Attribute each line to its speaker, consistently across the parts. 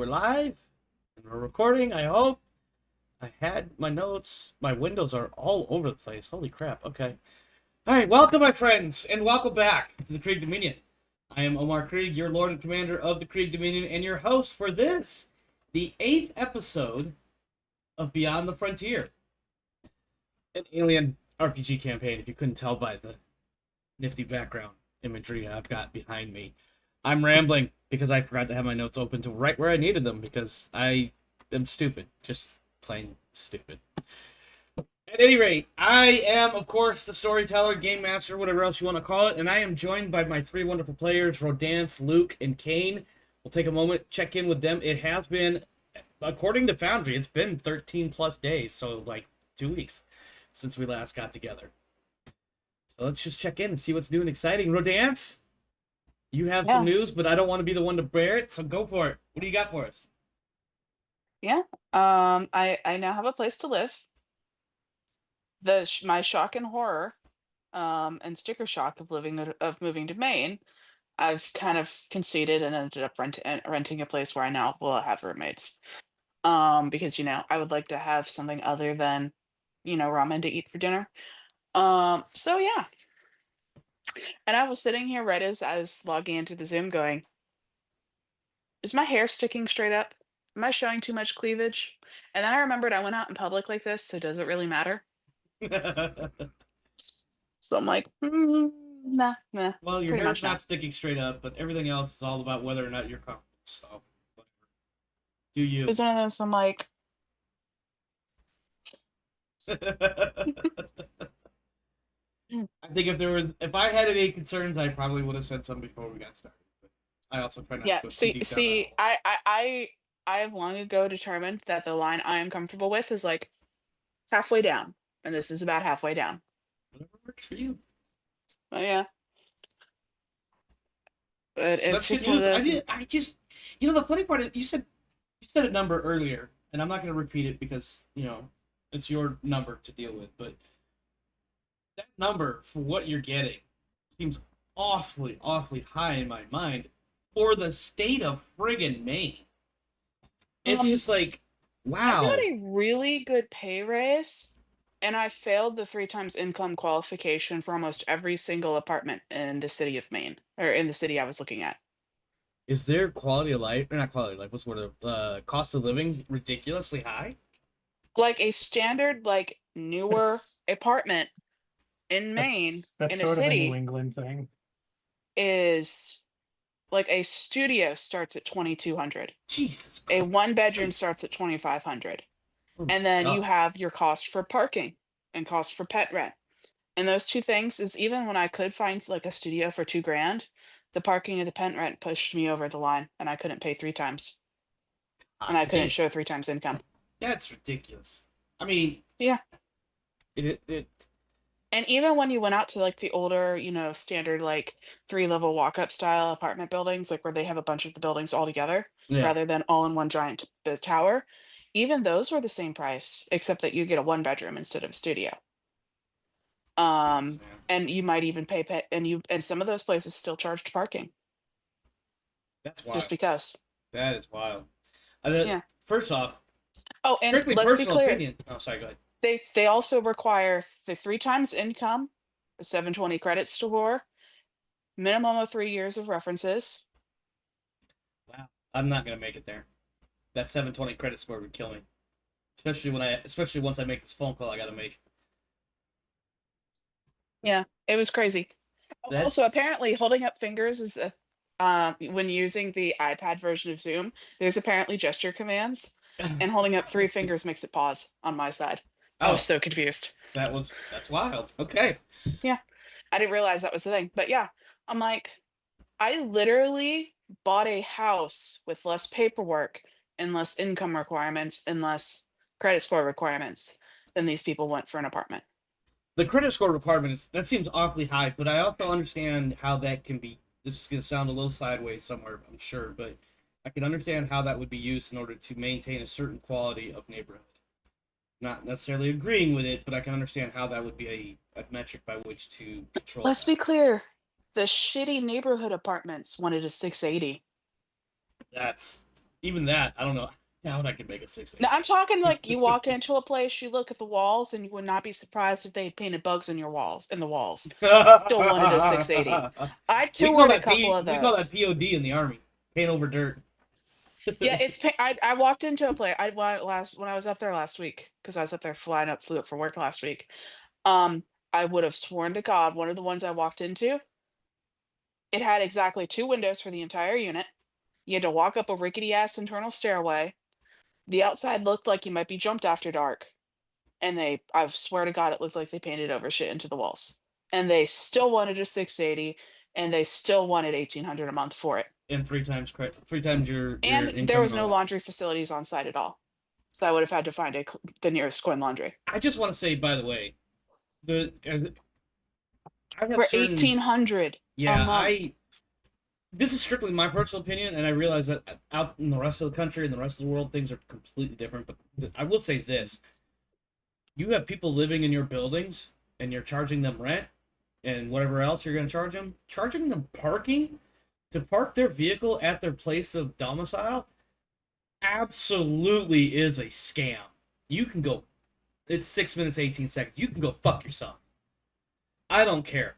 Speaker 1: live and we're recording, I hope. I had my notes. My windows are all over the place. Holy crap. Okay. All right. Welcome, my friends, and welcome back to the Krieg Dominion. I am Omar Krieg, your Lord and Commander of the Krieg Dominion, and your host for this, the 8th episode of Beyond the Frontier, an alien RPG campaign, if you couldn't tell by the nifty background imagery I've got behind me. I'm rambling because I forgot to have my notes open to right where I needed them because I am stupid. Just plain stupid. At any rate, I am, of course, the storyteller, game master, whatever else you want to call it, and I am joined by my three wonderful players, Rodance, Luke, and Kane. We'll take a moment, check in with them. It has been, according to Foundry, it's been 13 plus days, so like 2 weeks since we last got together. So let's just check in and see what's new and exciting. Rodance, you have some news, but I don't want to be the one to bear it, so go for it. What do you got for us?
Speaker 2: Yeah. I now have a place to live. My shock and horror, and sticker shock of moving to Maine, I've kind of conceded and ended up renting a place where I now will have roommates. Because I would like to have something other than, ramen to eat for dinner. So yeah. And I was sitting here right as I was logging into the Zoom going, is my hair sticking straight up? Am I showing too much cleavage? And then I remembered I went out in public like this, so does it really matter? So I'm like, nah,
Speaker 1: Well, your
Speaker 2: pretty
Speaker 1: hair's
Speaker 2: much
Speaker 1: not
Speaker 2: not.
Speaker 1: sticking straight up, but everything else is all about whether or not you're comfortable. So, do you?
Speaker 2: It's one of those, I'm like, "Mm."
Speaker 1: I think if I had any concerns, I probably would have said some before we got started. But I also try not to
Speaker 2: Yeah,
Speaker 1: go too
Speaker 2: see,
Speaker 1: deep down that
Speaker 2: see,
Speaker 1: hole.
Speaker 2: I have long ago determined that the line I am comfortable with is like halfway down, and this is about halfway down.
Speaker 1: Whatever works for you.
Speaker 2: But yeah, but it's
Speaker 1: That's good
Speaker 2: just one of
Speaker 1: news.
Speaker 2: those.
Speaker 1: I just, the funny part is you said a number earlier, and I'm not going to repeat it because it's your number to deal with. But that number for what you're getting seems awfully, awfully high in my mind for the state of friggin' Maine. It's
Speaker 2: Um,
Speaker 1: just like,
Speaker 2: I got
Speaker 1: wow.
Speaker 2: a really good pay raise, and I failed the three times income qualification for almost every single apartment in the city of Maine, or in the city I was looking at.
Speaker 1: Is their quality of life, or not quality of life, what's sort of cost of living ridiculously high?
Speaker 2: Like a standard, like newer
Speaker 3: It's
Speaker 2: apartment in Maine
Speaker 3: that's
Speaker 2: in a
Speaker 3: sort of a New
Speaker 2: city
Speaker 3: England thing.
Speaker 2: is like a studio starts at 2,200.
Speaker 1: Jesus
Speaker 2: A one bedroom
Speaker 1: Christ.
Speaker 2: starts at 2,500.
Speaker 1: Oh my
Speaker 2: And then you
Speaker 1: God.
Speaker 2: have your cost for parking and cost for pet rent. And those two things is even when I could find like a studio for 2 grand, the parking and the pet rent pushed me over the line and I couldn't pay three times. And I couldn't show three times income.
Speaker 1: That's ridiculous. I mean,
Speaker 2: Yeah.
Speaker 1: it
Speaker 2: And even when you went out to like the older, standard like 3-level walk-up style apartment buildings, like where they have a bunch of the buildings all together
Speaker 1: yeah.
Speaker 2: rather than all in one giant tower, even those were the same price, except that you get a one bedroom instead of a studio.
Speaker 1: Yes,
Speaker 2: Um,
Speaker 1: man.
Speaker 2: and you might even and some of those places still charged parking
Speaker 1: That's
Speaker 2: just
Speaker 1: wild.
Speaker 2: because.
Speaker 1: That is wild.
Speaker 2: Yeah.
Speaker 1: First off,
Speaker 2: Oh, and
Speaker 1: strictly
Speaker 2: let's be
Speaker 1: personal
Speaker 2: clear,
Speaker 1: opinion. Oh, sorry, go ahead.
Speaker 2: they also require the three times income, a 720 credit score, minimum of 3 years of references.
Speaker 1: Wow. I'm not gonna make it there. That 720 credit score would kill me. Especially once I make this phone call I gotta make.
Speaker 2: Yeah, it was crazy. Also,
Speaker 1: That's
Speaker 2: apparently, holding up fingers is when using the iPad version of Zoom. There's apparently gesture commands, and holding up three fingers makes it pause on my side. I was
Speaker 1: oh,
Speaker 2: so confused.
Speaker 1: that's wild. Okay.
Speaker 2: Yeah, I didn't realize that was the thing. But yeah, I'm like, I literally bought a house with less paperwork and less income requirements and less credit score requirements than these people went for an apartment.
Speaker 1: The credit score requirement that seems awfully high, but I also understand how that can be. This is going to sound a little sideways somewhere, I'm sure, but I can understand how that would be used in order to maintain a certain quality of neighborhood. Not necessarily agreeing with it, but I can understand how that would be a metric by which to control
Speaker 2: Let's
Speaker 1: that.
Speaker 2: be clear. The shitty neighborhood apartments wanted a 680.
Speaker 1: That's Even that, I don't know how that could make a
Speaker 2: No,
Speaker 1: 680.
Speaker 2: I'm talking like you walk into a place, you look at the walls, and you would not be surprised if they painted bugs in your walls, in the walls. Still wanted a 680. I
Speaker 1: We call
Speaker 2: toured a
Speaker 1: that
Speaker 2: couple of
Speaker 1: we call that
Speaker 2: those.
Speaker 1: POD in the army. Paint over dirt.
Speaker 2: Yeah, I walked into a place. When I was up there last week because I was up there flew up for work last week. Um, I would have sworn to God one of the ones I walked into, it had exactly 2 windows for the entire unit. You had to walk up a rickety ass internal stairway. The outside looked like you might be jumped after dark. And I swear to God, it looked like they painted over shit into the walls. And they still wanted a 680 and they still wanted 1800 a month for it.
Speaker 1: And three times your
Speaker 2: And there
Speaker 1: income and
Speaker 2: was
Speaker 1: all
Speaker 2: no
Speaker 1: that.
Speaker 2: laundry facilities on site at all. So I would have had to find the nearest coin laundry.
Speaker 1: I just want to say, by the way, I have
Speaker 2: For
Speaker 1: certain
Speaker 2: 1800 a
Speaker 1: yeah
Speaker 2: month.
Speaker 1: I this is strictly my personal opinion, and I realize that out in the rest of the country and the rest of the world, things are completely different. But I will say this: you have people living in your buildings, and you're charging them rent and whatever else you're going to charging them parking to park their vehicle at their place of domicile. Absolutely is a scam. You can go. It's 6 minutes 18 seconds. You can go fuck yourself. I don't care.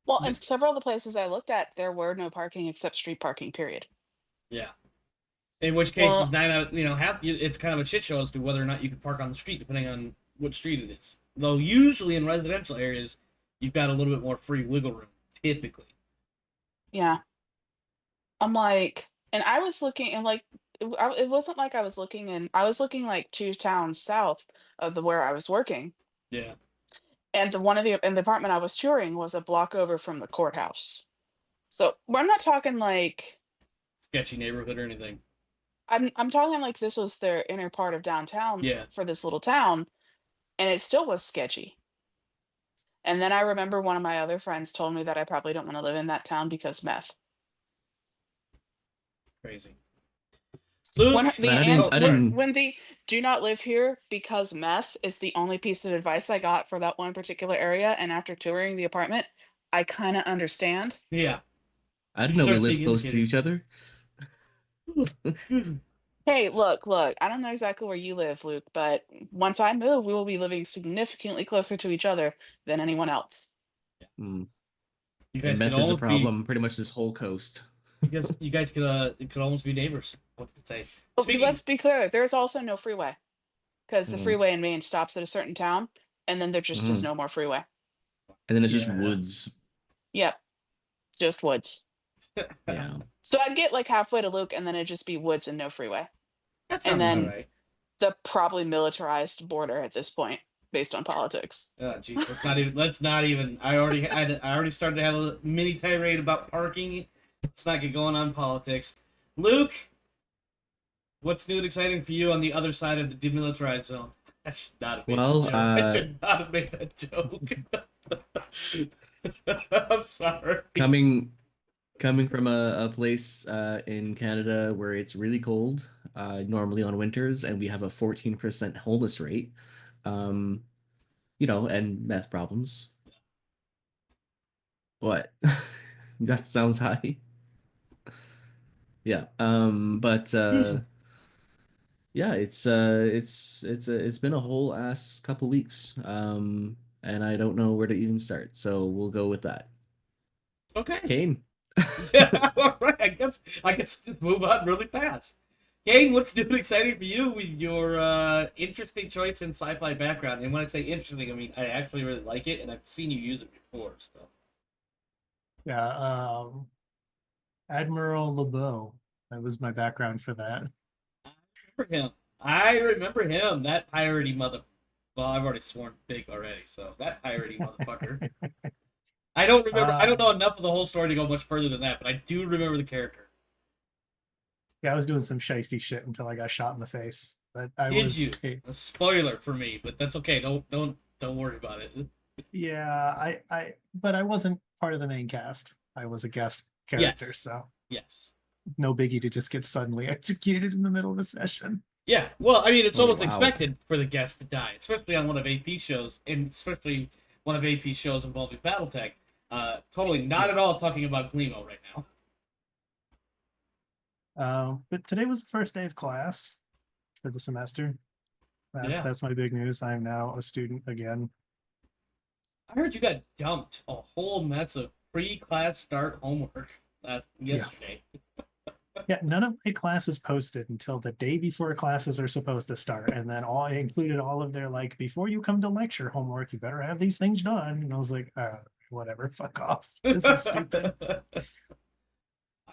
Speaker 2: Well, in several of the places I looked at, there were no parking except street parking, period.
Speaker 1: Yeah. In which case, is
Speaker 2: Well,
Speaker 1: nine out, half. It's kind of a shit show as to whether or not you can park on the street, depending on what street it is. Though usually in residential areas, you've got a little bit more free wiggle room, typically.
Speaker 2: yeah. I'm like, and I was looking and like, it wasn't like I was looking like 2 towns south of where I was working.
Speaker 1: Yeah,
Speaker 2: And the apartment I was touring was a block over from the courthouse. So we're not talking like,
Speaker 1: sketchy neighborhood or anything.
Speaker 2: I'm talking like this was their inner part of downtown
Speaker 1: Yeah,
Speaker 2: for this little town, and it still was sketchy. And then I remember one of my other friends told me that I probably don't want to live in that town because meth.
Speaker 1: crazy. Luke,
Speaker 2: The
Speaker 1: oh
Speaker 2: answer
Speaker 1: sorry.
Speaker 2: when the "do not live here because meth" is the only piece of advice I got for that one particular area, and after touring the apartment, I kind of understand.
Speaker 1: Yeah,
Speaker 3: I
Speaker 1: you
Speaker 3: didn't know we
Speaker 1: start
Speaker 3: lived
Speaker 1: seeing
Speaker 3: close to
Speaker 1: indicators.
Speaker 3: each other.
Speaker 1: Excuse me.
Speaker 2: Hey, look, I don't know exactly where you live, Luke, but once I move, we will be living significantly closer to each other than anyone else.
Speaker 3: Hmm.
Speaker 1: You
Speaker 3: And
Speaker 1: guys could
Speaker 3: meth is a
Speaker 1: almost be.
Speaker 3: problem pretty much this whole coast.
Speaker 1: You guys could almost be neighbors. What could say?
Speaker 2: But
Speaker 1: Speaking.
Speaker 2: let's be clear, there's also no freeway because the
Speaker 3: Hmm.
Speaker 2: freeway in Maine stops at a certain town, and then there just is
Speaker 3: Hmm.
Speaker 2: no more freeway.
Speaker 3: And then it's just
Speaker 1: Yeah.
Speaker 3: woods.
Speaker 2: Yep, just woods.
Speaker 3: Yeah.
Speaker 2: So I'd get like halfway to Luke, and then it'd just be woods and no freeway.
Speaker 1: That
Speaker 2: And
Speaker 1: sounds about
Speaker 2: then
Speaker 1: right.
Speaker 2: the probably militarized border at this point, based on politics.
Speaker 1: Oh, jeez. Let's not even. Let's not even. I already started to have a mini tirade about parking. Let's not get going on politics. Luke, what's new and exciting for you on the other side of the demilitarized zone? I should not have made that
Speaker 3: Well,
Speaker 1: joke. I should not have made that joke. I'm sorry.
Speaker 3: coming from a place in Canada where it's really cold, normally on winters, and we have a 14% homeless rate, um, and meth problems. What? That sounds high. Yeah. But
Speaker 1: Excuse me.
Speaker 3: yeah, it's been a whole ass couple weeks. And I don't know where to even start. So we'll go with that.
Speaker 1: Okay.
Speaker 3: Kane.
Speaker 1: All right. I guess just move on really fast. Kane, what's new and exciting for you with your interesting choice in sci-fi background? And when I say interesting, I mean I actually really like it, and I've seen you use it before. So
Speaker 4: Yeah, Admiral LeBeau. That was my background for that.
Speaker 1: remember him. I remember him. That piratey mother. Well, I've already sworn big already, so that piratey motherfucker. I don't remember. I don't know enough of the whole story to go much further than that, but I do remember the character.
Speaker 4: Yeah, I was doing some shisty shit until I got shot in the face. But I
Speaker 1: Did
Speaker 4: was,
Speaker 1: you? A spoiler for me, but that's okay. Don't worry about it.
Speaker 4: yeah, but I wasn't part of the main cast. I was a guest character,
Speaker 1: Yes.
Speaker 4: so
Speaker 1: Yes.
Speaker 4: no biggie to just get suddenly executed in the middle of a session.
Speaker 1: Yeah. Well, I mean, it's
Speaker 3: Oh,
Speaker 1: almost
Speaker 3: wow.
Speaker 1: expected for the guest to die, especially on one of AP shows, and especially one of AP shows involving BattleTech. Totally not at all talking about Gleemo right now.
Speaker 4: But today was the first day of class for the semester.
Speaker 1: Yeah.
Speaker 4: That's my big news. I'm now a student again.
Speaker 1: I heard you got dumped a whole mess of pre-class start homework yesterday.
Speaker 4: Yeah, none of my classes posted until the day before classes are supposed to start, and then I included all of their like before you come to lecture homework, you better have these things done. And I was like, whatever, fuck off. This is stupid.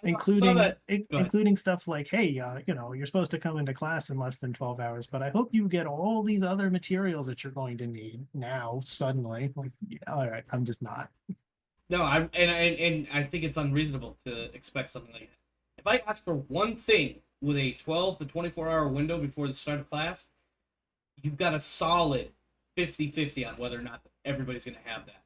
Speaker 1: I saw that. Go ahead.
Speaker 4: Including stuff like, hey, you're supposed to come into class in less than 12 hours, but I hope you get all these other materials that you're going to need now suddenly. Like, yeah, all right, I'm just not.
Speaker 1: No, and I think it's unreasonable to expect something like that. If I ask for one thing with a 12 to 24-hour window before the start of class, you've got a solid 50-50 on whether or not everybody's going to have that.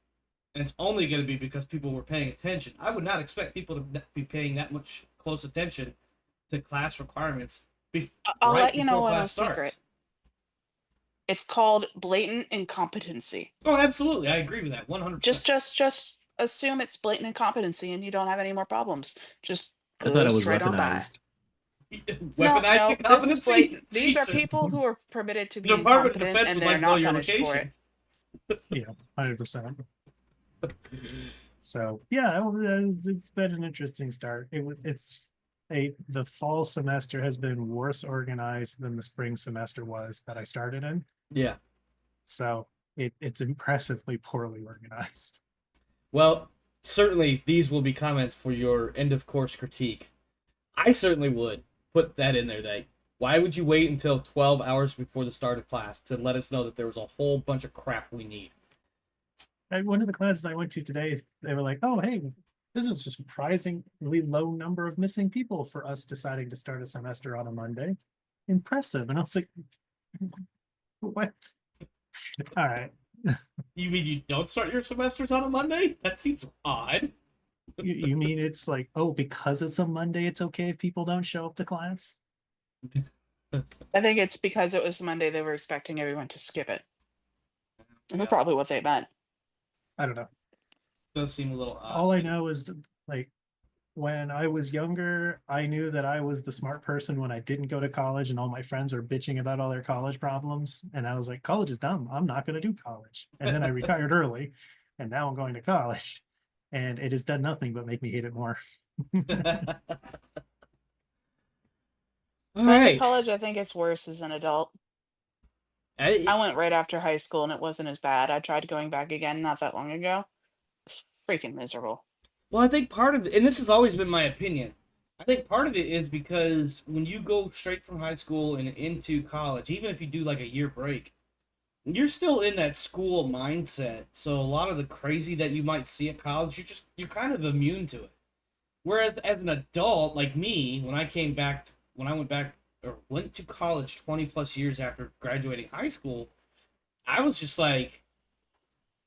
Speaker 1: And it's only going to be because people were paying attention. I would not expect people to be paying that much close attention to class requirements
Speaker 2: I'll
Speaker 1: right
Speaker 2: let you know
Speaker 1: before
Speaker 2: what
Speaker 1: class
Speaker 2: a
Speaker 1: starts.
Speaker 2: secret. It's called blatant incompetency.
Speaker 1: Oh, absolutely. I agree with that 100%.
Speaker 2: Just assume it's blatant incompetency and you don't have any more problems. Just
Speaker 3: I
Speaker 2: go
Speaker 3: thought it was
Speaker 2: straight on by.
Speaker 3: weaponized.
Speaker 1: Weaponized
Speaker 2: This is
Speaker 1: incompetency?
Speaker 2: blatant. These are
Speaker 1: Jesus.
Speaker 2: people who are permitted to be
Speaker 1: The Department of
Speaker 2: incompetent
Speaker 1: Defense
Speaker 2: and
Speaker 1: would
Speaker 2: they're
Speaker 1: like to know
Speaker 2: not
Speaker 1: your
Speaker 2: punished for it.
Speaker 1: location.
Speaker 4: Yeah, 100%. So yeah, it's been an interesting start. The fall semester has been worse organized than the spring semester was that I started in.
Speaker 1: Yeah.
Speaker 4: So it's impressively poorly organized.
Speaker 1: Well, certainly these will be comments for your end of course critique. I certainly would put that in there. That why would you wait until 12 hours before the start of class to let us know that there was a whole bunch of crap we need?
Speaker 4: At one of the classes I went to today, they were like, "Oh, hey, this is a surprisingly low number of missing people for us deciding to start a semester on a Monday. Impressive." And I was like, "What? All right."
Speaker 1: You mean you don't start your semesters on a Monday? That seems odd.
Speaker 4: You mean it's like, oh, because it's a Monday, it's okay if people don't show up to class?
Speaker 2: I think it's because it was Monday they were expecting everyone to skip it. And that's
Speaker 1: Yeah.
Speaker 2: probably what they meant.
Speaker 4: I don't know.
Speaker 1: Does seem a little odd.
Speaker 4: All I know is that, like, when I was younger, I knew that I was the smart person when I didn't go to college and all my friends were bitching about all their college problems. And I was like, college is dumb. I'm not going to do college. And then I retired early and now I'm going to college. And it has done nothing but make me hate it more.
Speaker 1: All
Speaker 2: Going to
Speaker 1: right.
Speaker 2: college, I think it's worse as an adult. I went right after high school and it wasn't as bad. I tried going back again not that long ago. It's freaking miserable.
Speaker 1: Well, I think part of it, and this has always been my opinion, I think part of it is because when you go straight from high school and into college, even if you do like a year break, you're still in that school mindset. So a lot of the crazy that you might see at college, you're kind of immune to it. Whereas as an adult like me, when I went to college 20 plus years after graduating high school, I was just like,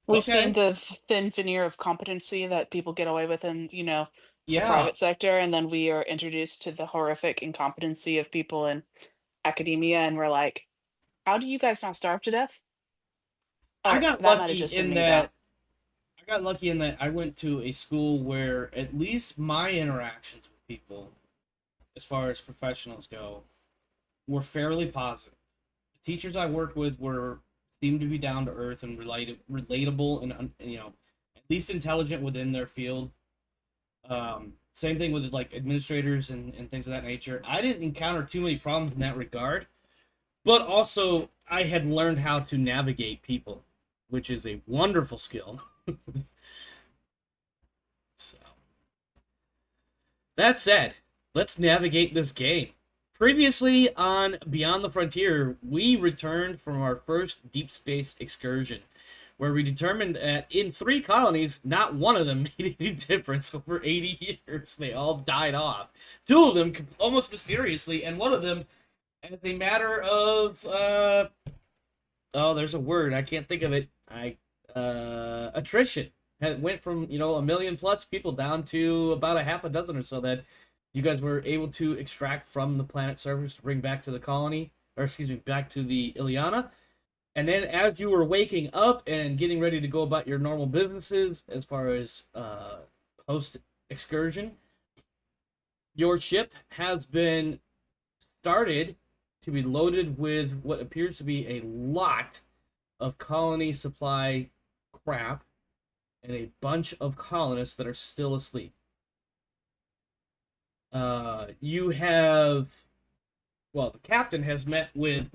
Speaker 2: We've seen
Speaker 1: okay,
Speaker 2: the thin veneer of competency that people get away with in, the
Speaker 1: yeah,
Speaker 2: private sector, and then we are introduced to the horrific incompetency of people in academia, and we're like, how do you guys not starve to death?
Speaker 1: I
Speaker 2: Or
Speaker 1: got
Speaker 2: that might have
Speaker 1: lucky
Speaker 2: just been
Speaker 1: in
Speaker 2: me, though.
Speaker 1: that I went to a school where at least my interactions with people, as far as professionals go, were fairly positive. The teachers I worked with seemed to be down to earth and relatable, and at least intelligent within their field. Same thing with like administrators and things of that nature. I didn't encounter too many problems in that regard, but also I had learned how to navigate people, which is a wonderful skill. So, that said, let's navigate this game. Previously on Beyond the Frontier, we returned from our first deep space excursion, where we determined that in 3 colonies, not one of them made any difference over 80 years. They all died off. 2 of them almost mysteriously, and one of them as a matter of there's a word, I can't think of it. Attrition. It went from, 1 million plus people down to about a half a dozen or so that you guys were able to extract from the planet surface to bring back to the colony, or excuse me, back to the Iliana. And then as you were waking up and getting ready to go about your normal businesses as far as post excursion, Your ship has been started to be loaded with what appears to be a lot of colony supply crap and a bunch of colonists that are still asleep. You have, well, the captain has met with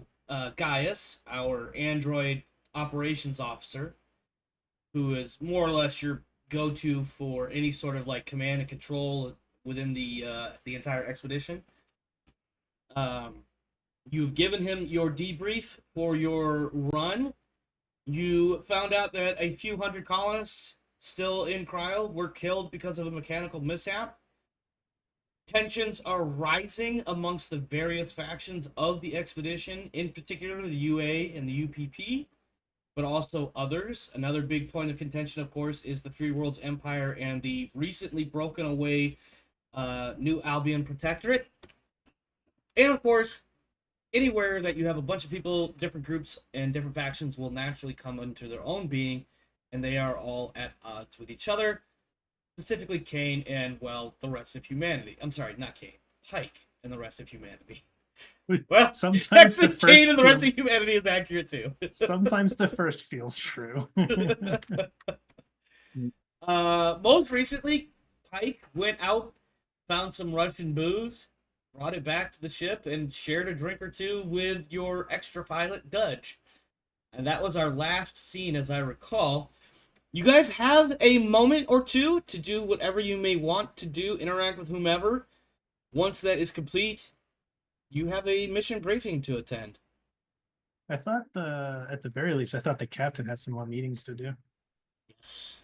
Speaker 1: Gaius, our android operations officer, who is more or less your go-to for any sort of like command and control within the entire expedition. You've given him your debrief for your run. You found out that a few hundred colonists still in cryo were killed because of a mechanical mishap. Tensions are rising amongst the various factions of the expedition, in particular the UA and the UPP, but also others. Another big point of contention, of course, is the Three Worlds Empire and the recently broken away New Albion Protectorate. And of course, anywhere that you have a bunch of people, different groups, and different factions will naturally come into their own being, and they are all at odds with each other. Specifically Kane and, well, the rest of humanity. I'm sorry, not Kane. Pike and the rest of humanity. Well,
Speaker 4: sometimes
Speaker 1: actually,
Speaker 4: the first
Speaker 1: Kane and the rest
Speaker 4: feels,
Speaker 1: of humanity is accurate too.
Speaker 4: sometimes the first feels true.
Speaker 1: Most recently, Pike went out, found some Russian booze, brought it back to the ship, and shared a drink or two with your extra pilot, Dudge. And that was our last scene, as I recall. You guys have a moment or two to do whatever you may want to do, interact with whomever. Once that is complete, you have a mission briefing to attend.
Speaker 4: I thought at the very least, I thought the captain had some more meetings to do
Speaker 1: Yes.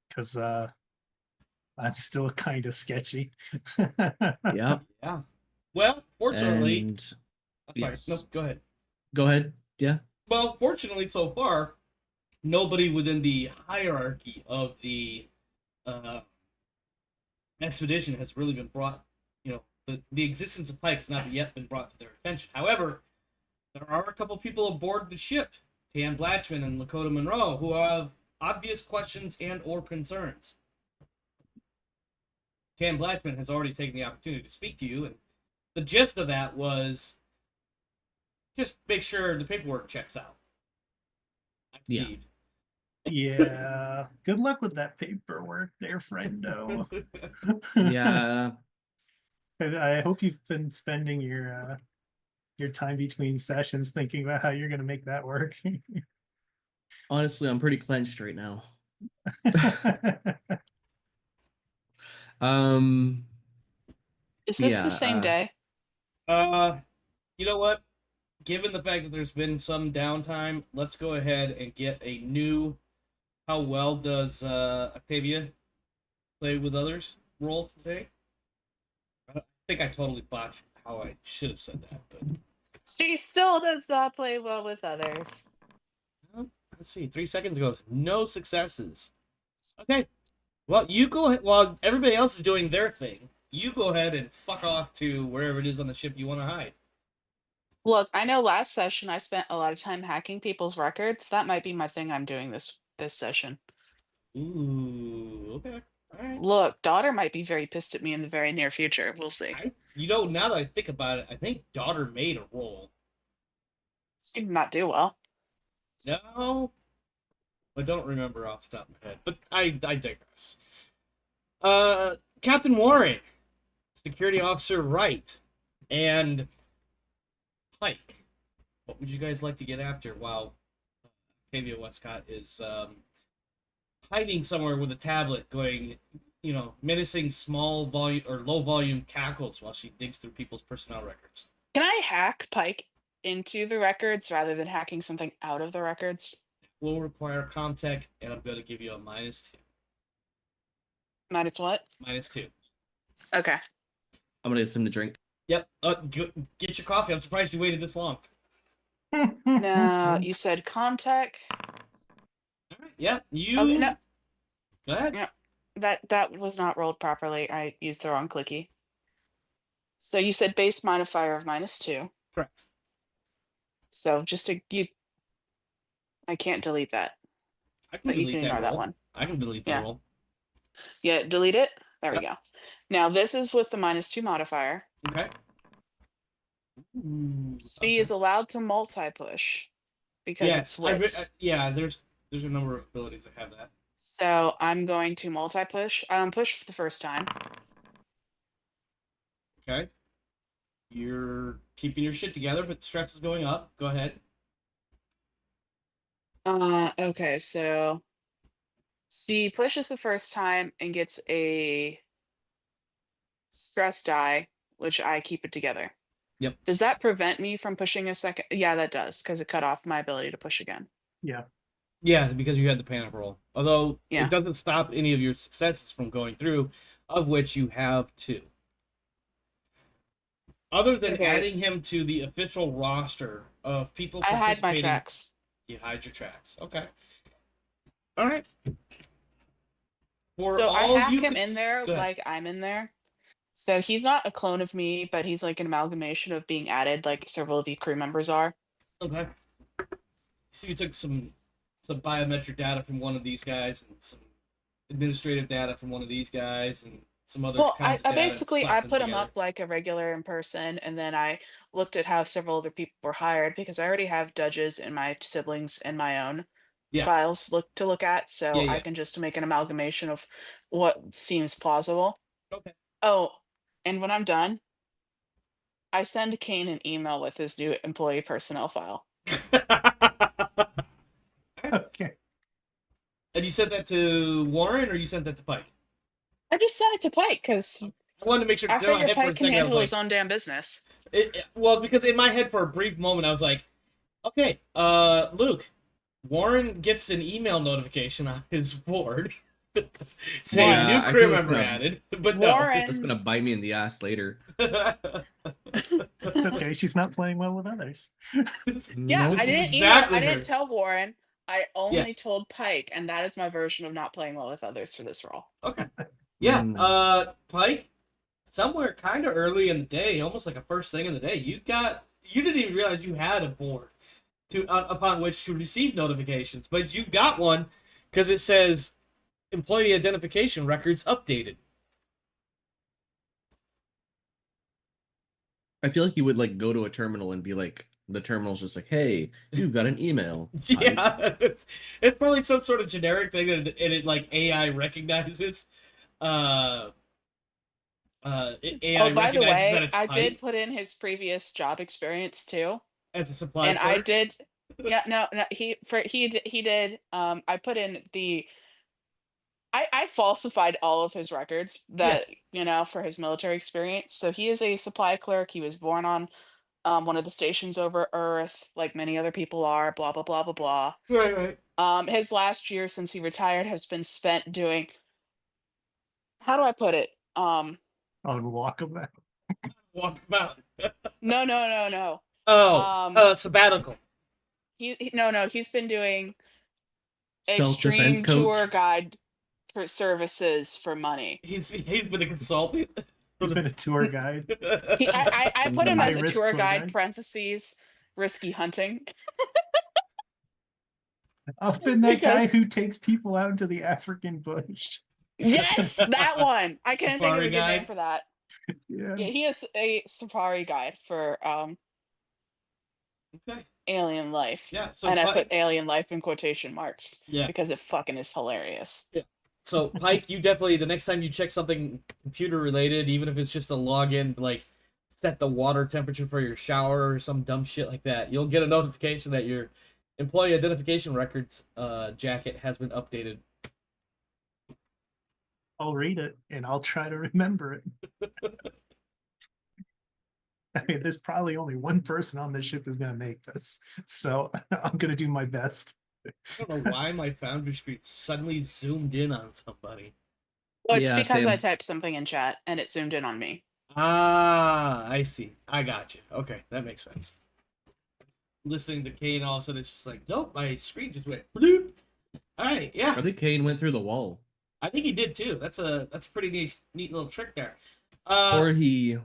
Speaker 4: because I'm still kind of sketchy.
Speaker 3: Yeah.
Speaker 1: Yeah. Well, fortunately,
Speaker 3: And
Speaker 1: sorry,
Speaker 3: yes.
Speaker 1: no, go ahead.
Speaker 3: Go ahead. Yeah.
Speaker 1: Well, fortunately, so far, nobody within the hierarchy of the expedition has really been brought, the existence of Pike has not yet been brought to their attention. However, there are a couple people aboard the ship, Tan Blatchman and Lakota Monroe, who have obvious questions and or concerns. Tan Blatchman has already taken the opportunity to speak to you, and the gist of that was just make sure the paperwork checks out. I
Speaker 3: Yeah.
Speaker 1: believe.
Speaker 4: Yeah. Good luck with that paperwork there, friendo.
Speaker 3: Yeah.
Speaker 4: I hope you've been spending your time between sessions thinking about how you're going to make that work.
Speaker 3: Honestly, I'm pretty clenched right now.
Speaker 2: Is this
Speaker 3: Yeah,
Speaker 2: the same day?
Speaker 1: You know what? Given the fact that there's been some downtime, let's go ahead and get a new how well does Octavia play with others roll today. I think I totally botched how I should have said that, but
Speaker 2: She still does not play well with others.
Speaker 1: let's see. 3 seconds ago, no successes. Okay. Well, you go ahead. While everybody else is doing their thing, you go ahead and fuck off to wherever it is on the ship you want to hide.
Speaker 2: Look, I know last session I spent a lot of time hacking people's records. That might be my thing I'm doing this session.
Speaker 1: Ooh, okay. All right.
Speaker 2: Look, daughter might be very pissed at me in the very near future. We'll see.
Speaker 1: Now that I think about it, I think daughter made a roll.
Speaker 2: She did not do well.
Speaker 1: No, I don't remember off the top of my head, but I digress. Captain Warren, Security Officer Wright, and Pike. What would you guys like to get after while Octavia Westcott is hiding somewhere with a tablet, going, menacing small volume or low volume cackles while she digs through people's personnel records?
Speaker 2: Can I hack Pike into the records rather than hacking something out of the records?
Speaker 1: Will require Comtech, and I'm going to give you a -2.
Speaker 2: Minus what?
Speaker 1: -2.
Speaker 2: Okay.
Speaker 3: I'm gonna get some to drink.
Speaker 1: Yep. Get your coffee. I'm surprised you waited this long.
Speaker 2: Now, you said Comtech.
Speaker 1: All right. Yeah. You.
Speaker 2: Okay, no,
Speaker 1: Go ahead.
Speaker 2: yeah. That was not rolled properly. I used the wrong clicky. So you said base modifier of -2.
Speaker 1: Correct.
Speaker 2: So just I can't delete that.
Speaker 1: I can
Speaker 2: But you
Speaker 1: delete
Speaker 2: can
Speaker 1: that
Speaker 2: ignore that
Speaker 1: roll.
Speaker 2: one.
Speaker 1: I can delete that
Speaker 2: Yeah.
Speaker 1: roll.
Speaker 2: Yeah, delete it. There we go. Now this is with the -2 modifier.
Speaker 1: Okay.
Speaker 2: She
Speaker 1: Okay.
Speaker 2: is allowed to multi-push because it's
Speaker 1: Yes,
Speaker 2: wits.
Speaker 1: yeah. There's a number of abilities that have that.
Speaker 2: So I'm going to multi-push. Push for the first time.
Speaker 1: Okay. You're keeping your shit together, but stress is going up. Go ahead.
Speaker 2: Okay, so she pushes the first time and gets a stress die, which I keep it together.
Speaker 1: Yep.
Speaker 2: Does that prevent me from pushing a second? Yeah, that does, because it cut off my ability to push again.
Speaker 4: Yeah.
Speaker 1: Yeah, because you had the panic roll. Although
Speaker 2: Yeah.
Speaker 1: it doesn't stop any of your successes from going through, of which you have 2. Other than
Speaker 2: Okay.
Speaker 1: adding him to the official roster of people
Speaker 2: I hide my
Speaker 1: participating,
Speaker 2: tracks.
Speaker 1: you hide your tracks. Okay. All right. For
Speaker 2: So I
Speaker 1: all
Speaker 2: hack
Speaker 1: you
Speaker 2: him
Speaker 1: could
Speaker 2: in there
Speaker 1: go ahead.
Speaker 2: like I'm in there. So he's not a clone of me, but he's like an amalgamation of being added, like several of the crew members are.
Speaker 1: Okay. So you took some biometric data from one of these guys and some administrative data from one of these guys and some other
Speaker 2: Well,
Speaker 1: kinds of
Speaker 2: I
Speaker 1: data and
Speaker 2: basically I
Speaker 1: slapped them
Speaker 2: put him
Speaker 1: together.
Speaker 2: up like a regular in person, and then I looked at how several other people were hired because I already have judges and my siblings and my own
Speaker 1: Yeah.
Speaker 2: files to look at, so I
Speaker 1: Yeah.
Speaker 2: can just make an amalgamation of what seems plausible.
Speaker 1: Okay.
Speaker 2: Oh, and when I'm done, I send Kane an email with his new employee personnel file.
Speaker 4: Okay.
Speaker 1: And you sent that to Warren or you sent that to Pike?
Speaker 2: I just sent it to Pike because
Speaker 1: I wanted to make sure
Speaker 2: I
Speaker 1: because in my
Speaker 2: figured
Speaker 1: head for a
Speaker 2: Pike can
Speaker 1: second I was
Speaker 2: handle
Speaker 1: like,
Speaker 2: his own damn business.
Speaker 1: well, because in my head for a brief moment I was like, okay, Luke, Warren gets an email notification on his board saying
Speaker 3: Yeah,
Speaker 1: new
Speaker 3: I
Speaker 1: crew
Speaker 3: feel it's
Speaker 1: member
Speaker 3: gonna-
Speaker 1: added, but
Speaker 2: Warren-
Speaker 3: It's gonna bite me in the ass later.
Speaker 1: no.
Speaker 4: Okay, she's not playing well with others.
Speaker 2: Yeah,
Speaker 3: Nope.
Speaker 2: I didn't
Speaker 1: Exactly
Speaker 2: I didn't
Speaker 1: her.
Speaker 2: tell Warren. I only told Pike, and that is my version of not playing well with others for this role.
Speaker 1: Okay. Yeah,
Speaker 3: Mm.
Speaker 1: Pike, somewhere kind of early in the day, almost like a first thing in the day, you didn't even realize you had a board upon which to receive notifications, but you got one because it says employee identification records updated.
Speaker 3: I feel like you would like go to a terminal and be like, the terminal's just like, hey, you've got an email.
Speaker 1: Yeah, it's probably some sort of generic thing and it like AI recognizes. AI
Speaker 2: Oh, by the
Speaker 1: recognizes that
Speaker 2: way,
Speaker 1: it's
Speaker 2: I
Speaker 1: Pike
Speaker 2: did put in his previous job experience too,
Speaker 1: as a supply
Speaker 2: and I
Speaker 1: clerk.
Speaker 2: did. Yeah, no, he did. I put in the. I falsified all of his records that for his military experience. So he is a supply clerk. He was born on one of the stations over Earth, like many other people are. Blah blah blah blah blah.
Speaker 1: Right.
Speaker 2: His last year since he retired has been spent doing. How do I put it?
Speaker 4: On walkabout.
Speaker 1: Walk about.
Speaker 2: No.
Speaker 1: Sabbatical.
Speaker 2: No. He's been doing
Speaker 3: Self-defense
Speaker 2: extreme
Speaker 3: coach.
Speaker 2: tour guide for services for money.
Speaker 1: He's been a consultant.
Speaker 4: He's been a tour guide.
Speaker 2: I put him as a
Speaker 4: High-risk
Speaker 2: tour
Speaker 4: tour
Speaker 2: guide,
Speaker 4: guide.
Speaker 2: parentheses, risky hunting.
Speaker 4: I've been that guy
Speaker 2: Because-
Speaker 4: who takes people out into the African bush.
Speaker 2: Yes, that one. I couldn't think of
Speaker 1: Safari
Speaker 2: a good name
Speaker 1: guide?
Speaker 2: for that.
Speaker 4: Yeah.
Speaker 2: Yeah, he is a safari guide for
Speaker 1: Okay.
Speaker 2: alien life.
Speaker 1: Yeah. So
Speaker 2: And I
Speaker 1: Pike,
Speaker 2: put alien life in quotation marks.
Speaker 1: Yeah.
Speaker 2: Because it fucking is hilarious.
Speaker 1: so Pike, you definitely the next time you check something computer related, even if it's just a login, like set the water temperature for your shower or some dumb shit like that, you'll get a notification that your employee identification records jacket has been updated.
Speaker 4: I'll read it and I'll try to remember it. I mean, there's probably only one person on this ship who's going to make this. So I'm going to do my best.
Speaker 1: I don't know why my Foundry screen suddenly zoomed in on somebody.
Speaker 2: Well, it's
Speaker 3: Yeah,
Speaker 2: because I
Speaker 3: same.
Speaker 2: typed something in chat and it zoomed in on me.
Speaker 1: Ah, I see. I got you. Okay, that makes sense. Listening to Kane, all of a sudden it's just like, nope, my screen just went bloop. All right, yeah.
Speaker 3: I think Kane went through the wall.
Speaker 1: I think he did too. That's a pretty neat little trick there.
Speaker 3: Or he,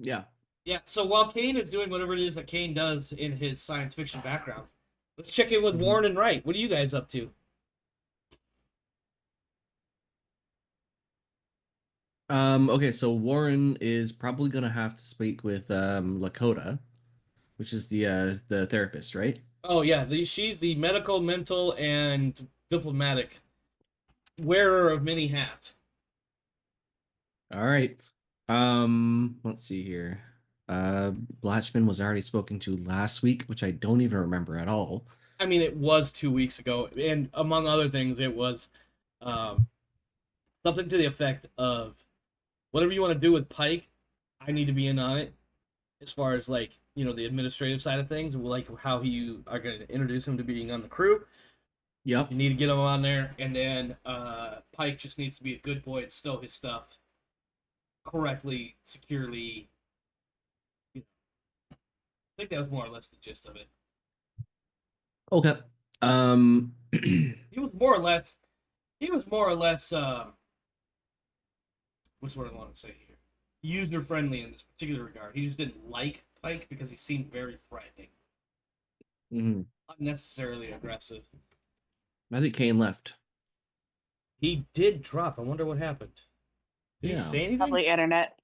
Speaker 3: yeah.
Speaker 1: Yeah. So while Kane is doing whatever it is that Kane does in his science fiction background, let's check in with Warren and Wright. What are you guys up to?
Speaker 3: Okay, so Warren is probably gonna have to speak with Lakota, which is the therapist, right?
Speaker 1: Oh yeah, she's the medical, mental, and diplomatic wearer of many hats.
Speaker 3: All right. Let's see here. Blatchman was already spoken to last week, which I don't even remember at all.
Speaker 1: I mean, it was 2 weeks ago, and among other things, it was um, something to the effect of whatever you want to do with Pike, I need to be in on it. As far as like the administrative side of things, like how you are going to introduce him to being on the crew.
Speaker 3: Yep.
Speaker 1: You need to get him on there, and then Pike just needs to be a good boy and stow his stuff correctly, securely. I think that was more or less the gist of it.
Speaker 3: Okay.
Speaker 1: He was more or less. He was more or less. What's what I want to say here? User friendly in this particular regard. He just didn't like Pike because he seemed very threatening,
Speaker 3: Mhm.
Speaker 1: unnecessarily aggressive.
Speaker 3: I think Kane left.
Speaker 1: He did drop. I wonder what happened. Did he
Speaker 3: Yeah.
Speaker 1: say anything?
Speaker 2: Probably internet.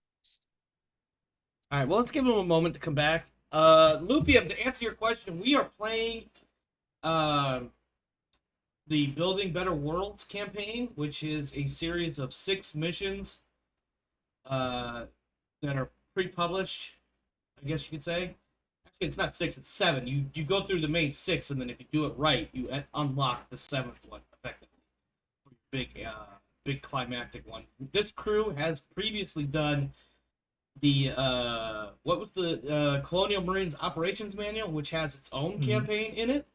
Speaker 1: All right. Well, let's give him a moment to come back. Lupium, to answer your question, we are playing the Building Better Worlds campaign, which is a series of 6 missions that are pre-published, I guess you could say. Actually, it's not 6, it's 7. You go through the main 6, and then if you do it right, you unlock the 7th one, effectively. Big climactic one. This crew has previously done the what was the Colonial Marines Operations Manual, which has its own campaign in it.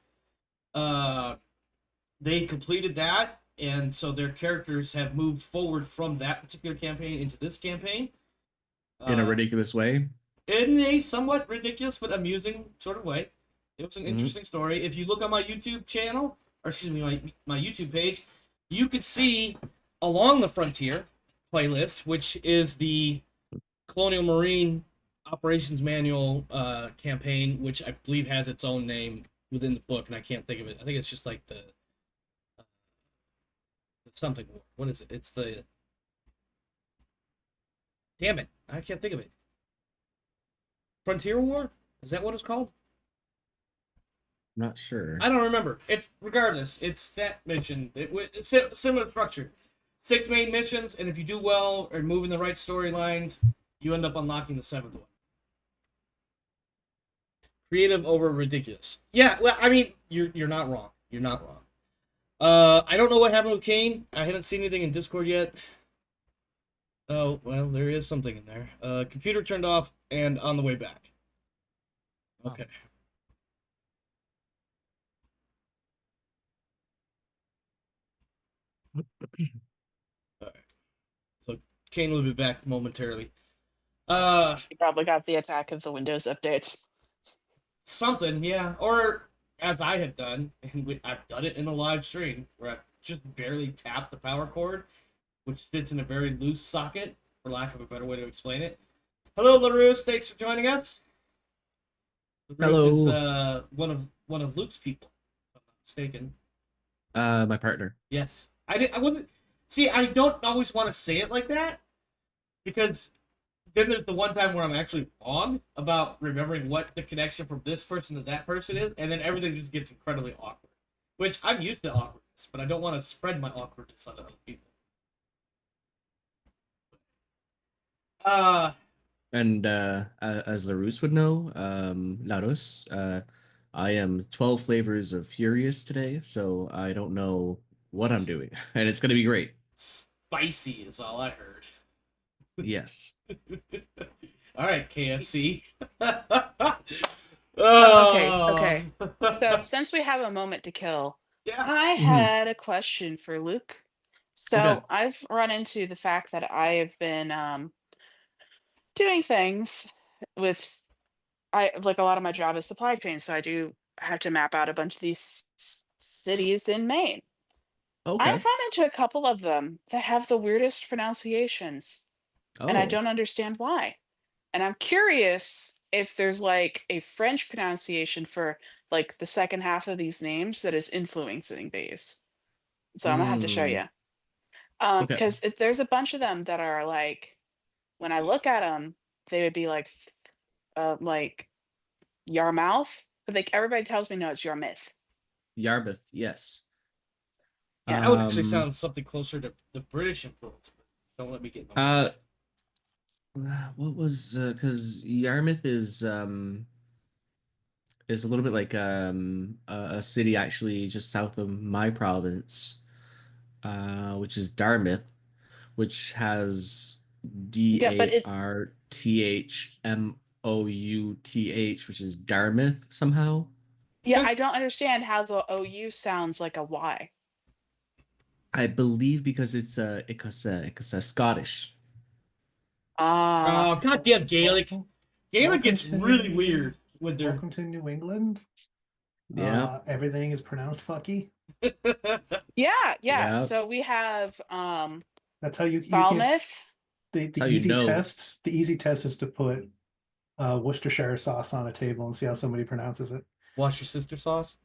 Speaker 1: They completed that, and so their characters have moved forward from that particular campaign into this campaign.
Speaker 3: In a ridiculous way.
Speaker 1: In a somewhat ridiculous but amusing sort of way. It was an interesting story. If you look on my YouTube channel, or excuse me, my YouTube page, you could see Along the Frontier playlist, which is the Colonial Marine Operations Manual campaign, which I believe has its own name within the book, and I can't think of it. I think it's just like the something. What is it? It's the. Damn it! I can't think of it. Frontier War? Is that what it's called?
Speaker 3: Not sure.
Speaker 1: I don't remember. It's regardless. It's that mission. It's similar structure. 6 main missions, and if you do well or move in the right storylines, you end up unlocking the 7th one. Creative over ridiculous. Yeah, well, I mean, you're not wrong. You're not wrong. I don't know what happened with Kane. I haven't seen anything in Discord yet. Oh, well, there is something in there. Computer turned off and on the way back. Okay. All right. So Kane will be back momentarily.
Speaker 2: You probably got the attack of the Windows updates.
Speaker 1: Something, yeah. Or as I have done, and I've done it in a live stream where I've just barely tapped the power cord, which sits in a very loose socket, for lack of a better way to explain it. Hello, LaRousse. Thanks for joining us. LaRousse is one of Luke's people, if I'm not mistaken.
Speaker 3: My partner.
Speaker 1: Yes. I wasn't. See, I don't always want to say it like that because then there's the one time where I'm actually wrong about remembering what the connection from this person to that person is, and then everything just gets incredibly awkward. Which I'm used to awkwardness, but I don't want to spread my awkwardness on other people.
Speaker 3: And as LaRousse would know, Larus, I am 12 flavors of furious today, so I don't know what I'm doing, and it's gonna be great.
Speaker 1: Spicy is all I heard.
Speaker 3: Yes.
Speaker 1: All right, KFC.
Speaker 2: Okay. So since we have a moment to kill,
Speaker 1: Yeah.
Speaker 2: I had a question for Luke. So
Speaker 3: Okay.
Speaker 2: I've run into the fact that I have been doing things with I like a lot of my job is supply chain, so I do have to map out a bunch of these cities in Maine.
Speaker 3: Okay.
Speaker 2: I've run into a couple of them that have the weirdest pronunciations, and I
Speaker 3: Oh.
Speaker 2: don't understand why. And I'm curious if there's like a French pronunciation for like the second half of these names that is influencing these. So I'm gonna have to show
Speaker 3: Mm.
Speaker 2: you.
Speaker 3: Okay.
Speaker 2: Because there's a bunch of them that are like, when I look at them, they would be like Yarmouth, but like everybody tells me no, it's Yarmouth.
Speaker 3: Yarmouth, yes.
Speaker 2: Yeah.
Speaker 1: That would actually
Speaker 3: Um,
Speaker 1: sound something closer to the British influence. Don't let me get.
Speaker 3: what was because Yarmouth is a little bit like a city actually just south of my province, which is Dartmouth, which has
Speaker 2: Yeah, but it's
Speaker 3: Dartmouth, which is Dartmouth somehow.
Speaker 2: yeah, I don't understand how the OU sounds like a Y.
Speaker 3: I believe because it's a Scottish.
Speaker 2: Ah,
Speaker 1: Oh, goddamn Gaelic!
Speaker 4: Welcome,
Speaker 1: Gaelic
Speaker 4: welcome
Speaker 1: gets really weird with their.
Speaker 4: welcome to New England.
Speaker 3: Yeah,
Speaker 4: Everything is pronounced fucky.
Speaker 2: yeah, yeah.
Speaker 3: yeah.
Speaker 2: So we have
Speaker 4: That's how you can
Speaker 2: Falmouth.
Speaker 4: the
Speaker 3: That's how you know.
Speaker 4: the easy test is to put Worcestershire sauce on a table and see how somebody pronounces it.
Speaker 1: Wash your sister sauce.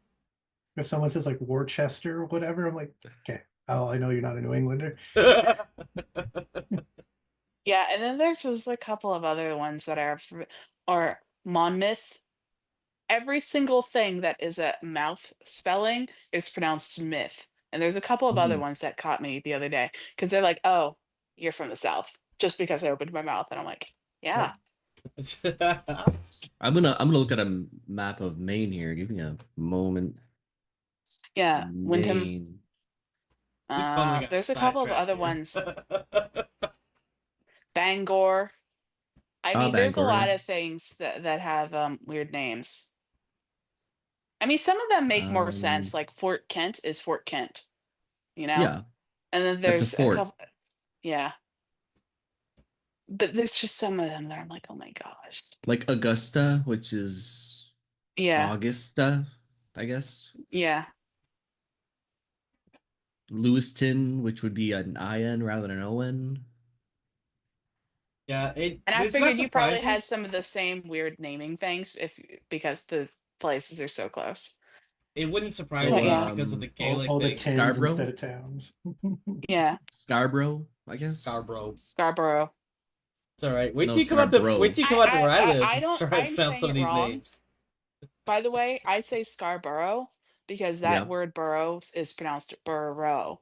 Speaker 4: If someone says like Worcester or whatever, I'm like, okay, oh, I know you're not a New Englander.
Speaker 2: Yeah, and then there's a couple of other ones that are or Monmouth. Every single thing that is a mouth spelling is pronounced myth. And there's a couple of other
Speaker 3: Mhm.
Speaker 2: ones that caught me the other day because they're like, "Oh, you're from the South," just because I opened my mouth, and I'm like, "Yeah,
Speaker 3: I'm gonna look at a map of Maine here. Give me a moment.
Speaker 2: yeah." Wyndham.
Speaker 3: Maine.
Speaker 1: We totally got
Speaker 2: There's a couple of
Speaker 1: sidetracked
Speaker 2: other
Speaker 1: here.
Speaker 2: ones. Bangor. I
Speaker 3: Ah,
Speaker 2: mean, there's a lot
Speaker 3: Bangor.
Speaker 2: of things that have weird names. I mean, some of them make more sense.
Speaker 3: Um,
Speaker 2: Like Fort Kent is Fort Kent, you know?
Speaker 3: yeah,
Speaker 2: And then
Speaker 3: that's a
Speaker 2: there's a
Speaker 3: fort.
Speaker 2: couple, yeah. But there's just some of them that I'm like, oh my gosh.
Speaker 3: Like Augusta, which is
Speaker 2: Yeah,
Speaker 3: Augusta, I guess.
Speaker 2: yeah.
Speaker 3: Lewiston, which would be an IN rather than an ON.
Speaker 1: Yeah,
Speaker 2: And I
Speaker 1: it's not
Speaker 2: figured you probably
Speaker 1: surprising.
Speaker 2: had some of the same weird naming things because the places are so close.
Speaker 1: It wouldn't surprise
Speaker 3: So,
Speaker 2: But
Speaker 1: me
Speaker 2: yeah,
Speaker 1: because of the
Speaker 4: All,
Speaker 1: Gaelic
Speaker 4: all the
Speaker 1: things.
Speaker 4: tins
Speaker 3: Scarborough,
Speaker 4: instead of towns.
Speaker 2: yeah.
Speaker 3: Scarborough, I guess.
Speaker 1: Scarborough.
Speaker 2: Scarborough.
Speaker 1: It's all right.
Speaker 3: No,
Speaker 1: Wait
Speaker 3: Scarborough.
Speaker 1: till you come out to where I live
Speaker 2: I
Speaker 1: and
Speaker 2: don't.
Speaker 1: try to
Speaker 2: I'm
Speaker 1: pronounce
Speaker 2: saying
Speaker 1: some of
Speaker 2: it
Speaker 1: these
Speaker 2: wrong.
Speaker 1: names.
Speaker 2: By the way, I say Scarborough because that
Speaker 3: Yeah.
Speaker 2: word borough is pronounced borough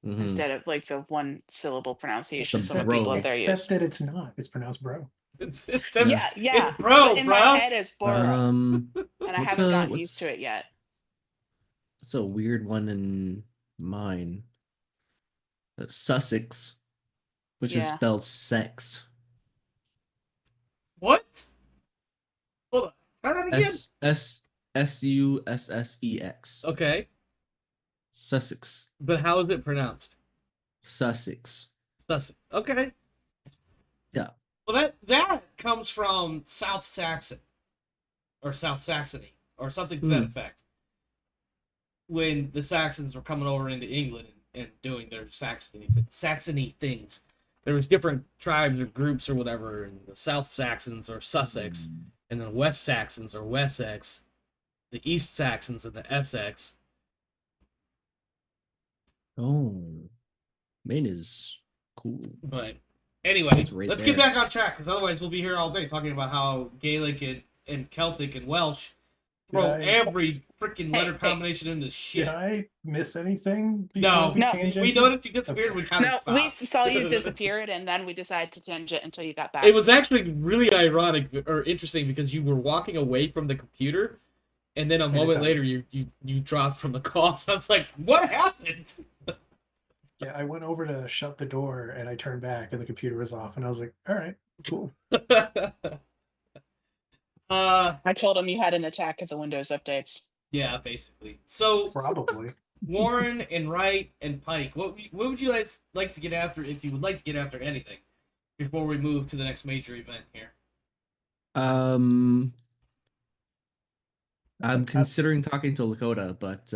Speaker 3: Hmm.
Speaker 2: instead of like the one syllable pronunciation
Speaker 3: The
Speaker 2: some of the
Speaker 4: except
Speaker 2: people up
Speaker 3: bro.
Speaker 2: there
Speaker 4: except
Speaker 2: use.
Speaker 4: that it's not. It's pronounced bro.
Speaker 3: Yeah.
Speaker 2: Yeah,
Speaker 1: It's
Speaker 2: yeah. But
Speaker 1: bro,
Speaker 2: in my
Speaker 1: bro.
Speaker 2: head, it's borough,
Speaker 3: Um,
Speaker 2: and I
Speaker 3: what's
Speaker 2: haven't
Speaker 3: a
Speaker 2: gotten used to
Speaker 3: what's
Speaker 2: it yet.
Speaker 3: what's a weird one in mine? Sussex, which is
Speaker 2: Yeah.
Speaker 3: spelled sex.
Speaker 1: What? Hold on. Try that again.
Speaker 3: Sussex.
Speaker 1: Okay,
Speaker 3: Sussex.
Speaker 1: but how is it pronounced?
Speaker 3: Sussex.
Speaker 1: Sussex. Okay.
Speaker 3: Yeah.
Speaker 1: Well, that comes from South Saxon or South Saxony or something to that
Speaker 3: Hmm.
Speaker 1: effect. When the Saxons were coming over into England and doing their Saxony things, there was different tribes or groups or whatever, and the South Saxons or Sussex, and then West Saxons or Wessex, the East Saxons and the Essex.
Speaker 3: Oh, Maine is cool.
Speaker 1: But anyway,
Speaker 3: It's right
Speaker 1: let's get
Speaker 3: there.
Speaker 1: back on track because otherwise we'll be here all day talking about how Gaelic and Celtic and Welsh throw
Speaker 4: Did I
Speaker 1: every freaking letter
Speaker 2: Hey,
Speaker 1: combination into
Speaker 4: did
Speaker 1: shit.
Speaker 4: I miss anything before
Speaker 1: No,
Speaker 4: we
Speaker 2: no,
Speaker 1: we
Speaker 4: tangented?
Speaker 1: noticed you disappeared.
Speaker 4: Okay.
Speaker 1: We kind of
Speaker 2: no. We
Speaker 1: stopped.
Speaker 2: saw you disappeared, and then we decided to change it until you got
Speaker 1: It
Speaker 2: back.
Speaker 1: was actually really ironic or interesting because you were walking away from the computer, and then a
Speaker 4: And it
Speaker 1: moment
Speaker 4: died.
Speaker 1: later you dropped from the call. So I was like, "What happened?"
Speaker 4: Yeah, I went over to shut the door and I turned back and the computer was off and I was like, all right, cool.
Speaker 2: I told him you had an attack of the Windows updates.
Speaker 1: Yeah, basically. So
Speaker 4: Probably.
Speaker 1: Warren and Wright and Pike, what would you guys like to get after if you would like to get after anything before we move to the next major event here?
Speaker 3: I'm
Speaker 4: Uh,
Speaker 3: considering talking to Lakota, but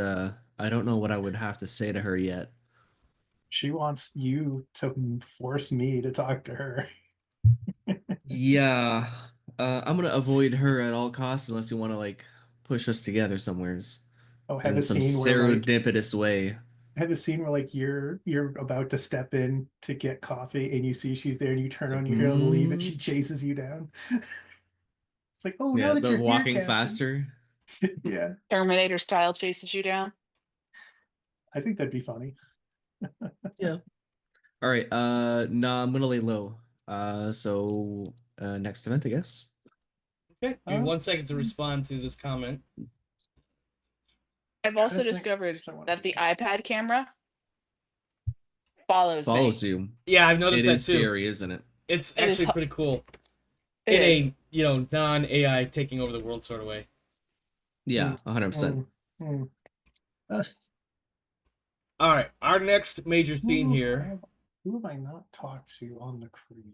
Speaker 3: I don't know what I would have to say to her yet.
Speaker 4: She wants you to force me to talk to her.
Speaker 3: Yeah, I'm gonna avoid her at all costs unless you want to like push us together somewheres
Speaker 4: Oh, have
Speaker 3: in
Speaker 4: a
Speaker 3: some
Speaker 4: scene where like
Speaker 3: serendipitous way.
Speaker 4: have a scene where like you're about to step in to get coffee and you see she's there and you turn on your heel to leave and she chases you down. It's like, oh, now
Speaker 3: Yeah,
Speaker 4: that
Speaker 3: the
Speaker 4: you're here,
Speaker 3: walking
Speaker 4: Captain.
Speaker 3: faster.
Speaker 4: Yeah,
Speaker 2: Terminator style chases you down.
Speaker 4: I think that'd be funny.
Speaker 3: Yeah. All right. No, I'm gonna lay low. So next event, I guess.
Speaker 1: Okay, give me 1 second to respond to this comment.
Speaker 2: I've
Speaker 4: Trying to
Speaker 2: also
Speaker 4: think
Speaker 2: discovered
Speaker 4: what I wanna
Speaker 2: that the
Speaker 4: do.
Speaker 2: iPad camera follows me.
Speaker 3: Follows you.
Speaker 1: Yeah, I've noticed
Speaker 3: It
Speaker 1: that
Speaker 3: is
Speaker 1: too.
Speaker 3: scary, isn't it?
Speaker 1: It's
Speaker 2: It is
Speaker 1: actually
Speaker 2: hu-
Speaker 1: pretty cool
Speaker 2: It
Speaker 1: in
Speaker 2: is.
Speaker 1: a non-AI taking over the world sort of way.
Speaker 3: Yeah, 100%.
Speaker 4: Mm. Us.
Speaker 1: All right, our next major theme here.
Speaker 4: Who have I not talked to on the crew?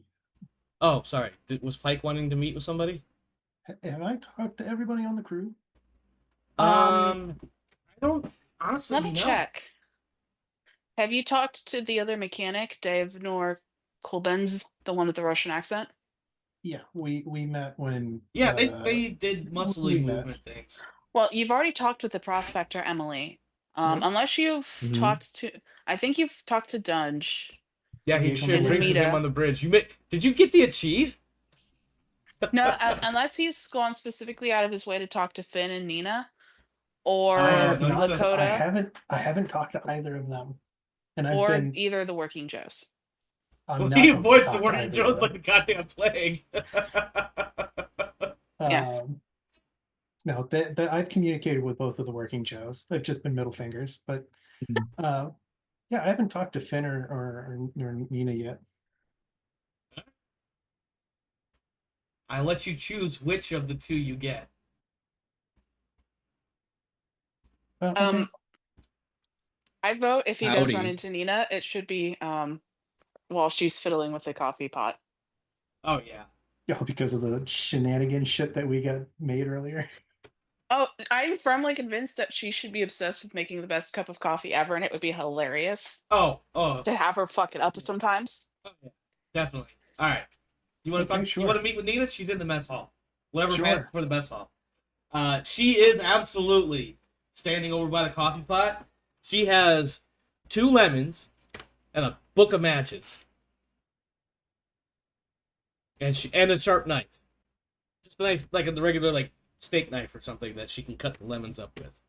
Speaker 1: Oh, sorry. Was Pike wanting to meet with somebody?
Speaker 4: Have I talked to everybody on the crew?
Speaker 1: I don't honestly
Speaker 2: Let me
Speaker 1: know.
Speaker 2: check. Have you talked to the other mechanic, Dave Nor Kolbenz, the one with the Russian accent?
Speaker 4: Yeah, we met when
Speaker 1: Yeah, they did muscly
Speaker 4: we met.
Speaker 1: movement things.
Speaker 2: Well, you've already talked with the prospector, Emily.
Speaker 4: Yep.
Speaker 2: Unless you've
Speaker 3: Mhm.
Speaker 2: talked to, I think you've talked to Dunge.
Speaker 1: Yeah, he
Speaker 4: Gave him
Speaker 1: shared
Speaker 4: the
Speaker 1: drinks with
Speaker 2: Anita.
Speaker 1: him on the bridge. Did you get the achieve?
Speaker 2: No, unless he's gone specifically out of his way to talk to Finn and Nina, or
Speaker 4: I have
Speaker 1: no, he
Speaker 4: not.
Speaker 1: still-
Speaker 2: Lakota,
Speaker 4: I haven't talked to either of them, and I've
Speaker 2: or
Speaker 4: been.
Speaker 2: either of the Working Joes.
Speaker 4: I'm
Speaker 1: Well,
Speaker 4: not
Speaker 1: he
Speaker 4: going to
Speaker 1: avoids the
Speaker 4: talk to
Speaker 1: working
Speaker 4: either of
Speaker 1: Joes
Speaker 4: them.
Speaker 1: like the goddamn plague.
Speaker 2: Yeah.
Speaker 4: No, I've communicated with both of the Working Joes. They've just been middle fingers, but
Speaker 3: Mhm.
Speaker 4: yeah, I haven't talked to Finn or Nina yet.
Speaker 1: I let you choose which of the two you get.
Speaker 4: Oh, okay.
Speaker 2: I vote if he does run
Speaker 3: Howdy.
Speaker 2: into Nina, it should be while she's fiddling with the coffee pot.
Speaker 1: Oh yeah.
Speaker 4: Yeah, because of the shenanigan shit that we got made earlier.
Speaker 2: Oh, I'm firmly convinced that she should be obsessed with making the best cup of coffee ever, and it would be hilarious
Speaker 1: Oh,
Speaker 2: to have her fuck it up sometimes.
Speaker 1: yeah. Definitely. All right. You want to
Speaker 4: Okay,
Speaker 1: talk?
Speaker 4: sure.
Speaker 1: You want to meet with Nina? She's in the mess hall. Whatever
Speaker 4: Sure.
Speaker 1: passes for the mess hall. She is absolutely standing over by the coffee pot. She has 2 lemons and a book of matches, and a sharp knife. Just a nice, like a regular like steak knife or something that she can cut the lemons up with.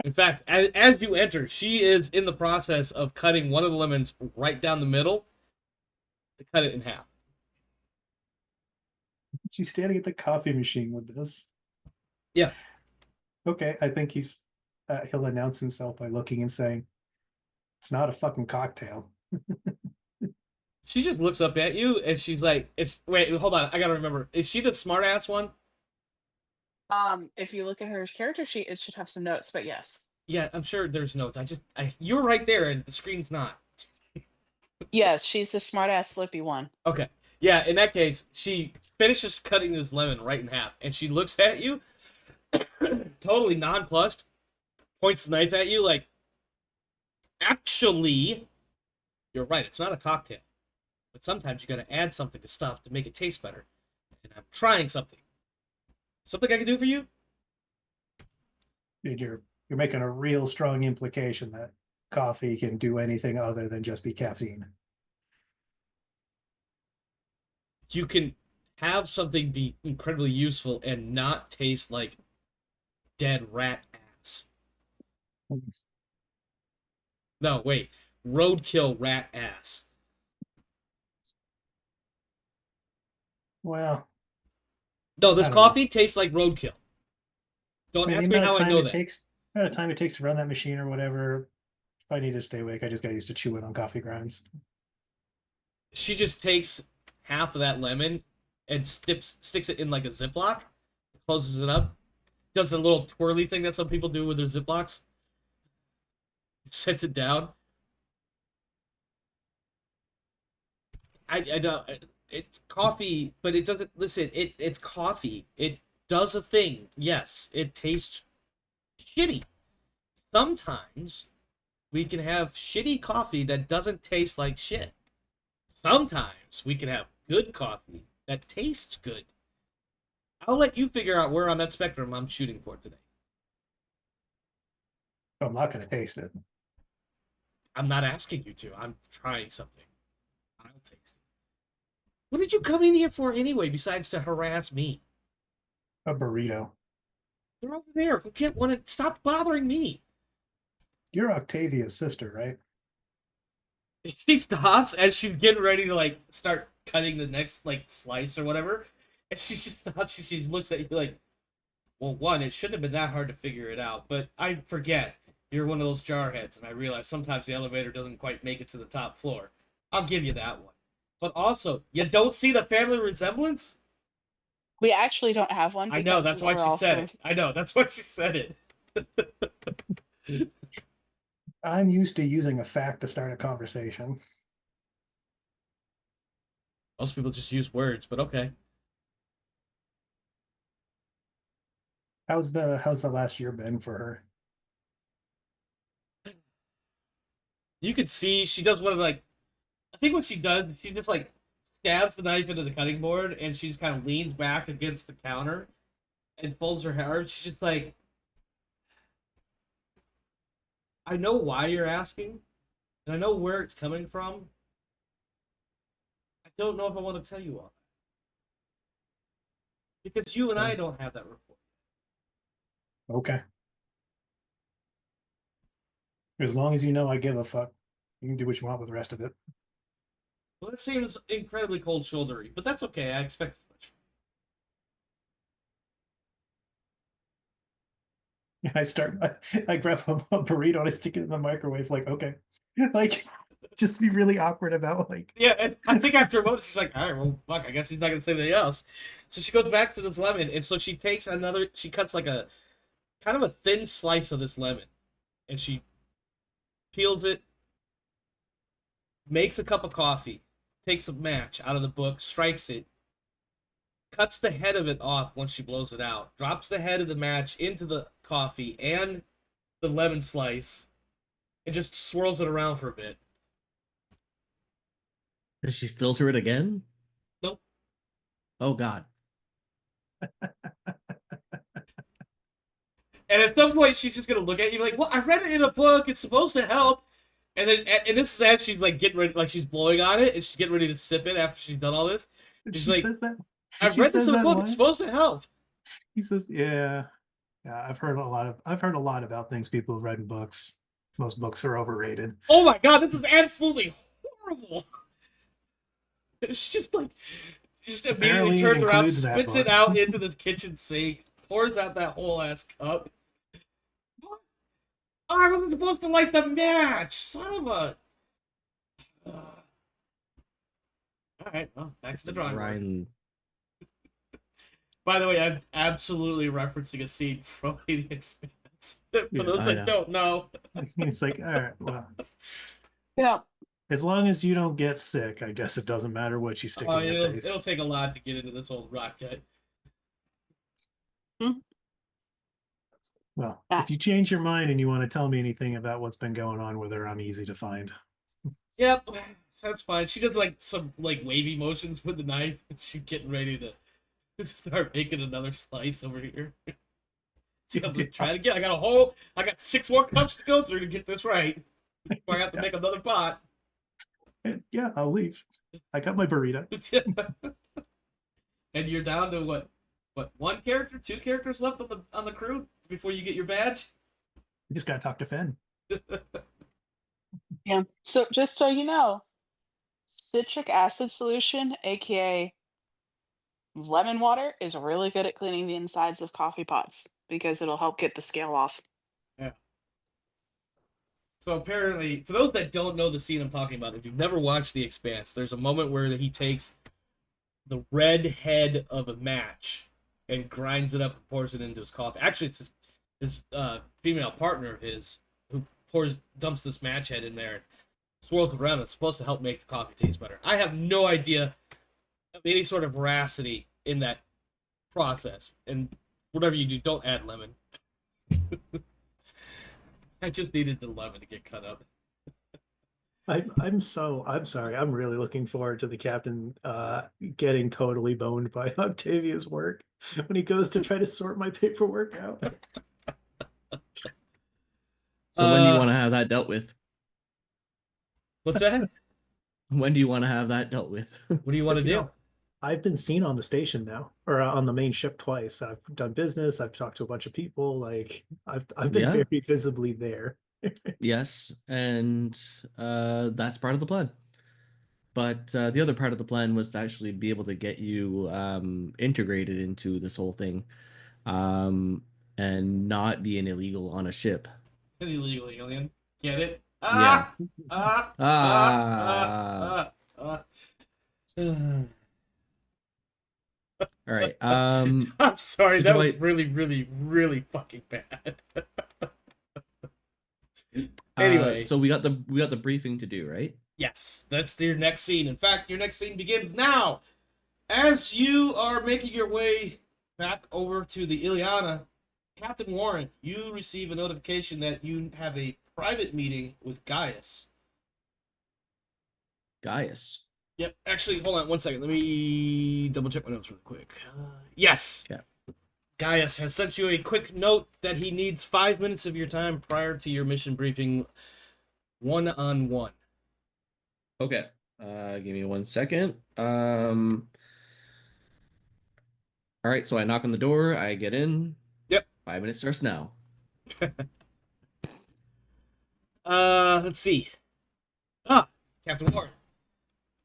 Speaker 1: In fact, as you enter, she is in the process of cutting one of the lemons right down the middle to cut it in half.
Speaker 4: She's standing at the coffee machine with this.
Speaker 1: Yeah.
Speaker 4: Okay, I think he'll announce himself by looking and saying, "It's not a fucking cocktail."
Speaker 1: She just looks up at you and she's like, wait, hold on, I gotta remember. Is she the smart ass one?
Speaker 2: If you look at her character sheet, it should have some notes, but yes.
Speaker 1: Yeah, I'm sure there's notes. You're right there and the screen's not.
Speaker 2: Yes, she's the smart ass slippy one.
Speaker 1: Okay. Yeah, in that case, she finishes cutting this lemon right in half and she looks at you, totally nonplussed, points the knife at you like, actually, you're right, it's not a cocktail. But sometimes you gotta add something to stuff to make it taste better. And I'm trying something. Something I can do for you?
Speaker 4: You're making a real strong implication that coffee can do anything other than just be caffeine.
Speaker 1: You can have something be incredibly useful and not taste like dead rat ass. No, wait. Roadkill rat ass.
Speaker 4: Well,
Speaker 1: No, this
Speaker 4: I don't know.
Speaker 1: coffee tastes like roadkill. Don't
Speaker 4: I mean,
Speaker 1: ask
Speaker 4: the
Speaker 1: me
Speaker 4: amount
Speaker 1: how
Speaker 4: of
Speaker 1: I
Speaker 4: time
Speaker 1: know
Speaker 4: it
Speaker 1: that.
Speaker 4: takes, the amount of time it takes to run that machine or whatever. If I need to stay awake, I just got used to chewing on coffee grounds.
Speaker 1: She just takes half of that lemon and sticks it in like a Ziploc, closes it up, does the little twirly thing that some people do with their Ziplocs, sets it down. I don't. It's coffee, but it doesn't. Listen, it's coffee. It does a thing. Yes, it tastes shitty. Sometimes we can have shitty coffee that doesn't taste like shit. Sometimes we can have good coffee that tastes good. I'll let you figure out where on that spectrum I'm shooting for today.
Speaker 4: I'm not going to taste it.
Speaker 1: I'm not asking you to. I'm trying something. I'll taste it. What did you come in here for anyway, besides to harass me?
Speaker 4: A burrito.
Speaker 1: They're over there. Go get one and stop bothering me.
Speaker 4: You're Octavia's sister, right?
Speaker 1: She stops as she's getting ready to like start cutting the next like slice or whatever. And she just stops. She looks at you like, well, one, it shouldn't have been that hard to figure it out, but I forget you're one of those jarheads, and I realize sometimes the elevator doesn't quite make it to the top floor. I'll give you that one. But also, you don't see the family resemblance?
Speaker 2: We actually don't have one.
Speaker 1: I know,
Speaker 2: because
Speaker 1: that's why
Speaker 2: we're
Speaker 1: she
Speaker 2: all
Speaker 1: said
Speaker 2: from-
Speaker 1: it. I know, that's why she said it.
Speaker 4: I'm used to using a fact to start a conversation.
Speaker 1: Most people just use words, but okay.
Speaker 4: How's the last year been for her?
Speaker 1: You can see she does one of like, I think what she does, she just like stabs the knife into the cutting board and she just kind of leans back against the counter and folds her hair. She's just like, I know why you're asking, and I know where it's coming from. I don't know if I want to tell you all that. Because you and I don't have that report.
Speaker 4: Okay. As long as you know I give a fuck, you can do what you want with the rest of it.
Speaker 1: Well, that seems incredibly cold shouldery, but that's okay. I expect as much.
Speaker 4: I grab a burrito and I stick it in the microwave, like, okay. Like, just to be really awkward about, like,
Speaker 1: Yeah, and I think after a moment, she's like, all right, well, fuck, I guess he's not going to say anything else. So she goes back to this lemon, and so she takes she cuts like a, kind of a thin slice of this lemon, and she peels it, makes a cup of coffee, takes a match out of the book, strikes it, cuts the head of it off once she blows it out, drops the head of the match into the coffee and the lemon slice, and just swirls it around for a bit.
Speaker 3: Does she filter it again?
Speaker 1: Nope.
Speaker 3: Oh God.
Speaker 1: And at some point, she's just gonna look at you like, "Well, I read it in a book. It's supposed to help." And then, and this is as she's like getting ready, like she's blowing on it, and she's getting ready to sip it after she's done all this. She's
Speaker 4: she
Speaker 1: like,
Speaker 4: says that.
Speaker 1: "I've
Speaker 4: She
Speaker 1: read this
Speaker 4: says
Speaker 1: in a
Speaker 4: that
Speaker 1: book.
Speaker 4: line.
Speaker 1: It's supposed to help."
Speaker 4: He says, yeah. Yeah, I've heard a lot about things people have read in books. Most books are overrated.
Speaker 1: Oh my god, this is absolutely horrible. It's just like, just immediately
Speaker 4: Apparently it
Speaker 1: turns around,
Speaker 4: includes that
Speaker 1: spits it
Speaker 4: book.
Speaker 1: out into this kitchen sink, pours out that whole ass cup. What? Oh, I wasn't supposed to light the match, son of a. All right, well, back to the drawing board.
Speaker 3: Ryan.
Speaker 1: By the way, I'm absolutely referencing a scene from The Expanse. For
Speaker 4: Yeah,
Speaker 1: those
Speaker 3: I
Speaker 1: that
Speaker 3: know.
Speaker 1: don't know.
Speaker 4: It's like, all right, well,
Speaker 2: You know,
Speaker 4: as long as you don't get sick, I guess it doesn't matter what you stick in your
Speaker 1: it'll
Speaker 4: face.
Speaker 1: take a lot to get into this old rocket.
Speaker 4: Well,
Speaker 2: Ah.
Speaker 4: if you change your mind and you want to tell me anything about what's been going on with her, I'm easy to find.
Speaker 1: Yep, that's fine. She does like some like wavy motions with the knife, and she's getting ready to start making another slice over here. See, I'm gonna try it again. I got 6 more cups to go through to get this right. Before I have to make another pot.
Speaker 4: Yeah, I'll leave. I got my burrito.
Speaker 1: And you're down to what, 1 character, 2 characters left on the crew before you get your badge?
Speaker 4: You just gotta talk to Finn.
Speaker 2: yeah. So just so you know, citric acid solution, aka lemon water, is really good at cleaning the insides of coffee pots because it'll help get the scale off.
Speaker 1: Yeah. So apparently, for those that don't know the scene I'm talking about, if you've never watched The Expanse, there's a moment where he takes the red head of a match and grinds it up and pours it into his coffee. Actually, it's his female partner of his who dumps this match head in there, swirls it around. It's supposed to help make the coffee taste better. I have no idea of any sort of veracity in that process. And whatever you do, don't add lemon. I just needed the lemon to get cut up.
Speaker 4: I'm sorry. I'm really looking forward to the captain getting totally boned by Octavia's work when he goes to try to sort my paperwork out.
Speaker 3: So when do you want to have that dealt with?
Speaker 1: What's that?
Speaker 3: When do you want to have that dealt with?
Speaker 1: What do you want to
Speaker 4: Because,
Speaker 1: do?
Speaker 4: I've been seen on the station now, or on the main ship twice. I've done business. I've talked to a bunch of people. Like I've been
Speaker 3: Yeah.
Speaker 4: very visibly there.
Speaker 3: Yes, and that's part of the plan. But the other part of the plan was to actually be able to get you integrated into this whole thing, um, and not be an illegal on a ship.
Speaker 1: An illegal alien. Get it?
Speaker 3: Yeah.
Speaker 1: Ah! Ah! Ah! Ah!
Speaker 3: Ah.
Speaker 1: Ah! Ah!
Speaker 3: All right.
Speaker 1: I'm sorry,
Speaker 3: So
Speaker 1: that
Speaker 3: do
Speaker 1: was
Speaker 3: I?
Speaker 1: really, really, really fucking bad. Anyway,
Speaker 3: So we got the briefing to do, right?
Speaker 1: yes, that's your next scene. In fact, your next scene begins now. As you are making your way back over to the Iliana, Captain Warren, you receive a notification that you have a private meeting with Gaius.
Speaker 3: Gaius.
Speaker 1: Yep, actually, hold on one second. Let me double check my notes real quick. Yes.
Speaker 3: Yeah.
Speaker 1: Gaius has sent you a quick note that he needs 5 minutes of your time prior to your mission briefing, one-on-one.
Speaker 3: Okay. Give me 1 second. All right. So I knock on the door. I get in.
Speaker 1: Yep.
Speaker 3: 5 minutes starts now.
Speaker 1: Let's see. Captain Warren,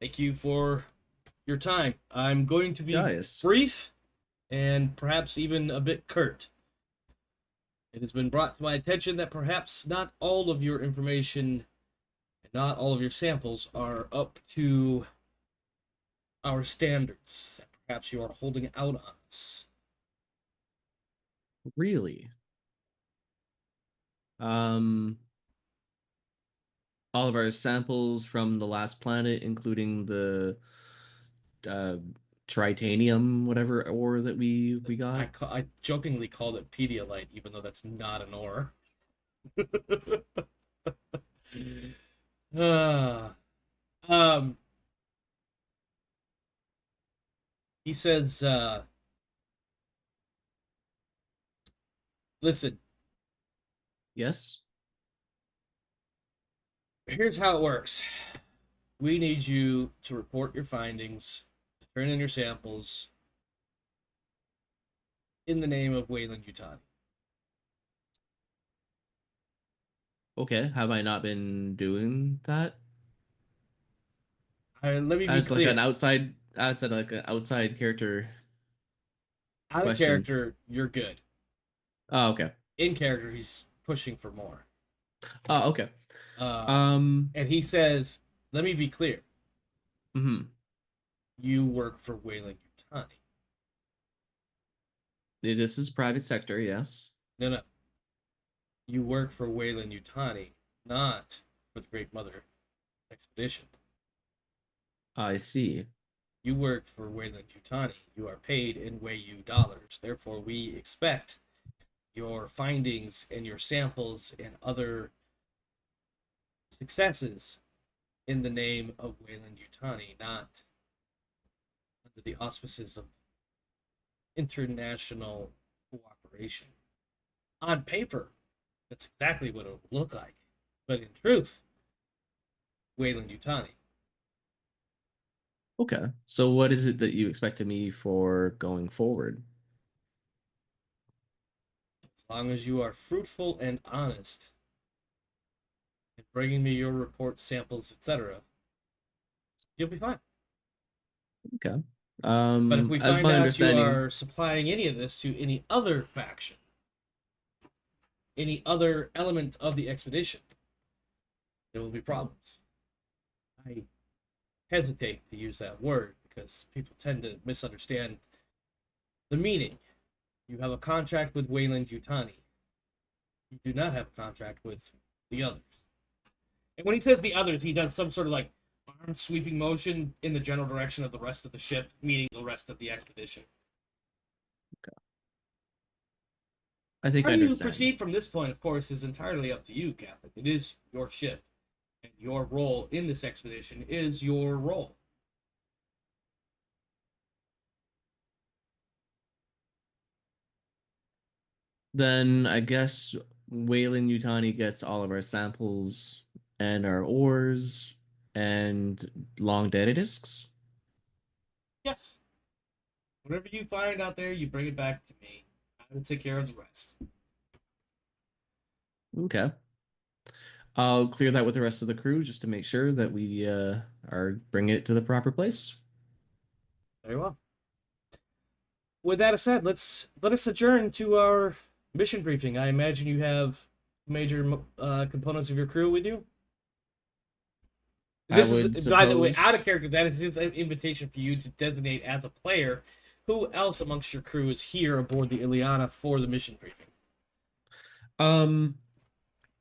Speaker 1: thank you for your time. I'm going to be
Speaker 3: Gaius.
Speaker 1: brief and perhaps even a bit curt. It has been brought to my attention that perhaps not all of your information and not all of your samples are up to our standards. That perhaps you are holding out on us.
Speaker 3: Really? Um, all of our samples from the last planet, including the uh, tritanium, whatever ore that we got.
Speaker 1: I jokingly called it Pedialyte, even though that's not an ore. uh, um, he says, listen,
Speaker 3: Yes.
Speaker 1: here's how it works. We need you to report your findings, to turn in your samples in the name of Wayland Yutani.
Speaker 3: Okay. Have I not been doing that
Speaker 1: Let me be
Speaker 3: as like
Speaker 1: clear.
Speaker 3: an outside, as like an outside character
Speaker 1: Out of
Speaker 3: question?
Speaker 1: character, you're good.
Speaker 3: Oh, okay.
Speaker 1: In character, he's pushing for more.
Speaker 3: Oh, okay.
Speaker 1: And he says, let me be clear.
Speaker 3: Hmm.
Speaker 1: You work for Wayland Yutani.
Speaker 3: This is private sector, yes.
Speaker 1: No. You work for Wayland Yutani, not for the Great Mother Expedition.
Speaker 3: I see.
Speaker 1: You work for Wayland Yutani. You are paid in Wayu dollars. Therefore, we expect your findings and your samples and other successes in the name of Wayland Yutani, not under the auspices of international cooperation. On paper, that's exactly what it would look like. But in truth, Wayland Yutani.
Speaker 3: Okay. So what is it that you expect of me for going forward?
Speaker 1: As long as you are fruitful and honest in bringing me your reports, samples, etc., you'll be fine.
Speaker 3: Okay.
Speaker 1: But if we
Speaker 3: As
Speaker 1: find
Speaker 3: my
Speaker 1: out you
Speaker 3: understanding,
Speaker 1: are supplying any of this to any other faction, any other element of the expedition, there will be problems. I hesitate to use that word because people tend to misunderstand the meaning. You have a contract with Wayland Yutani. You do not have a contract with the others. And when he says the others, he does some sort of like arm sweeping motion in the general direction of the rest of the ship, meaning the rest of the expedition.
Speaker 3: I think
Speaker 1: How
Speaker 3: I
Speaker 1: you
Speaker 3: understand.
Speaker 1: proceed from this point, of course, is entirely up to you, Captain. It is your ship, and your role in this expedition is your role.
Speaker 3: Then I guess Wayland Yutani gets all of our samples and our ores and long data disks.
Speaker 1: Yes. Whatever you find out there, you bring it back to me. I will take care of the rest.
Speaker 3: Okay. I'll clear that with the rest of the crew just to make sure that we are bringing it to the proper place.
Speaker 1: Very well. With that said, let us adjourn to our mission briefing. I imagine you have major components of your crew with you.
Speaker 3: I
Speaker 1: This
Speaker 3: would
Speaker 1: is, by the way, out of
Speaker 3: suppose.
Speaker 1: character. That is his invitation for you to designate as a player who else amongst your crew is here aboard the Iliana for the mission briefing.
Speaker 3: Um,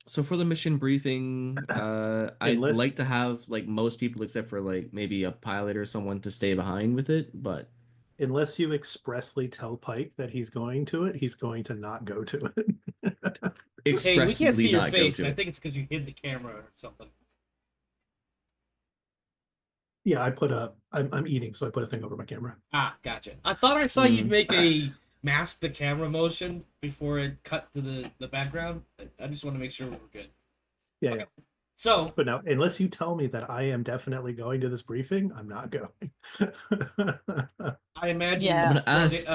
Speaker 3: so for the mission briefing, I'd
Speaker 4: Unless
Speaker 3: like to have like most people except for like maybe a pilot or someone to stay behind with it, but
Speaker 4: unless you expressly tell Pike that he's going to it, he's going to not go to it.
Speaker 1: Hey, we can't see
Speaker 3: expressly
Speaker 1: your
Speaker 3: not go
Speaker 1: face,
Speaker 3: to
Speaker 1: and I
Speaker 3: it.
Speaker 1: think it's because you hid the camera or something.
Speaker 4: Yeah, I'm eating, so I put a thing over my camera.
Speaker 1: Ah, gotcha. I thought I saw you
Speaker 3: Hmm.
Speaker 1: make a mask the camera motion before it cut to the background. I just want to make sure we're good.
Speaker 4: Yeah,
Speaker 1: Okay.
Speaker 4: yeah.
Speaker 1: So,
Speaker 4: But now, unless you tell me that I am definitely going to this briefing, I'm not going.
Speaker 1: I imagine
Speaker 3: I'm
Speaker 2: Yeah.
Speaker 3: gonna ask.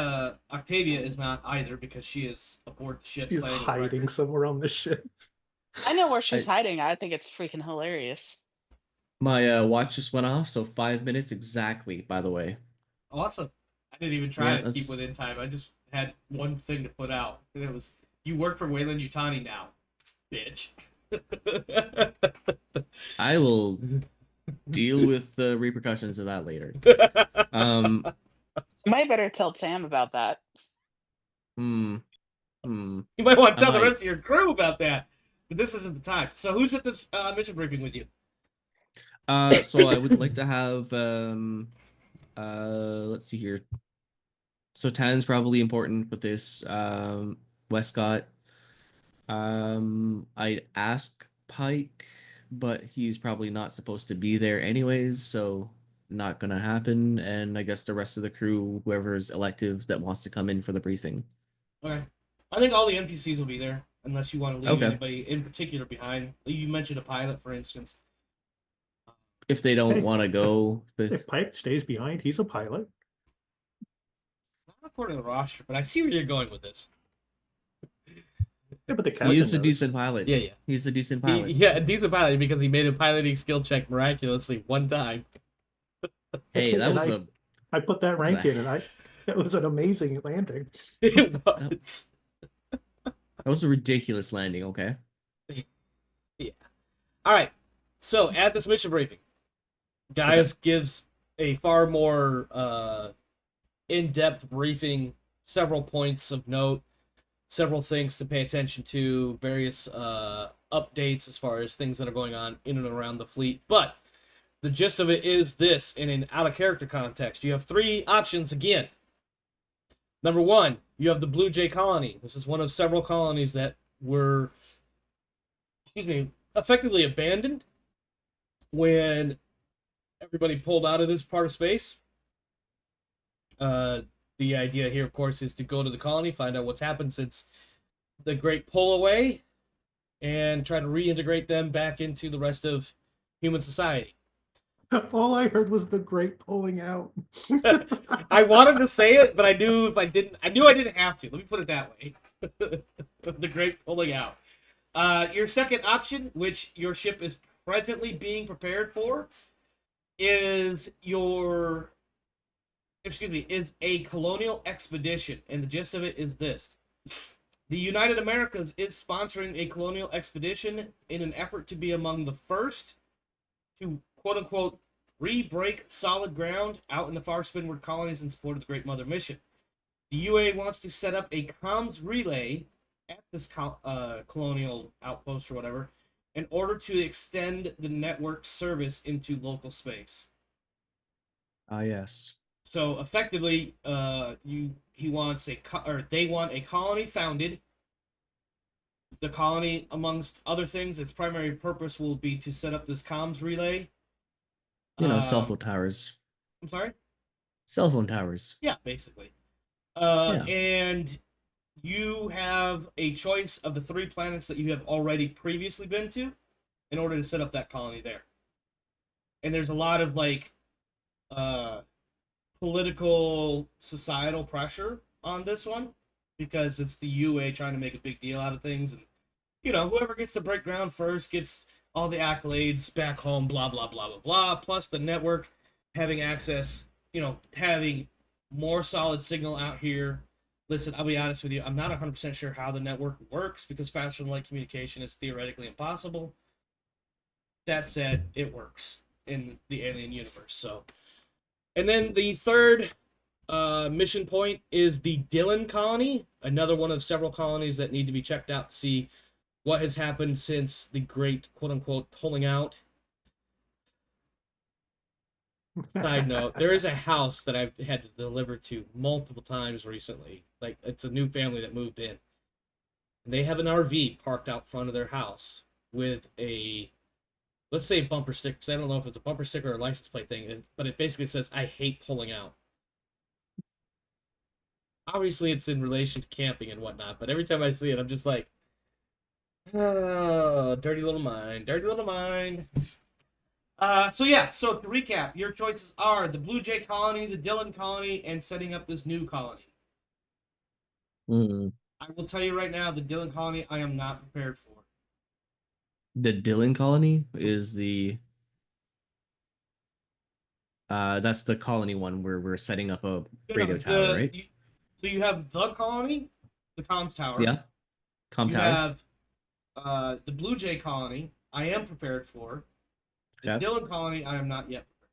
Speaker 1: Octavia is not either because she is aboard the ship
Speaker 4: She's
Speaker 1: playing with
Speaker 4: hiding
Speaker 1: records.
Speaker 4: somewhere on the ship.
Speaker 2: I know where she's
Speaker 3: I,
Speaker 2: hiding. I think it's freaking hilarious.
Speaker 3: my watch just went off, so 5 minutes exactly. By the way,
Speaker 1: Awesome. I didn't even try
Speaker 3: yeah,
Speaker 1: to keep
Speaker 3: that's.
Speaker 1: within time. I just had one thing to put out. And it was, you work for Wayland Yutani now, bitch.
Speaker 3: I will deal with the repercussions of that later.
Speaker 2: Somebody better tell Tam about that.
Speaker 3: Hmm. Hmm.
Speaker 1: You might want to
Speaker 3: I
Speaker 1: tell the
Speaker 3: might.
Speaker 1: rest of your crew about that. But this isn't the time. So who's at this mission briefing with you?
Speaker 3: So I would like to have let's see here. So Tan's probably important with this. Westcott. I'd ask Pike, but he's probably not supposed to be there anyways, so not gonna happen. And I guess the rest of the crew, whoever's elective that wants to come in for the briefing.
Speaker 1: Okay. I think all the NPCs will be there, unless you want to leave
Speaker 3: Okay.
Speaker 1: anybody in particular behind. You mentioned a pilot, for instance.
Speaker 3: If they don't
Speaker 4: Hey,
Speaker 3: want to go,
Speaker 4: If
Speaker 3: but
Speaker 4: Pike stays behind, he's a pilot.
Speaker 1: Not according to the roster, but I see where you're going with this.
Speaker 4: Yeah, but the
Speaker 3: he
Speaker 4: captain
Speaker 3: is a
Speaker 4: knows.
Speaker 3: decent pilot.
Speaker 1: Yeah.
Speaker 3: He's a decent pilot.
Speaker 1: Yeah, a decent pilot because he made a piloting skill check miraculously one time.
Speaker 3: Hey, that
Speaker 4: And
Speaker 3: was
Speaker 4: I put that
Speaker 3: What was
Speaker 4: rank
Speaker 3: that?
Speaker 4: in, and it was an amazing landing.
Speaker 1: It was.
Speaker 3: a ridiculous landing. Okay.
Speaker 1: Yeah. All right. So at this mission briefing, Gaius gives a far more in-depth briefing, several points of note, several things to pay attention to, various updates as far as things that are going on in and around the fleet. But the gist of it is this: in an out-of-character context, you have three options again. Number one, you have the Blue Jay colony. This is one of several colonies that were, effectively abandoned when everybody pulled out of this part of space. The idea here, of course, is to go to the colony, find out what's happened since the Great Pull Away, and try to reintegrate them back into the rest of human society.
Speaker 4: All I heard was the great pulling out.
Speaker 1: I wanted to say it, but I knew if I didn't, I didn't have to. Let me put it that way. The Great Pulling Out. Your second option, which your ship is presently being prepared for, is is a colonial expedition, and the gist of it is this: the United Americas is sponsoring a colonial expedition in an effort to be among the first to quote-unquote re-break solid ground out in the Far Spinward Colonies in support of the Great Mother mission. The UA wants to set up a comms relay at this colonial outpost or whatever in order to extend the network service into local space.
Speaker 3: Ah, yes.
Speaker 1: So effectively, they want a colony founded. The colony, amongst other things, its primary purpose will be to set up this comms relay.
Speaker 3: Cell phone towers.
Speaker 1: I'm sorry?
Speaker 3: Cell phone towers.
Speaker 1: Yeah, basically.
Speaker 3: Yeah.
Speaker 1: And you have a choice of the 3 planets that you have already previously been to in order to set up that colony there. And there's a lot of like political societal pressure on this one because it's the UA trying to make a big deal out of things, and whoever gets to break ground first gets all the accolades back home, blah blah blah blah blah, plus the network having access, having more solid signal out here. Listen, I'll be honest with you, I'm not 100% sure how the network works because faster than light communication is theoretically impossible. That said, it works in the alien universe. So, and then the third mission point is the Dylan colony, another one of several colonies that need to be checked out to see what has happened since the great quote-unquote pulling out. Side note, there is a house that I've had to deliver to multiple times recently. Like, it's a new family that moved in. And they have an RV parked out front of their house with a, let's say, bumper sticker, because I don't know if it's a bumper sticker or a license plate thing, but it basically says, "I hate pulling out." Obviously, it's in relation to camping and whatnot, but every time I see it, I'm just like, oh, dirty little mind, dirty little mind. So to recap, your choices are the Blue Jay colony, the Dylan colony, and setting up this new colony.
Speaker 3: Mm.
Speaker 1: I will tell you right now, the Dylan colony, I am not prepared for.
Speaker 3: The Dylan colony is that's the colony one where we're setting up a radio tower, right?
Speaker 1: So you have the colony, the comms tower.
Speaker 3: Yeah.
Speaker 1: You have the Blue Jay colony, I am prepared for. The Dylan colony, I am not yet prepared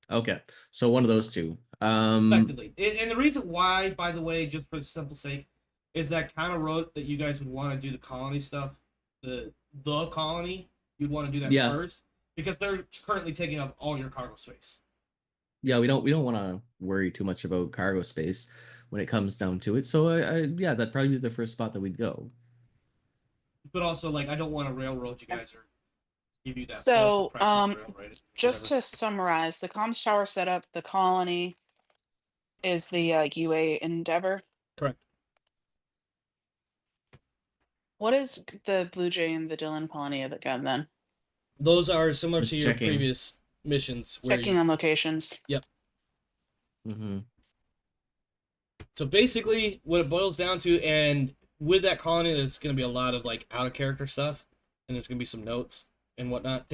Speaker 1: for.
Speaker 3: Okay, so one of those two.
Speaker 1: Effectively. And the reason why, by the way, just for the simple sake, is that kind of wrote that you guys would want to do the colony stuff, the colony, you'd want to do that first, because they're currently taking up all your cargo space.
Speaker 3: Yeah, we don't want to worry too much about cargo space when it comes down to it. So that'd probably be the first spot that we'd go.
Speaker 1: But also, like, I don't want to railroad you guys or give you that
Speaker 2: So,
Speaker 1: false impression of railroad.
Speaker 2: just to summarize, the comms tower setup, the colony is the UA endeavor.
Speaker 1: Correct.
Speaker 2: What is the Blue Jay and the Dylan colony again then?
Speaker 1: Those are similar
Speaker 3: Just
Speaker 1: to your
Speaker 3: checking.
Speaker 1: previous missions.
Speaker 2: Checking on locations.
Speaker 1: Yep.
Speaker 3: Mm-hmm.
Speaker 1: So basically, what it boils down to, and with that colony, there's going to be a lot of like out of character stuff, and there's going to be some notes and whatnot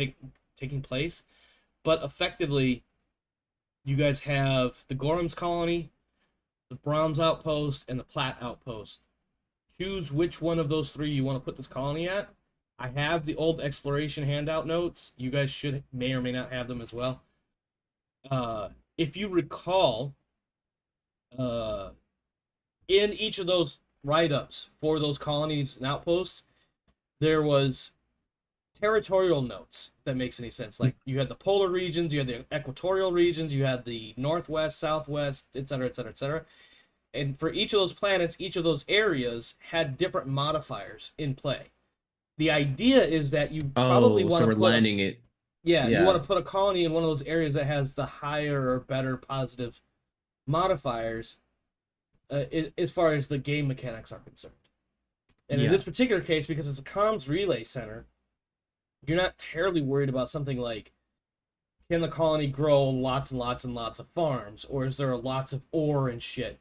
Speaker 1: taking place. But effectively, you guys have the Gorham's colony, the Browns outpost, and the Platt outpost. Choose which one of those 3 you want to put this colony at. I have the old exploration handout notes. You guys may or may not have them as well. If you recall, in each of those write-ups for those colonies and outposts, there was territorial notes, if that makes any sense. Like, you had the polar regions, you had the equatorial regions, you had the northwest, southwest, etc., etc., etc. And for each of those planets, each of those areas had different modifiers in play. The idea is that you probably want to put
Speaker 3: landing it.
Speaker 1: Yeah, you want to put a colony in one of those areas that has the higher or better positive modifiers as far as the game mechanics are concerned. And in this particular case, because it's a comms relay center, you're not terribly worried about something like, can the colony grow lots and lots and lots of farms, or is there lots of ore and shit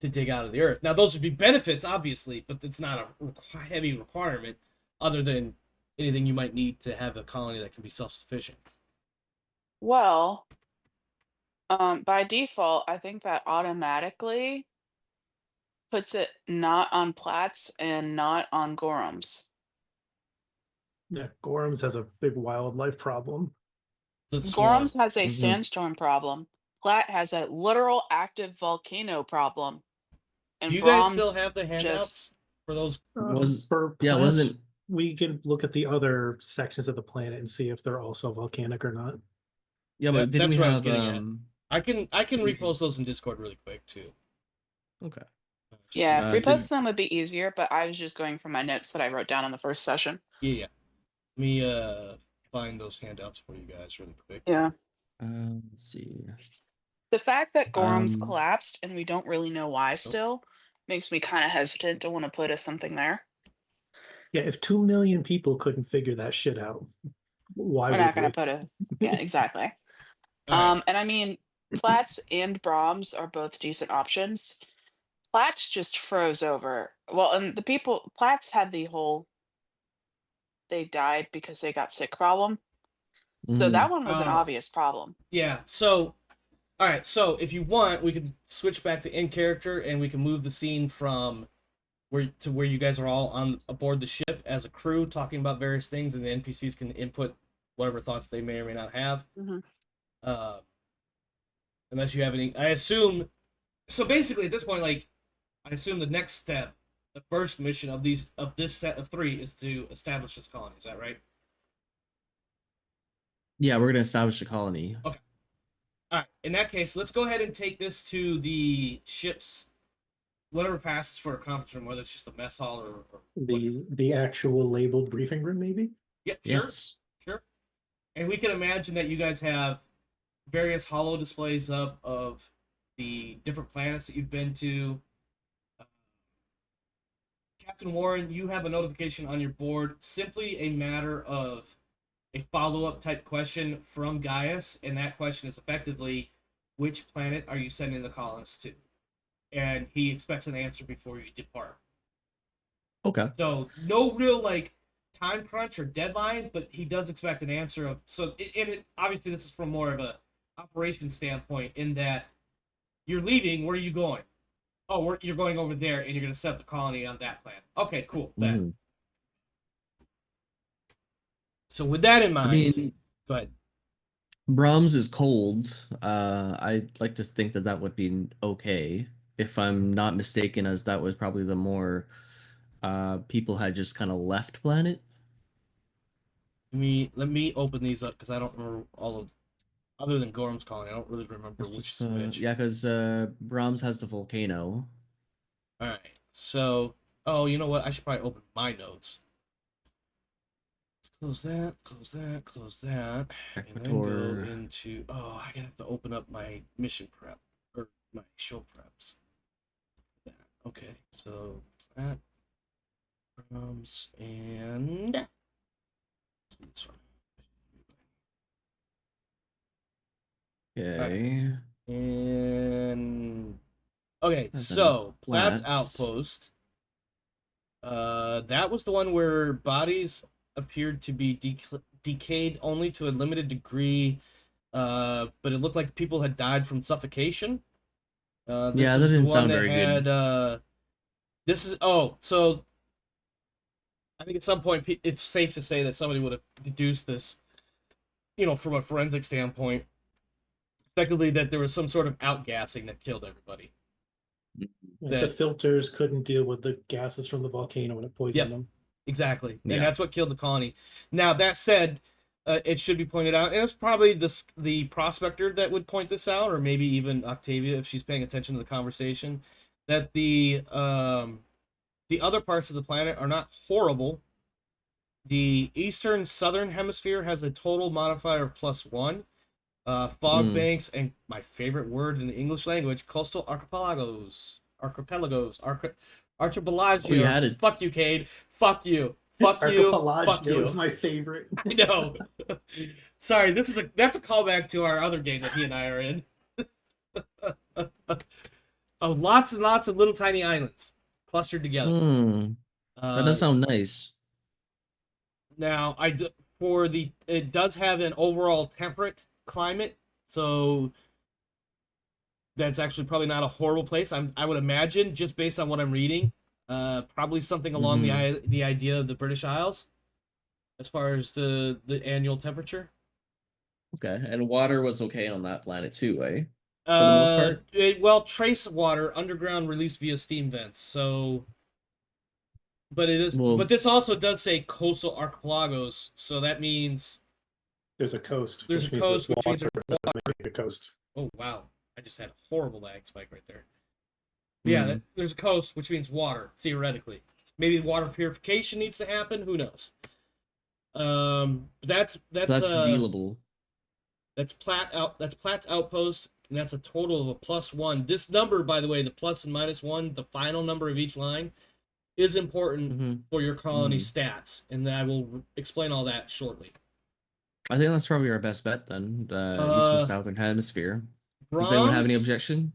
Speaker 1: to dig out of the earth? Now, those would be benefits, obviously, but it's not a heavy requirement other than anything you might need to have a colony that can be self-sufficient.
Speaker 2: Well, by default, I think that automatically puts it not on Platts and not on Gorham's.
Speaker 4: Yeah, Gorham's has a big wildlife problem.
Speaker 2: Gorham's has a sandstorm problem. Platt has a literal active volcano problem. And
Speaker 1: do you guys still have the handouts for those?
Speaker 3: Wasn't
Speaker 4: we can look at the other sections of the planet and see if they're also volcanic or not.
Speaker 3: Yeah, but didn't we
Speaker 1: what I
Speaker 3: have?
Speaker 1: was getting at. I can repost those in Discord really quick too.
Speaker 3: Okay.
Speaker 2: Yeah, repost them would be easier, but I was just going from my notes that I wrote down in the first session.
Speaker 1: Yeah. Let me find those handouts for you guys really quick.
Speaker 2: Yeah.
Speaker 3: Let's see.
Speaker 2: The fact that Gorham's collapsed and we don't really know why still makes me kind of hesitant to want to put something there.
Speaker 4: Yeah, if 2 million people couldn't figure that shit out, why
Speaker 2: We're
Speaker 4: would
Speaker 2: not going to
Speaker 4: we?
Speaker 2: put a yeah, exactly.
Speaker 1: All right.
Speaker 2: And I mean, Platts and Brahms are both decent options. Platts just froze over. Well, and the people Platts had the whole they died because they got sick problem. So
Speaker 3: Mm.
Speaker 2: that one was an
Speaker 1: Oh,
Speaker 2: obvious problem.
Speaker 1: yeah. So, all right. So, if you want, we can switch back to in character, and we can move the scene from where you guys are all on aboard the ship as a crew, talking about various things, and the NPCs can input whatever thoughts they may or may not have.
Speaker 2: Hmm.
Speaker 1: Uh, unless you have any, I assume. So basically, at this point, like, I assume the next step, the first mission of this set of 3 is to establish this colony. Is that right?
Speaker 3: Yeah, we're gonna establish a colony.
Speaker 1: Okay. All right. In that case, let's go ahead and take this to the ship's whatever passes for a conference room, whether it's just a mess hall or
Speaker 4: The actual labeled briefing room, maybe.
Speaker 1: yeah, sure,
Speaker 3: Yes.
Speaker 1: sure. And we can imagine that you guys have various holo displays up of the different planets that you've been to. Uh, Captain Warren, you have a notification on your board, simply a matter of a follow-up type question from Gaius, and that question is effectively, which planet are you sending the colonists to? And he expects an answer before you depart.
Speaker 3: Okay.
Speaker 1: So no real like time crunch or deadline, but he does expect an answer of obviously this is from more of a operation standpoint in that you're leaving. Where are you going? Oh, you're going over there, and you're going to set up the colony on that plan. Okay, cool.
Speaker 3: Mhm.
Speaker 1: So with that in
Speaker 3: I
Speaker 1: mind,
Speaker 3: mean,
Speaker 1: go ahead.
Speaker 3: Brahms is cold. I'd like to think that that would be okay, if I'm not mistaken, as that was probably the more people had just kind of left planet.
Speaker 1: Let me open these up because I don't remember all of other than Gorham's colony. I don't really remember which is which.
Speaker 3: Yeah, because Brahms has the volcano.
Speaker 1: All right. So, oh, you know what? I should probably open my notes. Close that, close that, close that, and then go
Speaker 3: Equator.
Speaker 1: into. Oh, I have to open up my mission prep or my show preps. Okay, so that and this one.
Speaker 3: Okay.
Speaker 1: And okay,
Speaker 3: And then
Speaker 1: so Platt's
Speaker 3: Platts.
Speaker 1: Outpost. That was the one where bodies appeared to be decayed only to a limited degree, but it looked like people had died from suffocation. This
Speaker 3: Yeah, that
Speaker 1: is the
Speaker 3: didn't
Speaker 1: one
Speaker 3: sound
Speaker 1: that
Speaker 3: very
Speaker 1: had.
Speaker 3: good.
Speaker 1: This is so. I think at some point it's safe to say that somebody would have deduced this, from a forensic standpoint, effectively that there was some sort of outgassing that killed everybody.
Speaker 4: Like the filters couldn't deal with the gases from the volcano and it poisoned them.
Speaker 1: Exactly, and
Speaker 3: Yeah.
Speaker 1: that's what killed the colony. Now that said, it should be pointed out, and it's probably the prospector that would point this out, or maybe even Octavia if she's paying attention to the conversation, that the other parts of the planet are not horrible. The eastern southern hemisphere has a total modifier of +1. Fog banks and my favorite word in the English language, coastal archipelagos. Archipelagios.
Speaker 3: Oh, you had it.
Speaker 1: Fuck you, Cade. Fuck you. Fuck you. Fuck you.
Speaker 4: is my favorite.
Speaker 1: I know. Sorry, that's a callback to our other game that he and I are in. Oh, lots and lots of little tiny islands clustered together.
Speaker 3: That does sound nice.
Speaker 1: Now, it does have an overall temperate climate, so that's actually probably not a horrible place. I would imagine, just based on what I'm reading, probably something along the idea of the British Isles, as far as the annual temperature.
Speaker 3: Okay, and water was okay on that planet too, eh? For the most part.
Speaker 1: Trace water underground released via steam vents. So, but it is.
Speaker 3: Well,
Speaker 1: but this also does say coastal archipelagos, so that means
Speaker 4: there's a coast.
Speaker 1: there's a coast, which means
Speaker 4: there's a coast.
Speaker 1: Oh wow! I just had a horrible lag spike right there. Yeah, there's a coast, which means water theoretically. Maybe water purification needs to happen. Who knows? That's
Speaker 3: dealable.
Speaker 1: That's Platt's Outpost. and that's a total of a +1. This number, by the way, the plus and -1, the final number of each line, is important for your colony stats, and I will explain all that shortly.
Speaker 3: I think that's probably our best bet then. Eastern Southern Hemisphere. Does anyone have any
Speaker 1: Brahms?
Speaker 3: objection?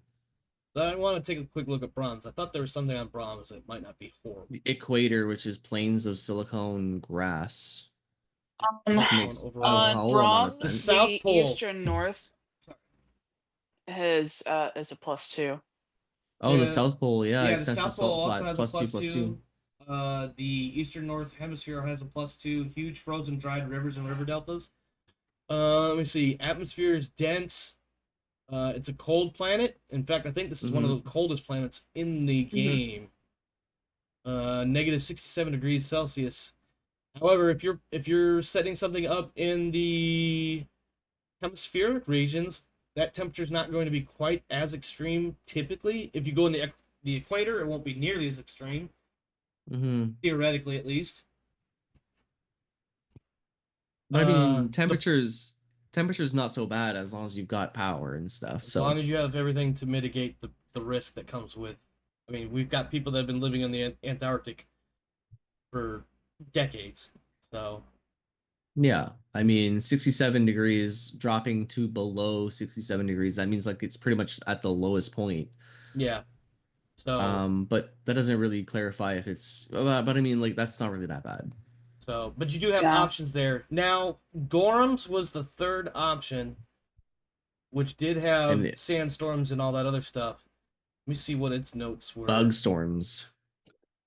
Speaker 1: I want to take a quick look at Brahms. I thought there was something on Brahms that might not be horrible.
Speaker 3: The equator, which is plains of silicone grass.
Speaker 2: Which
Speaker 3: makes
Speaker 1: overall.
Speaker 3: a
Speaker 2: on
Speaker 3: whole amount of
Speaker 2: Brahms,
Speaker 3: sense.
Speaker 1: South
Speaker 2: the
Speaker 1: Pole.
Speaker 2: eastern north is a +2.
Speaker 3: Oh,
Speaker 1: Yeah.
Speaker 3: the South Pole, yeah,
Speaker 1: the
Speaker 3: extensive
Speaker 1: South Pole
Speaker 3: salt
Speaker 1: also
Speaker 3: flats,
Speaker 1: has a
Speaker 3: +2.
Speaker 1: The Eastern North Hemisphere has a +2. Huge frozen dried rivers and river deltas. Let me see. Atmosphere is dense. It's a cold planet. In fact, I think this is one of the coldest planets in the game. -67 degrees Celsius. However, if you're setting something up in the hemispheric regions, that temperature is not going to be quite as extreme typically. If you go in the equator, it won't be nearly as extreme. Theoretically, at least.
Speaker 3: But I mean, temperature's not so bad as long as you've got power and stuff.
Speaker 1: As long as you have everything to mitigate the risk that comes with. I mean, we've got people that have been living in the Antarctic for decades, so.
Speaker 3: Yeah, I mean, 67 degrees dropping to below 67 degrees. That means like it's pretty much at the lowest point.
Speaker 1: Yeah. So.
Speaker 3: But that doesn't really clarify if it's. But I mean, like that's not really that bad.
Speaker 1: So, but you do have options there. Now, Gorham's was the third option, which did have sandstorms and all that other stuff. Let me see what its notes were.
Speaker 3: Bug storms.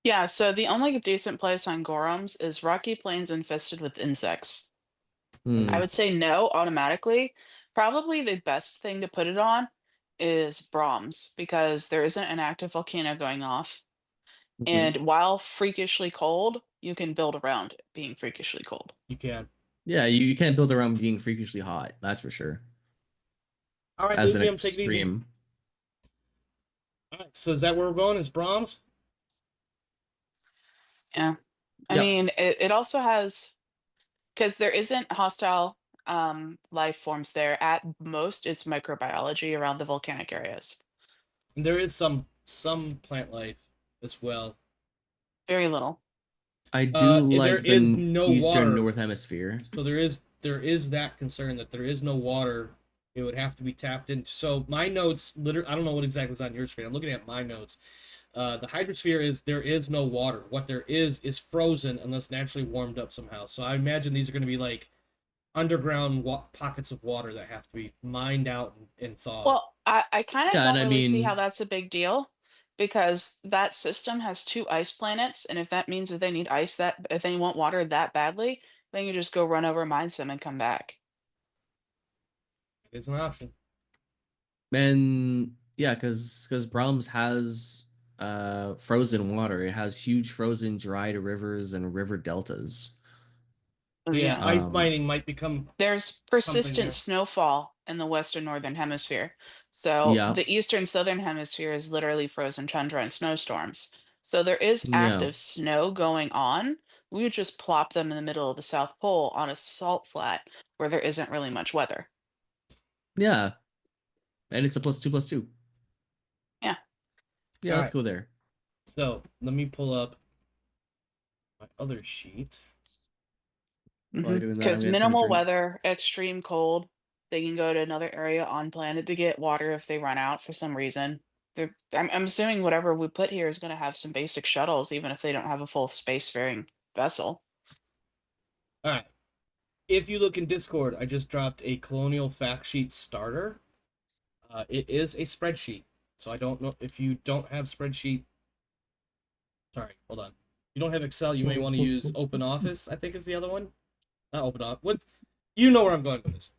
Speaker 2: Yeah, so the only decent place on Gorham's is rocky plains infested with insects. I would say no automatically. Probably the best thing to put it on is Brahms, because there isn't an active volcano going off. And while freakishly cold, you can build around it being freakishly cold.
Speaker 1: You can.
Speaker 3: Yeah, you can't build around being freakishly hot. That's for sure.
Speaker 1: All right,
Speaker 3: as
Speaker 1: Luvium,
Speaker 3: an
Speaker 1: take it easy.
Speaker 3: extreme.
Speaker 1: All right, so is that where we're going? Is Brahms?
Speaker 2: Yeah. I mean, it also has, because there isn't hostile life forms there. At most, it's microbiology around the volcanic areas.
Speaker 1: And there is some plant life as well.
Speaker 2: Very little.
Speaker 3: I do like the Eastern
Speaker 1: water.
Speaker 3: North Hemisphere.
Speaker 1: So there is that concern that there is no water. It would have to be tapped into. So my notes, literally, I don't know what exactly is on your screen. I'm looking at my notes. The hydrosphere is there is no water. What there is frozen unless naturally warmed up somehow. So I imagine these are going to be like underground pockets of water that have to be mined out and thawed.
Speaker 2: Well, I kind of don't really see how that's a big deal, because that system has 2 ice planets, and if that means that they need ice, that if they want water that badly, then you just go run over, mine some, and come back.
Speaker 1: It's an option.
Speaker 3: And yeah, because Brahms has frozen water. It has huge frozen dried rivers and river deltas.
Speaker 1: So yeah, ice mining might become.
Speaker 2: There's persistent snowfall in the western northern hemisphere. So the eastern southern hemisphere is literally frozen tundra and snowstorms. So there is active snow going on. We would just plop them in the middle of the South Pole on a salt flat where there isn't really much weather.
Speaker 3: Yeah. And it's a +2/+2.
Speaker 2: Yeah.
Speaker 3: Yeah, let's go there.
Speaker 1: So let me pull up my other sheet.
Speaker 2: Because minimal weather, extreme cold, they can go to another area on planet to get water if they run out for some reason. I'm assuming whatever we put here is going to have some basic shuttles, even if they don't have a full spacefaring vessel.
Speaker 1: All right. If you look in Discord, I just dropped a colonial fact sheet starter. It is a spreadsheet, so I don't know if you don't have spreadsheet. Sorry, hold on. If you don't have Excel, you may want to use OpenOffice, I think is the other one. Not OpenOffice. What? You know where I'm going with this.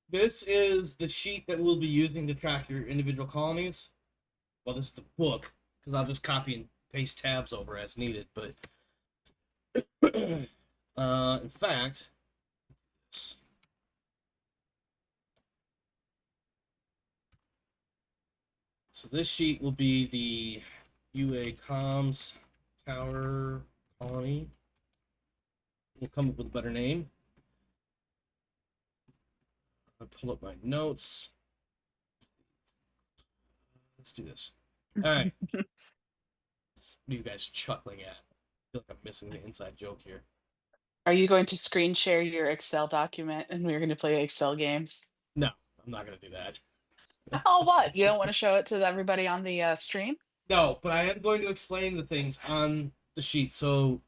Speaker 1: This is the sheet that we'll be using to track your individual colonies. Well, this is the book, because I'll just copy and paste tabs over as needed, but in fact, so this sheet will be the UA Comms Tower Colony. We'll come up with a better name. I pull up my notes. Let's do this. All right. What are you guys chuckling at? I feel like I'm missing the inside joke here.
Speaker 2: Are you going to screen share your Excel document and we're going to play Excel games?
Speaker 1: No, I'm not gonna do that.
Speaker 2: Oh, what? You don't want to show it to everybody on the stream?
Speaker 1: No, but I am going to explain the things on the sheet. So,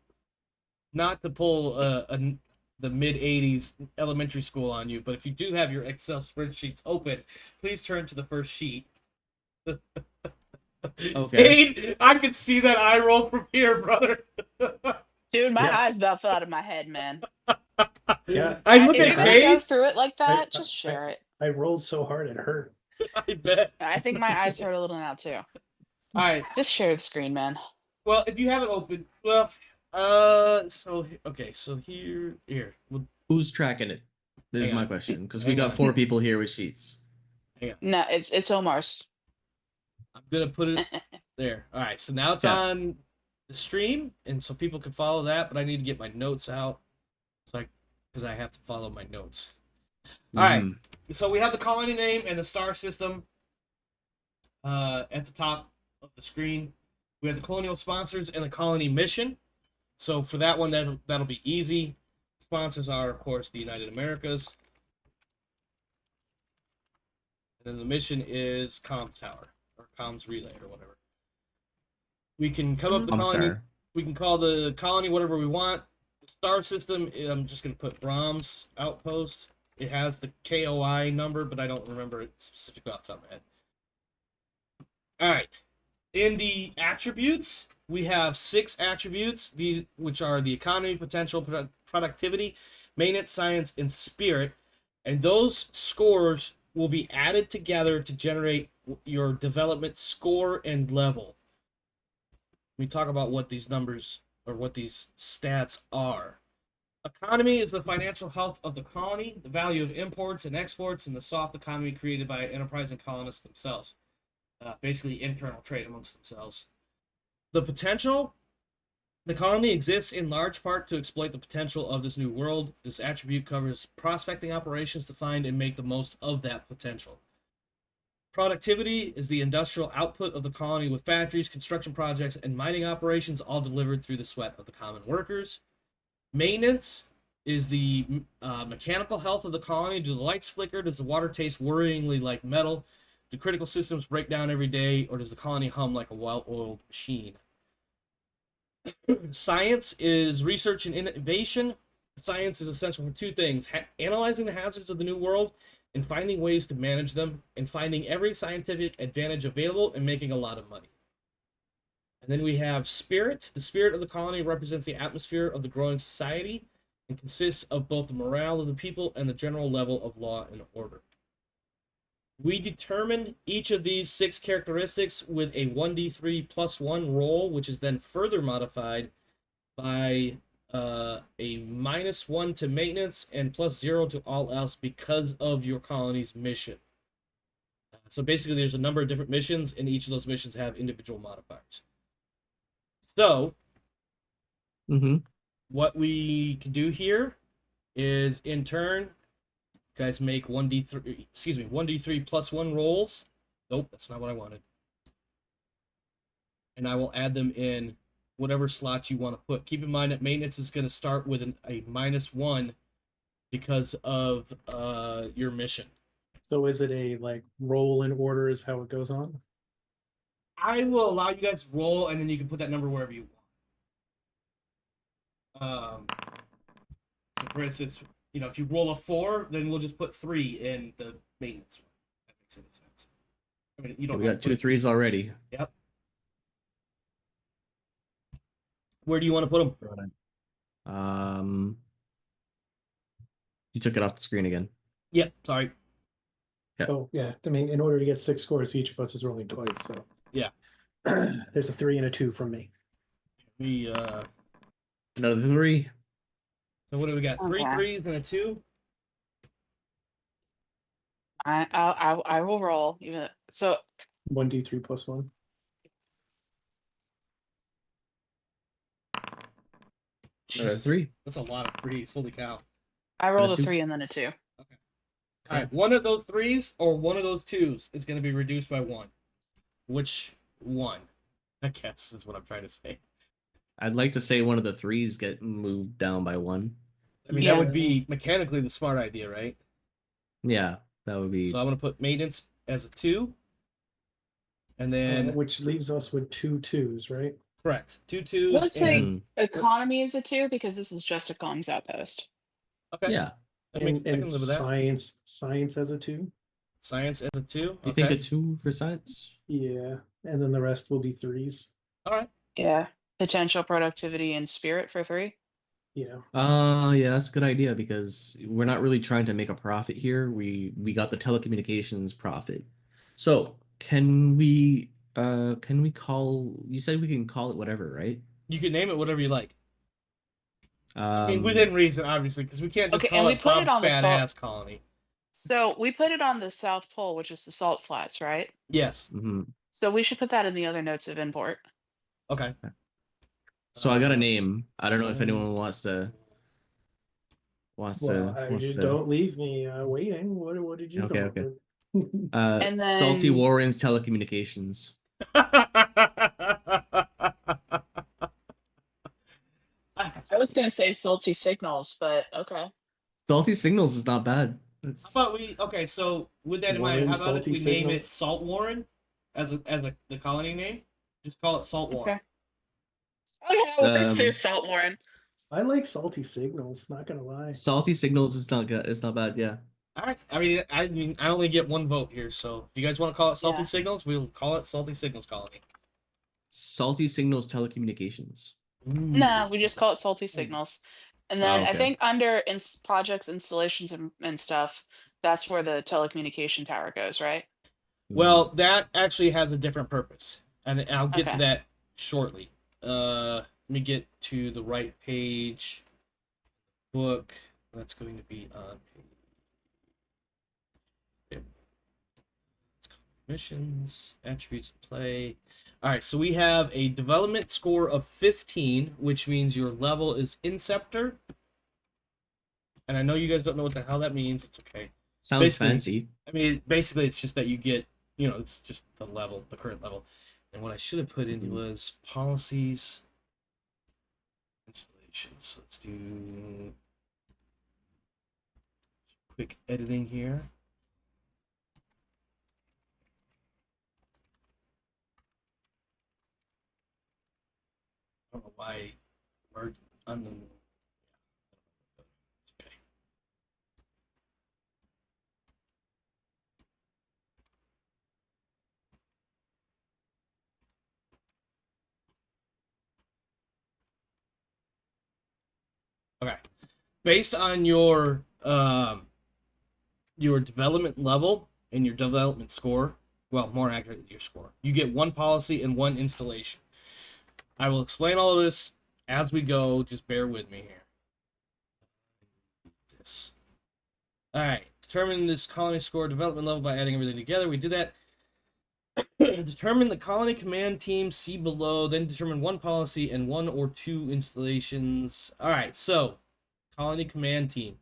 Speaker 1: not to pull the mid '80s elementary school on you, but if you do have your Excel spreadsheets open, please turn to the first sheet.
Speaker 3: Okay.
Speaker 1: Cade, I can see that eye roll from here, brother.
Speaker 2: Dude, my
Speaker 4: Yeah.
Speaker 2: eyes about fell out of my head, man.
Speaker 4: Yeah.
Speaker 1: I look
Speaker 2: If
Speaker 1: at
Speaker 2: you're gonna go
Speaker 1: Cade.
Speaker 2: through it like that,
Speaker 4: I-
Speaker 2: just share it.
Speaker 4: I rolled so hard it hurt.
Speaker 1: I bet.
Speaker 2: I think my eyes hurt a little now too.
Speaker 1: All right.
Speaker 2: Just share the screen, man.
Speaker 1: Well, if you have it open, well, so okay, so here, well,
Speaker 3: Who's tracking it? This is
Speaker 1: Hang
Speaker 3: my
Speaker 1: on.
Speaker 3: question because we
Speaker 1: Hang
Speaker 3: got
Speaker 1: on.
Speaker 3: 4 people here with sheets.
Speaker 2: No, it's Omar's.
Speaker 1: I'm gonna put it there. All right, so now it's
Speaker 3: Yeah.
Speaker 1: on the stream, and so people can follow that. But I need to get my notes out, so because I have to follow my notes. All right.
Speaker 3: Mhm.
Speaker 1: So we have the colony name and the star system at the top of the screen. We have the colonial sponsors and the colony mission. So for that one, that'll be easy. Sponsors are, of course, the United Americas. And then the mission is comms tower or comms relay or whatever. We can cut up the
Speaker 3: I'm
Speaker 1: colony.
Speaker 3: sorry.
Speaker 1: We can call the colony whatever we want. The star system, I'm just going to put Brahms Outpost. It has the KOI number, but I don't remember it specifically off the top of my head. All right. In the attributes, we have 6 attributes, which are the economy, potential, productivity, maintenance, science, and spirit. And those scores will be added together to generate your development score and level. We talk about what these numbers or what these stats are. Economy is the financial health of the colony, the value of imports and exports, and the soft economy created by enterprising colonists themselves. Basically, internal trade amongst themselves. The potential. The colony exists in large part to exploit the potential of this new world. This attribute covers prospecting operations to find and make the most of that potential. Productivity is the industrial output of the colony with factories, construction projects, and mining operations all delivered through the sweat of the common workers. Maintenance is the mechanical health of the colony. Do the lights flicker? Does the water taste worryingly like metal? Do critical systems break down every day? Or does the colony hum like a well-oiled machine? Science is research and innovation. Science is essential for 2 things: analyzing the hazards of the new world and finding ways to manage them, and finding every scientific advantage available and making a lot of money. And then we have spirit. The spirit of the colony represents the atmosphere of the growing society and consists of both the morale of the people and the general level of law and order. We determined each of these 6 characteristics with a 1d3 plus 1 roll, which is then further modified by a -1 to maintenance and +0 to all else because of your colony's mission. So basically, there's a number of different missions, and each of those missions have individual modifiers. So, what we can do here is, in turn, you guys make 1d3 plus 1 rolls. Nope, that's not what I wanted. And I will add them in whatever slots you want to put. Keep in mind that maintenance is going to start with a -1 because of your mission.
Speaker 4: So is it a like roll in order is how it goes on?
Speaker 1: I will allow you guys to roll, and then you can put that number wherever you want. So for instance, if you roll a 4, then we'll just put 3 in the maintenance one. That makes any sense. I mean, you don't.
Speaker 3: We got 2 3s already.
Speaker 1: Yep. Where do you want to put them?
Speaker 3: You took it off the screen again.
Speaker 1: Yep. Sorry.
Speaker 3: Yeah.
Speaker 4: Oh yeah. I mean, in order to get 6 scores, each of us is rolling twice. So
Speaker 1: Yeah.
Speaker 4: There's a 3 and a 2 from me.
Speaker 1: We
Speaker 3: Another 3.
Speaker 1: So what do we got? 3
Speaker 2: Okay.
Speaker 1: 3s and a 2.
Speaker 2: I will roll. Even so,
Speaker 4: 1d3 plus 1.
Speaker 3: Another
Speaker 1: Jesus,
Speaker 3: 3.
Speaker 1: that's a lot of 3s. Holy cow.
Speaker 2: I rolled a
Speaker 3: 2.
Speaker 2: 3 and then a 2.
Speaker 1: Okay. All right, one of those 3s or one of those 2s is going to be reduced by 1. Which one? I guess is what I'm trying to say.
Speaker 3: I'd like to say one of the 3s get moved down by 1.
Speaker 1: I mean, that would be mechanically the smart idea, right?
Speaker 3: Yeah, that would be.
Speaker 1: So I'm going to put maintenance as a 2. And then...
Speaker 4: which leaves us with 2 2s, right?
Speaker 1: Correct. 2 2s.
Speaker 2: Let's say
Speaker 3: Mhm.
Speaker 2: economy is a 2 because this is just a comms outpost.
Speaker 1: Okay.
Speaker 3: Yeah.
Speaker 1: I can live with that.
Speaker 4: Science as a 2.
Speaker 1: Science as a 2.
Speaker 3: You think a 2 for science?
Speaker 4: Yeah, and then the rest will be 3s.
Speaker 1: All right.
Speaker 2: Yeah. Potential productivity and spirit for 3.
Speaker 4: Yeah.
Speaker 3: Yeah, that's a good idea because we're not really trying to make a profit here. We got the telecommunications profit. So can we call? You said we can call it whatever, right?
Speaker 1: You can name it whatever you like. I mean, within reason, obviously, because we can't just
Speaker 2: Okay, and
Speaker 1: call
Speaker 2: we
Speaker 1: it
Speaker 2: put it
Speaker 1: Bob's
Speaker 2: on the salt-
Speaker 1: Badass Colony.
Speaker 2: So we put it on the South Pole, which is the salt flats, right?
Speaker 1: Yes.
Speaker 2: So we should put that in the other notes of import.
Speaker 1: Okay.
Speaker 3: So I got a name. I don't know if anyone wants to.
Speaker 4: Don't leave me waiting. What did you
Speaker 3: Okay,
Speaker 4: come up
Speaker 3: okay.
Speaker 4: with?
Speaker 2: And then
Speaker 3: Salty Warren's Telecommunications.
Speaker 2: I was gonna say salty signals, but okay.
Speaker 3: Salty Signals is not bad.
Speaker 1: How about we? Okay, so with that in mind,
Speaker 4: Warren
Speaker 1: how about if we
Speaker 4: Salty
Speaker 1: name it
Speaker 4: Signals?
Speaker 1: Salt Warren as the colony name? Just call it Salt Warren.
Speaker 2: Okay. Okay, let's
Speaker 3: Um,
Speaker 2: do Salt Warren.
Speaker 4: I like salty signals, not gonna lie.
Speaker 3: Salty Signals is not good. It's not bad. Yeah.
Speaker 1: All right. I mean, I only get 1 vote here, so if you guys want to call it Salty
Speaker 2: Yeah.
Speaker 1: Signals, we'll call it Salty Signals Colony.
Speaker 3: Salty Signals Telecommunications.
Speaker 2: No, we just call it salty signals. And then I
Speaker 3: okay.
Speaker 2: think under projects, installations, and stuff, that's where the telecommunication tower goes, right?
Speaker 1: Well, that actually has a different purpose, and I'll get to
Speaker 2: Okay.
Speaker 1: that shortly. Let me get to the right page. Book. That's going to be on page. There. Let's go. Missions, attributes of play. All right, so we have a development score of 15, which means your level is Inceptor. And I know you guys don't know what the hell that means. It's okay.
Speaker 3: Sounds
Speaker 1: Basically,
Speaker 3: fancy.
Speaker 1: I mean, basically, it's just that you get, it's just the level, the current level. And what I should have put in was policies, installations. Let's do quick editing here. I don't know why we're on the. Okay. Okay. Based on your development level and your development score, well, more accurately, your score, you get 1 policy and 1 installation. I will explain all of this as we go. Just bear with me here. This. All right. Determine this colony score development level by adding everything together. We did that. Determine the colony command team, see below, then determine 1 policy and 1 or 2 installations. All right, so colony command team.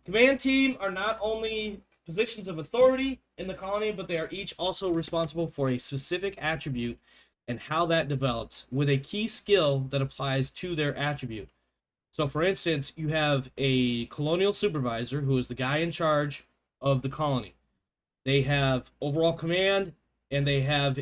Speaker 1: Command team are not only positions of authority in the colony, but they are each also responsible for a specific attribute and how that develops with a key skill that applies to their attribute. So, for instance, you have a colonial supervisor who is the guy in charge of the colony. They have overall command, and they have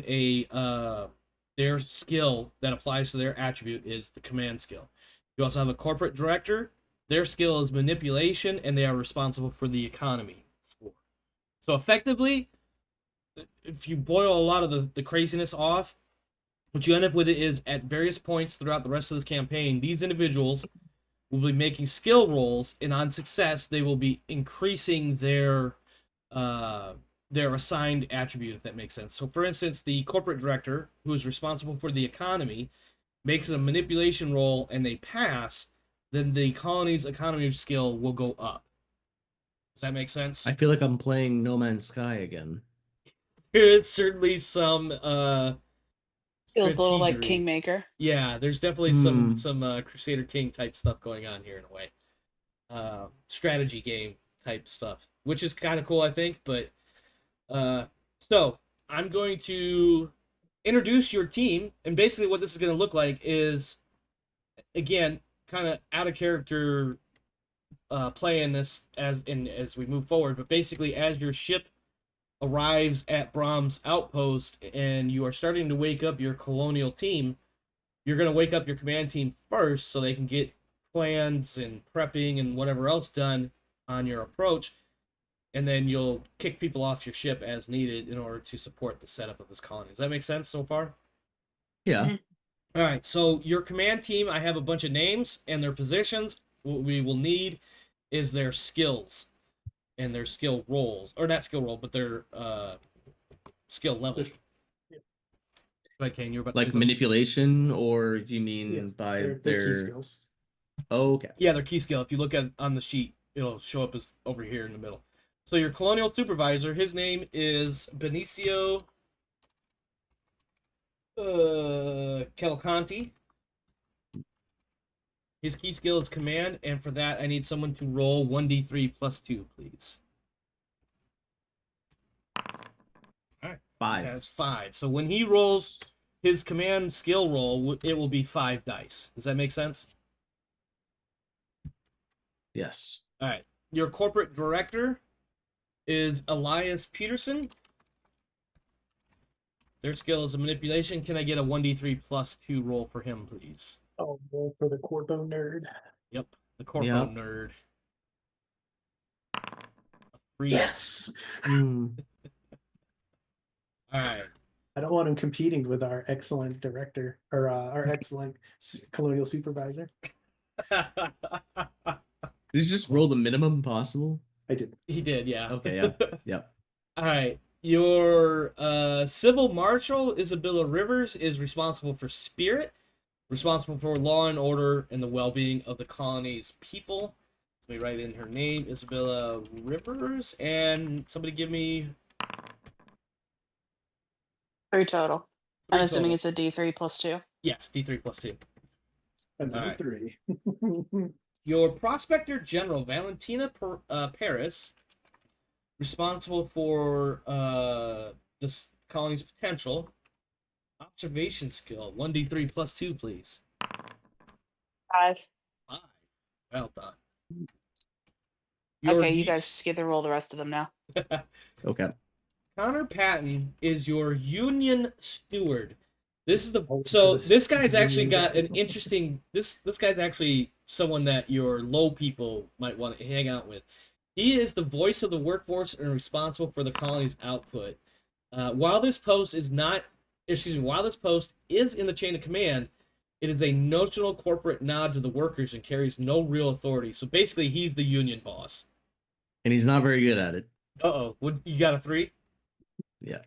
Speaker 1: their skill that applies to their attribute is the command skill. You also have a corporate director. Their skill is manipulation, and they are responsible for the economy score. So effectively, if you boil a lot of the craziness off, what you end up with is at various points throughout the rest of this campaign, these individuals will be making skill rolls, and on success, they will be increasing their assigned attribute, if that makes sense. So, for instance, the corporate director, who is responsible for the economy, makes a manipulation roll and they pass, then the colony's economy skill will go up. Does that make sense?
Speaker 3: I feel like I'm playing No Man's Sky again.
Speaker 1: There's certainly some
Speaker 2: Feels a little like
Speaker 1: strategery.
Speaker 2: Kingmaker.
Speaker 1: Yeah, there's definitely some Crusader King type stuff going on here in a way. Strategy game type stuff, which is kind of cool, I think. But so I'm going to introduce your team, and basically what this is going to look like is, again, kind of out of character play in this as we move forward. But basically, as your ship arrives at Brahm's outpost and you are starting to wake up your colonial team, you're going to wake up your command team first so they can get plans and prepping and whatever else done on your approach, and then you'll kick people off your ship as needed in order to support the setup of this colony. Does that make sense so far?
Speaker 3: Yeah.
Speaker 2: Mhm.
Speaker 1: All right, so your command team, I have a bunch of names and their positions. What we will need is their skills and their skill roles, or not skill role, but their skill level.
Speaker 4: Yeah.
Speaker 1: Like, Kane, you're about to
Speaker 3: Like
Speaker 1: say something?
Speaker 3: manipulation, or do you mean
Speaker 4: Yeah,
Speaker 3: by
Speaker 4: their
Speaker 3: their
Speaker 4: key skills.
Speaker 3: Oh, okay.
Speaker 1: Yeah, their key skill. If you look at on the sheet, it'll show up as over here in the middle. So your colonial supervisor, his name is Benicio Cavalcanti. His key skill is command, and for that I need someone to roll 1d3 plus 2, please. All right.
Speaker 3: 5.
Speaker 1: That's 5. So when he rolls his command skill roll, it will be 5 dice. Does that make sense?
Speaker 3: Yes.
Speaker 1: All right. Your corporate director is Elias Peterson. Their skill is a manipulation. Can I get a 1d3 plus 2 roll for him, please?
Speaker 4: Oh, roll for the Corpo nerd.
Speaker 1: Yep, the corpo
Speaker 3: Yep.
Speaker 1: nerd. A 3.
Speaker 4: Yes.
Speaker 3: Mm.
Speaker 1: All right.
Speaker 4: I don't want him competing with our excellent director or our excellent colonial supervisor.
Speaker 3: Did you just roll the minimum possible?
Speaker 4: I did.
Speaker 1: He did, yeah.
Speaker 3: Okay, yeah. Yep.
Speaker 1: All right. Your civil marshal, Isabella Rivers, is responsible for spirit, responsible for law and order and the well-being of the colony's people. Let me write in her name, Isabella Rivers, and somebody give me
Speaker 2: 3 total.
Speaker 1: 3
Speaker 2: I'm assuming
Speaker 1: total.
Speaker 2: it's a D3 plus 2.
Speaker 1: Yes, D3 plus 2.
Speaker 4: Another
Speaker 1: Alright.
Speaker 4: 3.
Speaker 1: Your prospector general, Valentina Paris, responsible for this colony's potential. Observation skill, 1d3 plus 2, please.
Speaker 2: 5.
Speaker 1: 5. Well done.
Speaker 2: Okay, you guys just get to roll the rest of them now.
Speaker 3: Okay.
Speaker 1: Connor Patton is your union steward. This is the
Speaker 4: Oh,
Speaker 1: so
Speaker 4: this
Speaker 1: this guy's
Speaker 4: union
Speaker 1: actually got
Speaker 4: guy.
Speaker 1: an interesting this guy's actually someone that your low people might want to hang out with. He is the voice of the workforce and responsible for the colony's output. While this post is not, while this post is in the chain of command, it is a notional corporate nod to the workers and carries no real authority. So basically, he's the union boss.
Speaker 3: And he's not very good at it.
Speaker 1: Uh-oh. You got a 3?
Speaker 3: Yeah.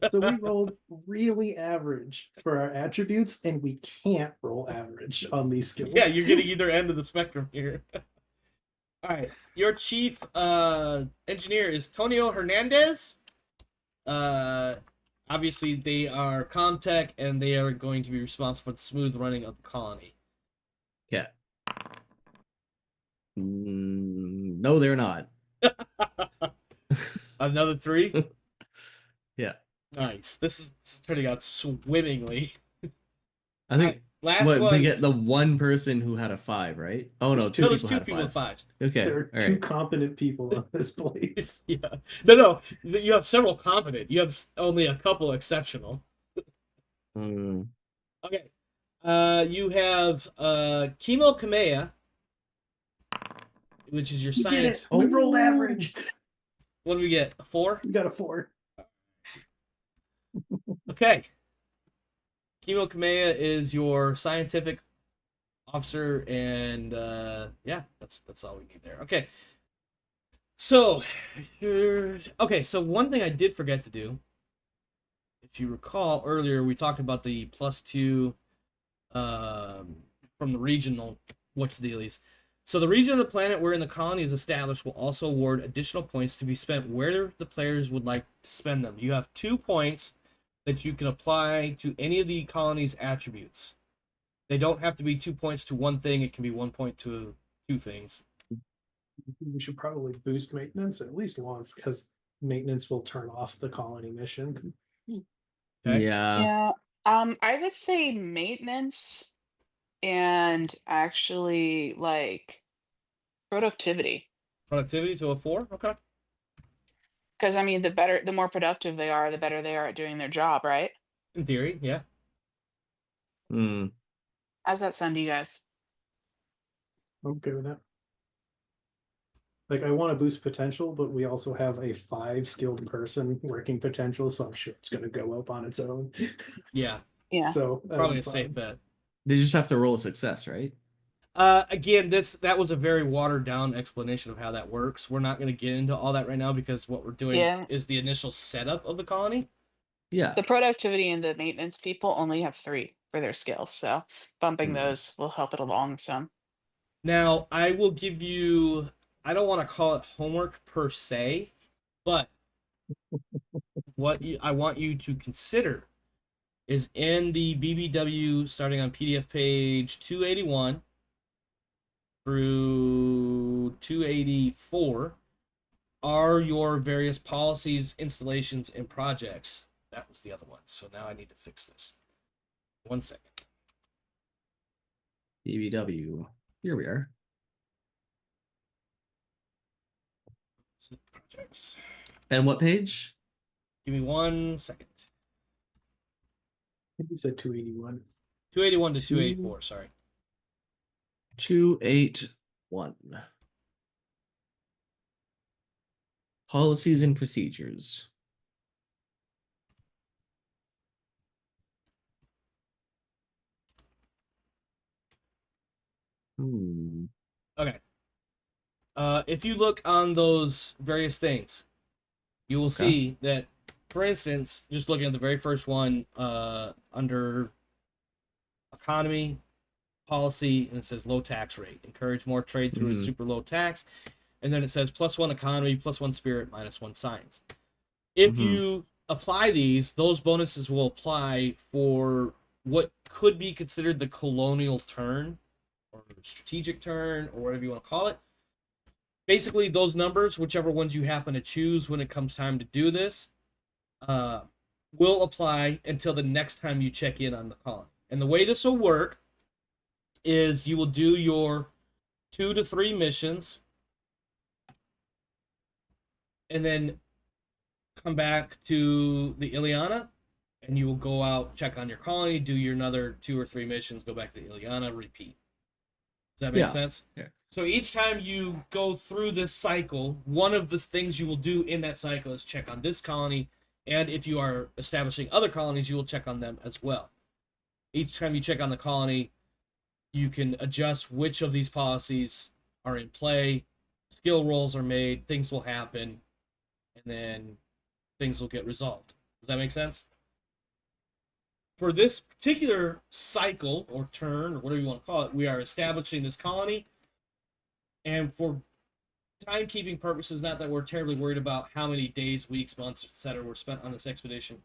Speaker 4: So we rolled really average for our attributes, and we can't roll average on these skills.
Speaker 1: Yeah, you're getting either end of the spectrum here. All right. Your chief engineer is Tonio Hernandez. Obviously, they are Comtech, and they are going to be responsible for the smooth running of the colony.
Speaker 3: Yeah. No, they're not.
Speaker 1: Another 3?
Speaker 3: Yeah.
Speaker 1: Nice. This is turning out swimmingly.
Speaker 3: I think
Speaker 1: Last
Speaker 3: what
Speaker 1: one.
Speaker 3: we get the one person who had a 5, right? Oh no,
Speaker 4: There's
Speaker 3: two
Speaker 1: No,
Speaker 3: people
Speaker 1: there's 2
Speaker 3: had a
Speaker 1: people with
Speaker 3: 5.
Speaker 1: 5s.
Speaker 3: Okay.
Speaker 4: There are
Speaker 3: all
Speaker 4: two
Speaker 3: right.
Speaker 4: competent people on this place.
Speaker 1: Yeah. No. You have several competent. You have only a couple exceptional.
Speaker 3: Mm,
Speaker 1: Okay. You have Chemo Kamea, which is your
Speaker 4: We did
Speaker 1: science.
Speaker 4: it. We rolled
Speaker 3: Oh.
Speaker 4: average.
Speaker 1: What do we get? A 4?
Speaker 4: We got a 4.
Speaker 1: Okay. Chemo Kamea is your scientific officer, and yeah, that's all we need there. Okay. So, so one thing I did forget to do, if you recall earlier, we talked about the +2 from the regional what's the dealies. So the region of the planet wherein the colony is established will also award additional points to be spent where the players would like to spend them. You have 2 points that you can apply to any of the colony's attributes. They don't have to be 2 points to one thing. It can be 1 point to 2 things.
Speaker 4: We should probably boost maintenance at least once, because maintenance will turn off the colony mission.
Speaker 1: Okay.
Speaker 3: Yeah.
Speaker 2: Yeah. I would say maintenance and actually like productivity.
Speaker 1: Productivity to a 4. Okay.
Speaker 2: Because I mean, the more productive they are, the better they are at doing their job, right?
Speaker 1: In theory, yeah.
Speaker 3: Hmm.
Speaker 2: How's that sound to you guys?
Speaker 4: I'm okay with that. Like, I want to boost potential, but we also have a 5 skilled person working potential, so I'm sure it's going to go up on its own.
Speaker 1: Yeah.
Speaker 2: Yeah.
Speaker 4: So that'll
Speaker 1: Probably
Speaker 4: be
Speaker 1: a safe
Speaker 4: fine.
Speaker 1: bet.
Speaker 3: They just have to roll a success, right?
Speaker 1: Again, that was a very watered down explanation of how that works. We're not going to get into all that right now because what we're doing
Speaker 2: Yeah.
Speaker 1: is the initial setup of the colony.
Speaker 3: Yeah.
Speaker 2: The productivity and the maintenance people only have 3 for their skills, so bumping
Speaker 3: Hmm.
Speaker 2: those will help it along some.
Speaker 1: Now, I will give you, I don't want to call it homework per se, but I want you to consider is in the BBW starting on PDF page 281 through 284 are your various policies, installations, and projects. That was the other one. So now I need to fix this. 1 second.
Speaker 3: BBW. Here we are.
Speaker 1: Projects.
Speaker 3: And what page?
Speaker 1: Give me 1 second.
Speaker 4: I think you said 281.
Speaker 1: 281 to 284, sorry.
Speaker 3: 281. Policies and procedures. Hmm.
Speaker 1: Okay. If you look on those various things, you will see that, for instance, just looking at the very first one, under economy, policy, and it says low tax rate. Encourage more trade through a super low tax. And then it says +1 economy, +1 spirit, -1 science. If you apply these, those bonuses will apply for what could be considered the colonial turn or strategic turn or whatever you want to call it. Basically, those numbers, whichever ones you happen to choose when it comes time to do this, will apply until the next time you check in on the colony. And the way this will work is you will do your 2 to 3 missions and then come back to the Iliana and you will go out, check on your colony, do your another 2 or 3 missions, go back to the Iliana, repeat. Does that make sense?
Speaker 3: Yeah.
Speaker 1: So each time you go through this cycle, one of the things you will do in that cycle is check on this colony, and if you are establishing other colonies, you will check on them as well. Each time you check on the colony, you can adjust which of these policies are in play, skill rolls are made, things will happen, and then things will get resolved. Does that make sense? For this particular cycle or turn or whatever you want to call it, we are establishing this colony. And for timekeeping purposes, not that we're terribly worried about how many days, weeks, months, etc. were spent on this expedition,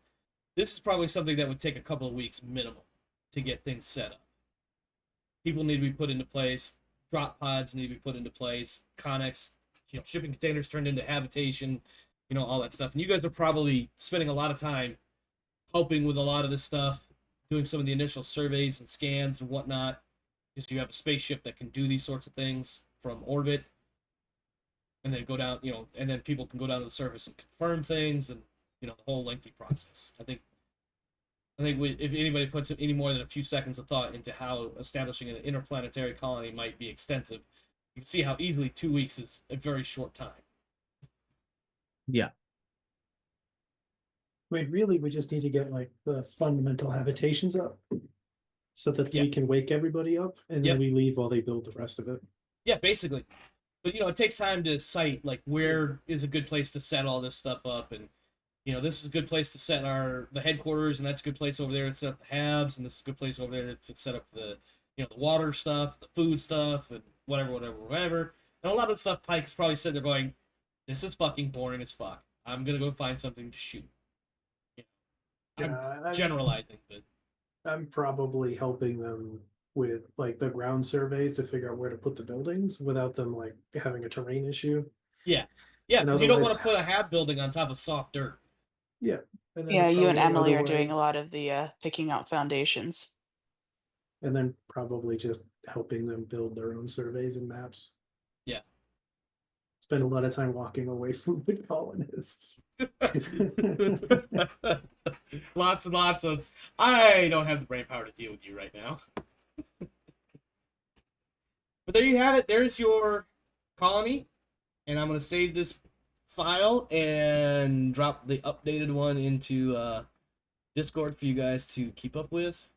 Speaker 1: this is probably something that would take a couple of weeks minimum to get things set up. People need to be put into place. Drop pods need to be put into place. Connex, shipping containers turned into habitation, all that stuff. And you guys are probably spending a lot of time helping with a lot of this stuff, doing some of the initial surveys and scans and whatnot, because you have a spaceship that can do these sorts of things from orbit, and then go down, and then people can go down to the surface and confirm things, and the whole lengthy process. I think if anybody puts any more than a few seconds of thought into how establishing an interplanetary colony might be extensive, you can see how easily 2 weeks is a very short time.
Speaker 3: Yeah.
Speaker 4: I mean, really, we just need to get like the fundamental habitations up so that we can wake everybody up, and then we leave while they build the rest of it.
Speaker 1: Yeah, basically. But it takes time to cite like where is a good place to set all this stuff up, and this is a good place to set the headquarters, and that's a good place over there to set up the habs, and this is a good place over there to set up the the water stuff, the food stuff, and whatever. And a lot of stuff Pike is probably sitting there going, "This is fucking boring as fuck. I'm gonna go find something to shoot." I'm generalizing, but
Speaker 4: I'm probably helping them with like the ground surveys to figure out where to put the buildings without them like having a terrain issue.
Speaker 1: Yeah,
Speaker 4: And
Speaker 1: because you don't want
Speaker 4: otherwise,
Speaker 1: to put a hab building on top of soft dirt.
Speaker 4: yeah. And then
Speaker 2: Yeah, you and
Speaker 4: probably
Speaker 2: Emily are doing a lot
Speaker 4: otherwise,
Speaker 2: of the picking out foundations.
Speaker 4: and then probably just helping them build their own surveys and maps.
Speaker 1: Yeah.
Speaker 4: Spend a lot of time walking away from the colonists.
Speaker 1: Lots and lots of. I don't have the brain power to deal with you right now. But there you have it. There's your colony, and I'm gonna save this file and drop the updated one into Discord for you guys to keep up with.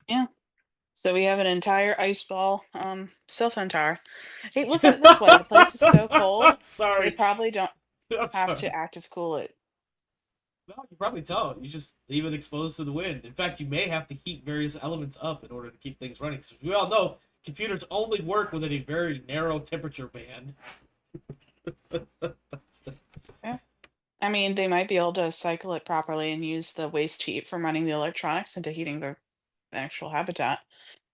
Speaker 2: Yeah. So we have an entire ice ball self-entire. Hey, look at it this way. The place is so cold, they
Speaker 1: Sorry.
Speaker 2: probably don't
Speaker 1: I'm
Speaker 2: have
Speaker 1: sorry.
Speaker 2: to active cool it.
Speaker 1: No, you probably don't. You just leave it exposed to the wind. In fact, you may have to heat various elements up in order to keep things running. Because we all know computers only work within a very narrow temperature band.
Speaker 2: Yeah. I mean, they might be able to cycle it properly and use the waste heat from running the electronics into heating their actual habitat.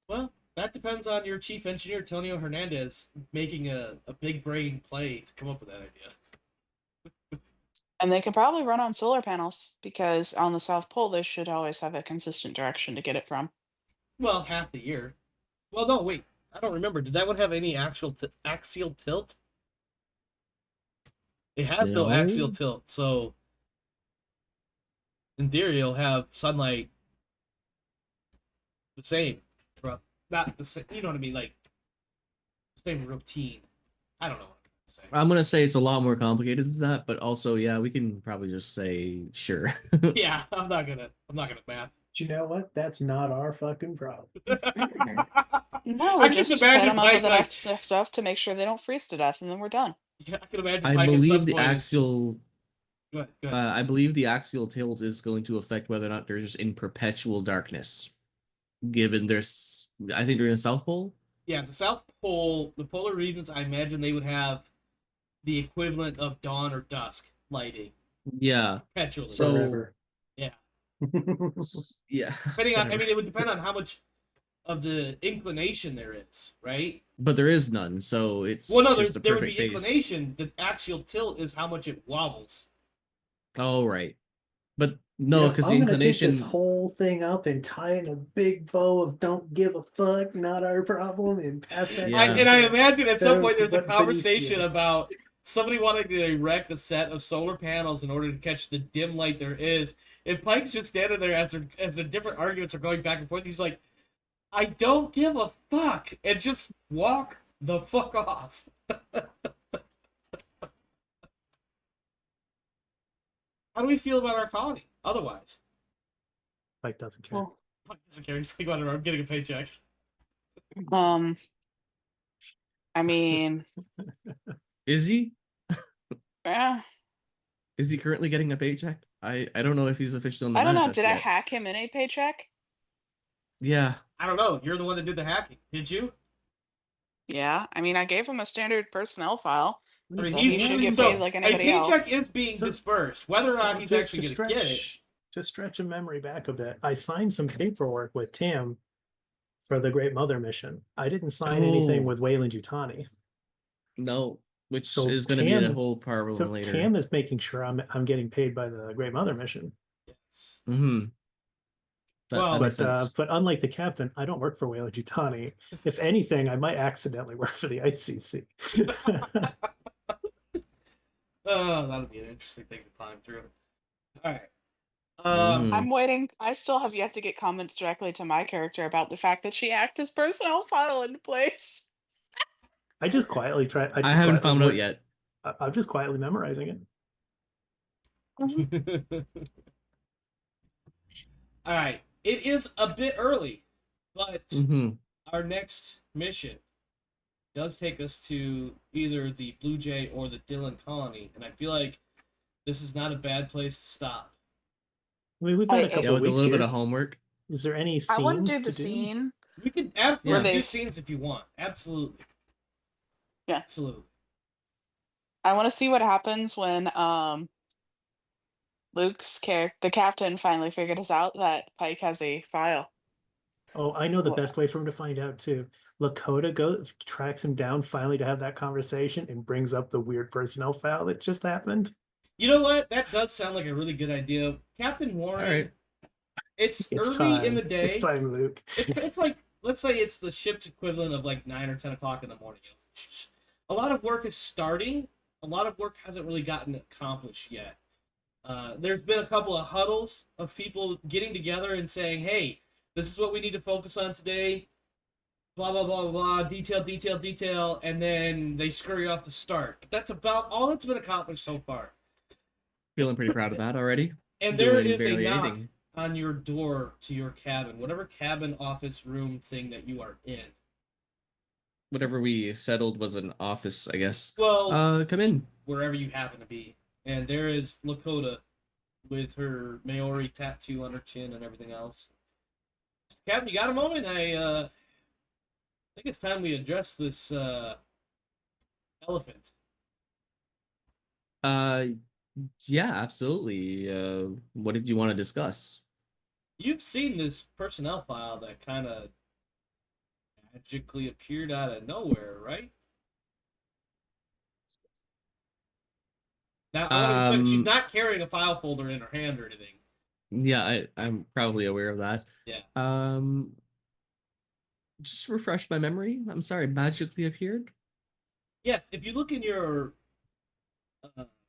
Speaker 1: Well, that depends on your chief engineer, Antonio Hernandez, making a big brain play to come up with that idea.
Speaker 2: And they can probably run on solar panels because on the South Pole, they should always have a consistent direction to get it from.
Speaker 1: Well, half the year. Well, no, wait. I don't remember. Did that one have any actual axial tilt? It has no axial
Speaker 3: No.
Speaker 1: tilt, so in theory, you'll have sunlight the same. Not the same, you know what I mean? Like, same routine. I don't know what I'm saying.
Speaker 3: I'm gonna say it's a lot more complicated than that, but also, yeah, we can probably just say sure.
Speaker 1: Yeah, I'm not gonna math.
Speaker 4: But you know what? That's not our fucking problem.
Speaker 2: No,
Speaker 1: I
Speaker 2: we
Speaker 1: just
Speaker 2: just set
Speaker 1: imagine
Speaker 2: them up
Speaker 1: Pike
Speaker 2: with
Speaker 1: like,
Speaker 2: enough stuff to make sure they don't freeze to death, and then we're done.
Speaker 1: yeah, I can imagine
Speaker 3: I
Speaker 1: Pike at some
Speaker 3: believe the
Speaker 1: point is-
Speaker 3: axial
Speaker 1: Go ahead, go ahead.
Speaker 3: I believe the axial tilt is going to affect whether or not they're just in perpetual darkness. Given there's, I think they're in the South Pole.
Speaker 1: Yeah, the South Pole, the polar regions, I imagine they would have the equivalent of dawn or dusk lighting
Speaker 3: Yeah.
Speaker 1: perpetually.
Speaker 3: So
Speaker 4: Forever.
Speaker 1: yeah,
Speaker 3: yeah.
Speaker 1: depending on, I
Speaker 3: whatever.
Speaker 1: mean, it would depend on how much of the inclination there is, right?
Speaker 3: But there is none, so it's
Speaker 1: Well, no,
Speaker 3: just the
Speaker 1: there would be
Speaker 3: perfect phase.
Speaker 1: inclination. The axial tilt is how much it wobbles.
Speaker 3: Oh right, but
Speaker 4: You
Speaker 3: no,
Speaker 4: know,
Speaker 3: because the
Speaker 4: I'm gonna
Speaker 3: inclination.
Speaker 4: take this whole thing up and tie in a big bow of "Don't give a fuck, not our problem," and pass that.
Speaker 3: Yeah.
Speaker 4: shit
Speaker 1: And I
Speaker 4: to
Speaker 1: imagine at some point there's a
Speaker 4: Benicio.
Speaker 1: conversation about somebody wanting to erect a set of solar panels in order to catch the dim light there is. And Pike's just standing there as the different arguments are going back and forth. He's like, I don't give a fuck, and just walk the fuck off. How do we feel about our colony otherwise?
Speaker 4: Mike doesn't care.
Speaker 2: Well,
Speaker 1: Pike doesn't care. He's like, whatever, I'm getting a paycheck.
Speaker 2: I mean,
Speaker 3: Is he?
Speaker 2: eh,
Speaker 3: Is he currently getting a paycheck? I don't know if he's officially on the
Speaker 2: I don't know.
Speaker 3: manifest
Speaker 2: Did I
Speaker 3: yet.
Speaker 2: hack him in a paycheck?
Speaker 3: Yeah.
Speaker 1: I don't know. You're the one that did the hacking. Did you?
Speaker 2: Yeah. I mean, I gave him a standard personnel file.
Speaker 1: I mean,
Speaker 2: So
Speaker 1: he's
Speaker 2: he should
Speaker 1: using
Speaker 2: get
Speaker 1: so
Speaker 2: paid like
Speaker 1: a
Speaker 2: anybody
Speaker 1: paycheck
Speaker 2: else.
Speaker 1: is being
Speaker 4: So-
Speaker 1: dispersed. Whether or
Speaker 4: So
Speaker 1: not he's
Speaker 4: to-
Speaker 1: actually
Speaker 4: to
Speaker 1: going to get it.
Speaker 4: To stretch a memory back a bit, I signed some paperwork with Tim for the Great Mother mission. I didn't sign anything
Speaker 3: Oh.
Speaker 4: with Wayland Yutani.
Speaker 3: No, which
Speaker 4: So
Speaker 3: is going to be a
Speaker 4: Tam-
Speaker 3: whole problem
Speaker 4: So
Speaker 3: later.
Speaker 4: Tam is making sure I'm getting paid by the Great Mother mission.
Speaker 1: Yes.
Speaker 3: Mm-hmm.
Speaker 1: Well,
Speaker 3: That makes
Speaker 4: But
Speaker 3: sense.
Speaker 4: but unlike the captain, I don't work for Wayland Yutani. If anything, I might accidentally work for the ICC.
Speaker 1: Oh, that'll be an interesting thing to climb through. All right.
Speaker 3: Mhm.
Speaker 2: I'm waiting. I still have yet to get comments directly to my character about the fact that she hacked his personnel file into place.
Speaker 4: I just quietly try.
Speaker 3: I haven't found out yet.
Speaker 4: I'm just quietly memorizing it.
Speaker 1: All right. It is a bit early, but
Speaker 3: Mm-hmm.
Speaker 1: our next mission does take us to either the Blue Jay or the Dillon colony, and I feel like this is not a bad place to stop.
Speaker 4: I mean, we've had a
Speaker 2: Yeah,
Speaker 4: couple
Speaker 3: Yeah, with a
Speaker 4: weeks
Speaker 3: little bit
Speaker 4: here.
Speaker 3: of homework.
Speaker 4: Is there any
Speaker 2: I want to
Speaker 4: scenes
Speaker 2: do the scene.
Speaker 1: We can add
Speaker 3: Where
Speaker 1: do
Speaker 2: they-
Speaker 1: scenes if you want. Absolutely.
Speaker 2: Yeah.
Speaker 1: Absolutely.
Speaker 2: I want to see what happens when the captain finally figured us out that Pike has a file.
Speaker 4: Oh, I know the
Speaker 2: Wha-
Speaker 4: best way for him to find out too. Lakota goes tracks him down finally to have that conversation and brings up the weird personnel file that just happened.
Speaker 1: You know what? That does sound like a really good idea. Captain
Speaker 3: All
Speaker 1: Warren,
Speaker 3: right.
Speaker 1: it's
Speaker 4: It's
Speaker 1: early in the
Speaker 4: time. It's
Speaker 1: day.
Speaker 4: time, Luke.
Speaker 1: It's like, let's say it's the ship's equivalent of like 9 or 10 o'clock in the morning. A lot of work is starting. A lot of work hasn't really gotten accomplished yet. There's been a couple of huddles of people getting together and saying, hey, this is what we need to focus on today. Blah, blah, blah, blah, detail, detail, detail. And then they scurry off to start. But that's about all that's been accomplished so far.
Speaker 3: Feeling pretty proud of that already.
Speaker 1: And there
Speaker 3: Doing
Speaker 1: is a
Speaker 3: barely
Speaker 1: knock
Speaker 3: anything.
Speaker 1: on your door to your cabin, whatever cabin, office, room thing that you are in.
Speaker 3: Whatever we settled was an office, I guess.
Speaker 1: Well,
Speaker 3: Come in.
Speaker 1: wherever you happen to be. And there is Lakota with her Maori tattoo on her chin and everything else. Captain, you got a moment? I think it's time we address this elephant.
Speaker 3: Yeah, absolutely. What did you want to discuss?
Speaker 1: You've seen this personnel file that kind of magically appeared out of nowhere, right? Now, I want to be clear, she's not carrying a file folder in her hand or anything.
Speaker 3: Yeah, I'm probably aware of that.
Speaker 1: Yeah.
Speaker 3: Just refresh my memory. I'm sorry, magically appeared?
Speaker 1: Yes, if you look in your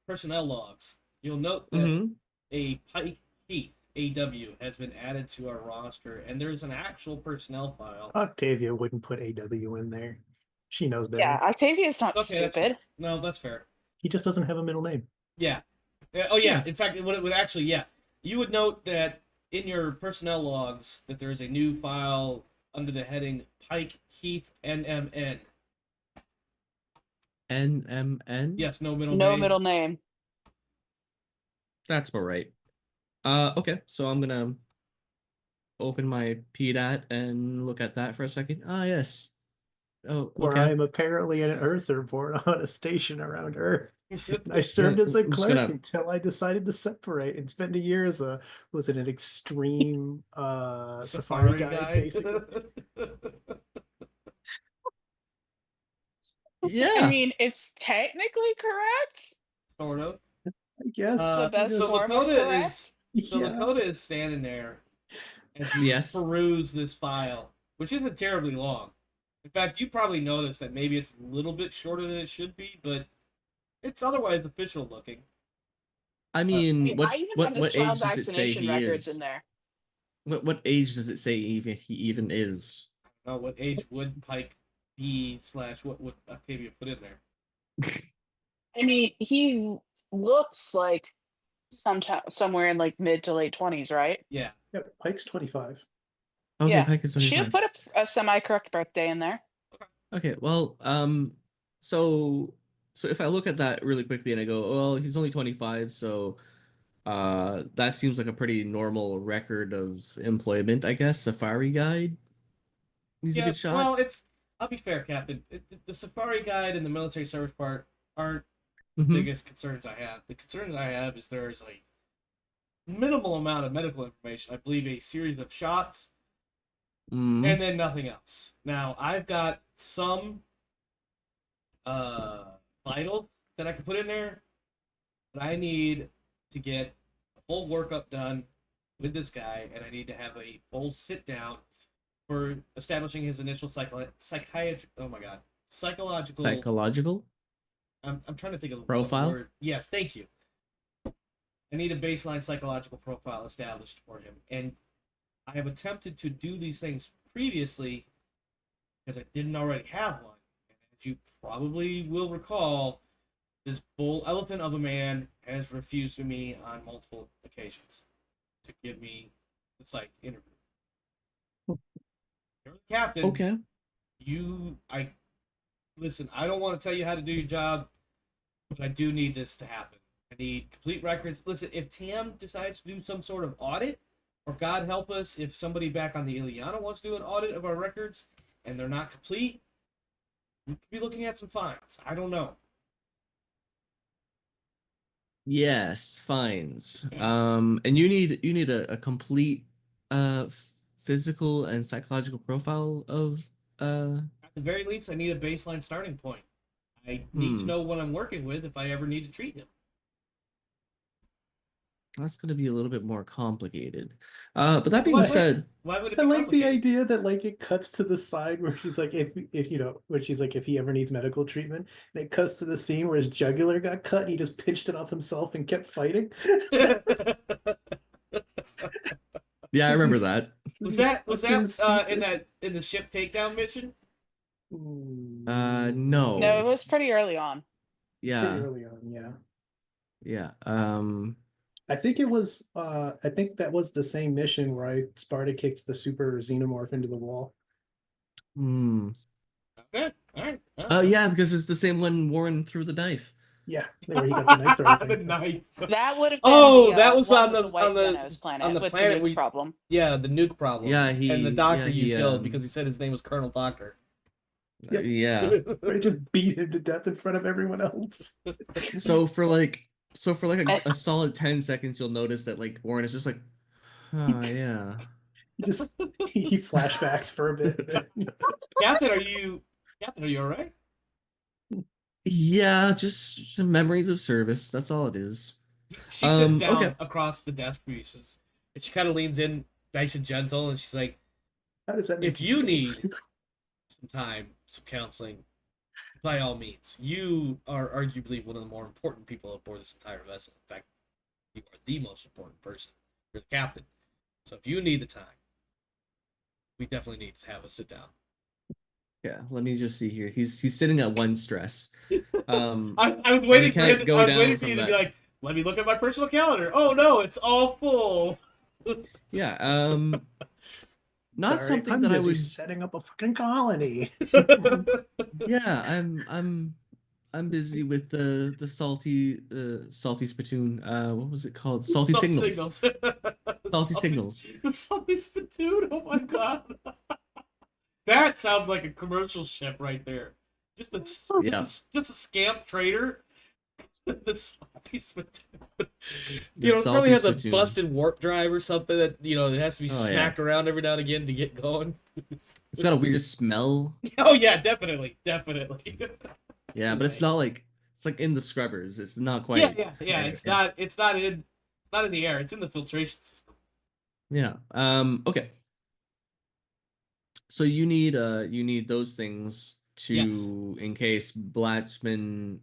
Speaker 1: personnel logs, you'll note that
Speaker 3: Mm-hmm.
Speaker 1: a Pike Heath AW has been added to our roster, and there's an actual personnel file.
Speaker 4: Octavia wouldn't put AW in there. She knows better.
Speaker 2: Yeah, Octavia's not
Speaker 1: Okay, that's
Speaker 2: stupid.
Speaker 1: fair. No, that's fair.
Speaker 4: He just doesn't have a middle name.
Speaker 1: Yeah. Oh, yeah.
Speaker 3: Yeah.
Speaker 1: In fact, it would actually, yeah. You would note that in your personnel logs that there is a new file under the heading Pike Heath NMN.
Speaker 3: NMN?
Speaker 1: Yes, no middle
Speaker 2: No
Speaker 1: name.
Speaker 2: middle name.
Speaker 3: That's about right. Okay, so I'm gonna open my PDAT and look at that for a second. Ah, yes. Oh,
Speaker 4: Where
Speaker 3: okay.
Speaker 4: I'm apparently an Earther born on a station around Earth. And I served as a
Speaker 3: I'm just
Speaker 4: clerk
Speaker 3: gonna-
Speaker 4: until I decided to separate and spend a year as a was it an extreme safari guide, basically.
Speaker 3: Yeah.
Speaker 2: I mean, it's technically correct.
Speaker 1: Sort of.
Speaker 4: I guess.
Speaker 2: The best
Speaker 1: so
Speaker 2: form of
Speaker 1: Lakota
Speaker 2: correct.
Speaker 1: is
Speaker 4: Yeah.
Speaker 1: Lakota is standing there as you
Speaker 3: Yes.
Speaker 1: peruse this file, which isn't terribly long. In fact, you probably noticed that maybe it's a little bit shorter than it should be, but it's otherwise official looking.
Speaker 3: I mean,
Speaker 2: I even have his
Speaker 3: what
Speaker 2: child
Speaker 3: age does it say
Speaker 2: vaccination
Speaker 3: he
Speaker 2: records
Speaker 3: is?
Speaker 2: in there.
Speaker 3: What age does it say he even is?
Speaker 1: What age would Pike be / what would Octavia put in there?
Speaker 2: I mean, he looks like somewhere in like mid to late 20s, right?
Speaker 1: Yeah.
Speaker 4: Yep, Pike's 25.
Speaker 3: Okay,
Speaker 2: Yeah.
Speaker 3: Pike is
Speaker 2: She'll
Speaker 3: 25.
Speaker 2: put a semi-correct birthday in there.
Speaker 3: Okay, well, so if I look at that really quickly and I go, well, he's only 25, so that seems like a pretty normal record of employment, I guess. Safari guide. He's a good shot.
Speaker 1: Well, I'll be fair, Captain. The Safari Guide and the military service part aren't the
Speaker 3: Mhm.
Speaker 1: biggest concerns I have. The concerns I have is there's a minimal amount of medical information. I believe a series of shots,
Speaker 3: Mhm.
Speaker 1: and then nothing else. Now, I've got some vitals that I can put in there, but I need to get a full workup done with this guy, and I need to have a full sit down for establishing his initial psychological.
Speaker 3: Psychological?
Speaker 1: I'm trying to think of the
Speaker 3: Profile?
Speaker 1: word. Yes, thank you. I need a baseline psychological profile established for him, and I have attempted to do these things previously because I didn't already have one. And as you probably will recall, this bull elephant of a man has refused me on multiple occasions to give me the psych interview. You're the captain.
Speaker 3: Okay.
Speaker 1: Listen, I don't want to tell you how to do your job, but I do need this to happen. I need complete records. Listen, if Tam decides to do some sort of audit, or God help us, if somebody back on the Iliana wants to do an audit of our records and they're not complete, we could be looking at some fines. I don't know.
Speaker 3: Yes, fines. And you need a complete physical and psychological profile of
Speaker 1: At the very least, I need a baseline starting point. I need to
Speaker 3: hmm.
Speaker 1: know what I'm working with if I ever need to treat him.
Speaker 3: That's going to be a little bit more complicated. But that being
Speaker 1: Why would
Speaker 3: said,
Speaker 1: why would it
Speaker 4: I
Speaker 1: be
Speaker 4: like the
Speaker 1: complicated?
Speaker 4: idea that like it cuts to the side where she's like, if you know, where she's like, if he ever needs medical treatment, and it cuts to the scene where his jugular got cut and he just pinched it off himself and kept fighting.
Speaker 3: yeah, I
Speaker 4: Since
Speaker 3: remember
Speaker 4: he's
Speaker 3: that.
Speaker 1: Was
Speaker 4: he's
Speaker 1: that
Speaker 4: fucking stupid.
Speaker 1: in the ship takedown mission?
Speaker 2: No, it
Speaker 3: No.
Speaker 2: was pretty early on.
Speaker 4: Pretty
Speaker 3: Yeah.
Speaker 4: early on, yeah.
Speaker 3: Yeah.
Speaker 4: I think it was I think that was the same mission where Sparta kicked the super xenomorph into the wall.
Speaker 3: Hmm.
Speaker 1: Okay, all right.
Speaker 3: Oh yeah, because it's the same one Warren threw the knife.
Speaker 4: Yeah, where he got the knife throwing
Speaker 1: The
Speaker 4: thing.
Speaker 1: knife.
Speaker 2: That would have been
Speaker 1: Oh,
Speaker 2: the
Speaker 1: that was
Speaker 2: one
Speaker 1: on
Speaker 2: with the white Xenos
Speaker 1: on
Speaker 2: planet
Speaker 1: the
Speaker 2: with the
Speaker 1: planet
Speaker 2: nuke
Speaker 1: we
Speaker 2: problem.
Speaker 1: yeah, the nuke problem.
Speaker 3: Yeah,
Speaker 1: And the
Speaker 3: he
Speaker 1: doctor
Speaker 3: yeah,
Speaker 1: you
Speaker 3: he
Speaker 1: killed because he said his name was Colonel Doctor.
Speaker 4: Yep.
Speaker 3: yeah.
Speaker 4: Where he just beat him to death in front of everyone else.
Speaker 3: So for like
Speaker 2: I-
Speaker 3: a solid 10 seconds you'll notice that like Warren is just like, oh yeah.
Speaker 4: He just he flashbacks for a bit.
Speaker 1: Captain, are you all right?
Speaker 3: Yeah, just some memories of service. That's all it is.
Speaker 1: She sits
Speaker 3: Okay.
Speaker 1: down across the desk for you, and she kind of leans in, nice and gentle, and she's like,
Speaker 4: How does that make
Speaker 1: "If
Speaker 4: you
Speaker 1: you
Speaker 4: feel?
Speaker 1: need some time, some counseling, by all means. You are arguably one of the more important people aboard this entire vessel. In fact, you are the most important person. You're the captain. So if you need the time, we definitely need to have a sit down."
Speaker 3: Yeah, let me just see here. He's sitting at one stress.
Speaker 1: I was
Speaker 3: But he
Speaker 1: waiting for
Speaker 3: can't
Speaker 1: him.
Speaker 3: go
Speaker 1: I was
Speaker 3: down
Speaker 1: waiting for
Speaker 3: from
Speaker 1: you to be
Speaker 3: that.
Speaker 1: like, "Let me look at my personal calendar." Oh no, it's all full.
Speaker 3: Yeah, not
Speaker 4: Sorry,
Speaker 3: something
Speaker 4: I'm
Speaker 3: that I
Speaker 4: busy
Speaker 3: would.
Speaker 4: setting up a fucking colony.
Speaker 3: Yeah, I'm busy with the salty spittoon. What was it called? Salty
Speaker 1: Salt
Speaker 3: signals.
Speaker 1: signals.
Speaker 3: Salty signals.
Speaker 1: The salty spittoon. Oh my god. That sounds like a commercial ship right there. Just a
Speaker 3: Yeah,
Speaker 1: just a scamp trader. The salty spittoon.
Speaker 3: the
Speaker 1: It probably
Speaker 3: salty
Speaker 1: has a
Speaker 3: spittoon.
Speaker 1: busted warp drive or something that it has to be
Speaker 3: Oh yeah,
Speaker 1: smacked around every now and again to get going.
Speaker 3: it's got a weird smell.
Speaker 1: Oh yeah, definitely, definitely.
Speaker 3: Yeah, but
Speaker 1: Anyway,
Speaker 3: it's like in the scrubbers. It's not
Speaker 1: yeah,
Speaker 3: quite.
Speaker 1: yeah.
Speaker 3: Anyway,
Speaker 1: It's not in the air. It's in the filtration system.
Speaker 3: yeah. Okay. So you need those things
Speaker 1: Yes.
Speaker 3: to in case Blatchman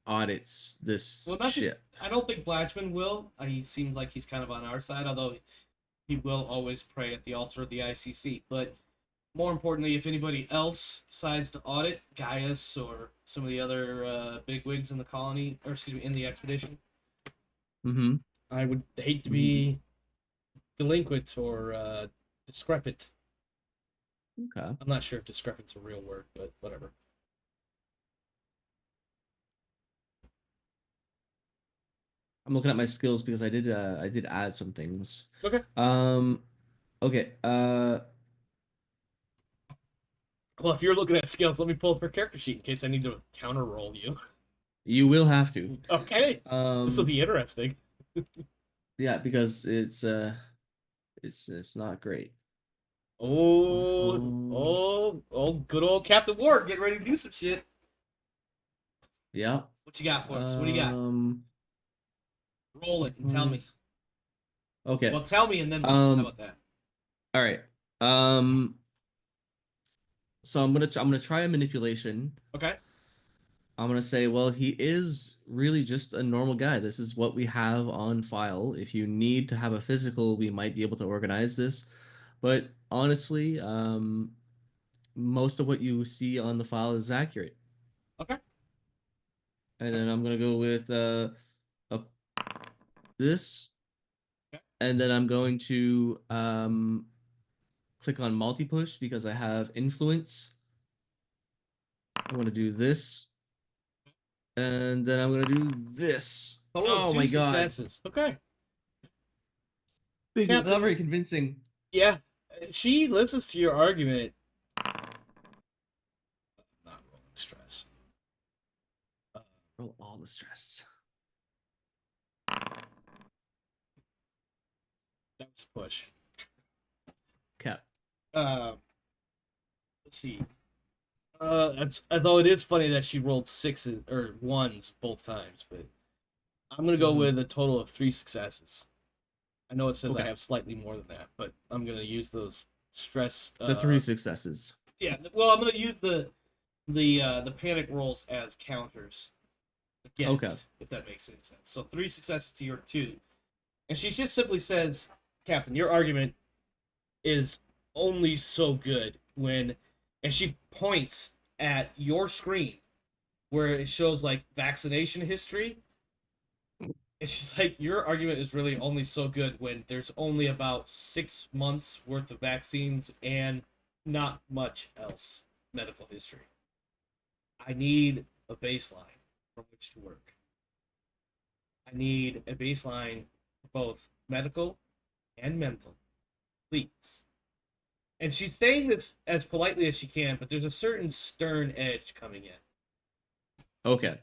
Speaker 3: audits this
Speaker 1: Well, not just.
Speaker 3: ship.
Speaker 1: I don't think Blatchman will. He seems like he's kind of on our side, although he will always pray at the altar of the ICC. But more importantly, if anybody else decides to audit Gaius or some of the other bigwigs in the colony, or excuse me, in the expedition,
Speaker 3: Mm-hmm.
Speaker 1: I would hate to be delinquent or discrepant.
Speaker 3: Okay.
Speaker 1: I'm not sure if discrepant's a real word, but whatever.
Speaker 3: I'm looking at my skills because I did add some things.
Speaker 1: Okay.
Speaker 3: Um okay.
Speaker 1: Well, if you're looking at skills, let me pull up your character sheet in case I need to counter roll you.
Speaker 3: You will have to.
Speaker 1: Okay. This will
Speaker 3: Um
Speaker 1: be interesting.
Speaker 3: yeah, because it's not great.
Speaker 1: Oh,
Speaker 3: Um,
Speaker 1: good old Captain Ward, getting ready to do some shit.
Speaker 3: yeah.
Speaker 1: What you got for us? What do you got? Roll it and tell me.
Speaker 3: Okay.
Speaker 1: Well, tell me and then how
Speaker 3: Um
Speaker 1: about that?
Speaker 3: all right. Um so I'm gonna try a manipulation.
Speaker 1: Okay.
Speaker 3: I'm gonna say, well, he is really just a normal guy. This is what we have on file. If you need to have a physical, we might be able to organize this. But honestly, most of what you see on the file is accurate.
Speaker 1: Okay.
Speaker 3: And then I'm gonna go with a, this,
Speaker 1: Okay.
Speaker 3: and then I'm going to click on multi-push because I have influence. I'm gonna do this, and then I'm gonna do this.
Speaker 1: Total of
Speaker 3: Oh
Speaker 1: two
Speaker 3: my god,
Speaker 1: successes. Okay.
Speaker 4: Big
Speaker 3: not
Speaker 1: Captain,
Speaker 3: very convincing.
Speaker 1: yeah. She listens to your argument. Not rolling stress.
Speaker 3: Oh, all the stress.
Speaker 1: That was a push.
Speaker 3: Cap.
Speaker 1: Let's see. Although it is funny that she rolled sixes or ones both times, but I'm gonna go with a total of 3 successes. I know it says I
Speaker 3: Okay.
Speaker 1: have slightly more than that, but I'm gonna use those stress.
Speaker 3: The 3 successes.
Speaker 1: Yeah, well, I'm gonna use the panic rolls as counters against, if that makes any sense. So 3 successes to your 2, and she just simply says, "Captain, your argument is only so good when," and she points at your screen where it shows like vaccination history. It's just like your argument is really only so good when there's only about 6 months worth of vaccines and not much else medical history. I need a baseline from which to work. I need a baseline for both medical and mental. Please. And she's saying this as politely as she can, but there's a certain stern edge coming in.
Speaker 3: Okay.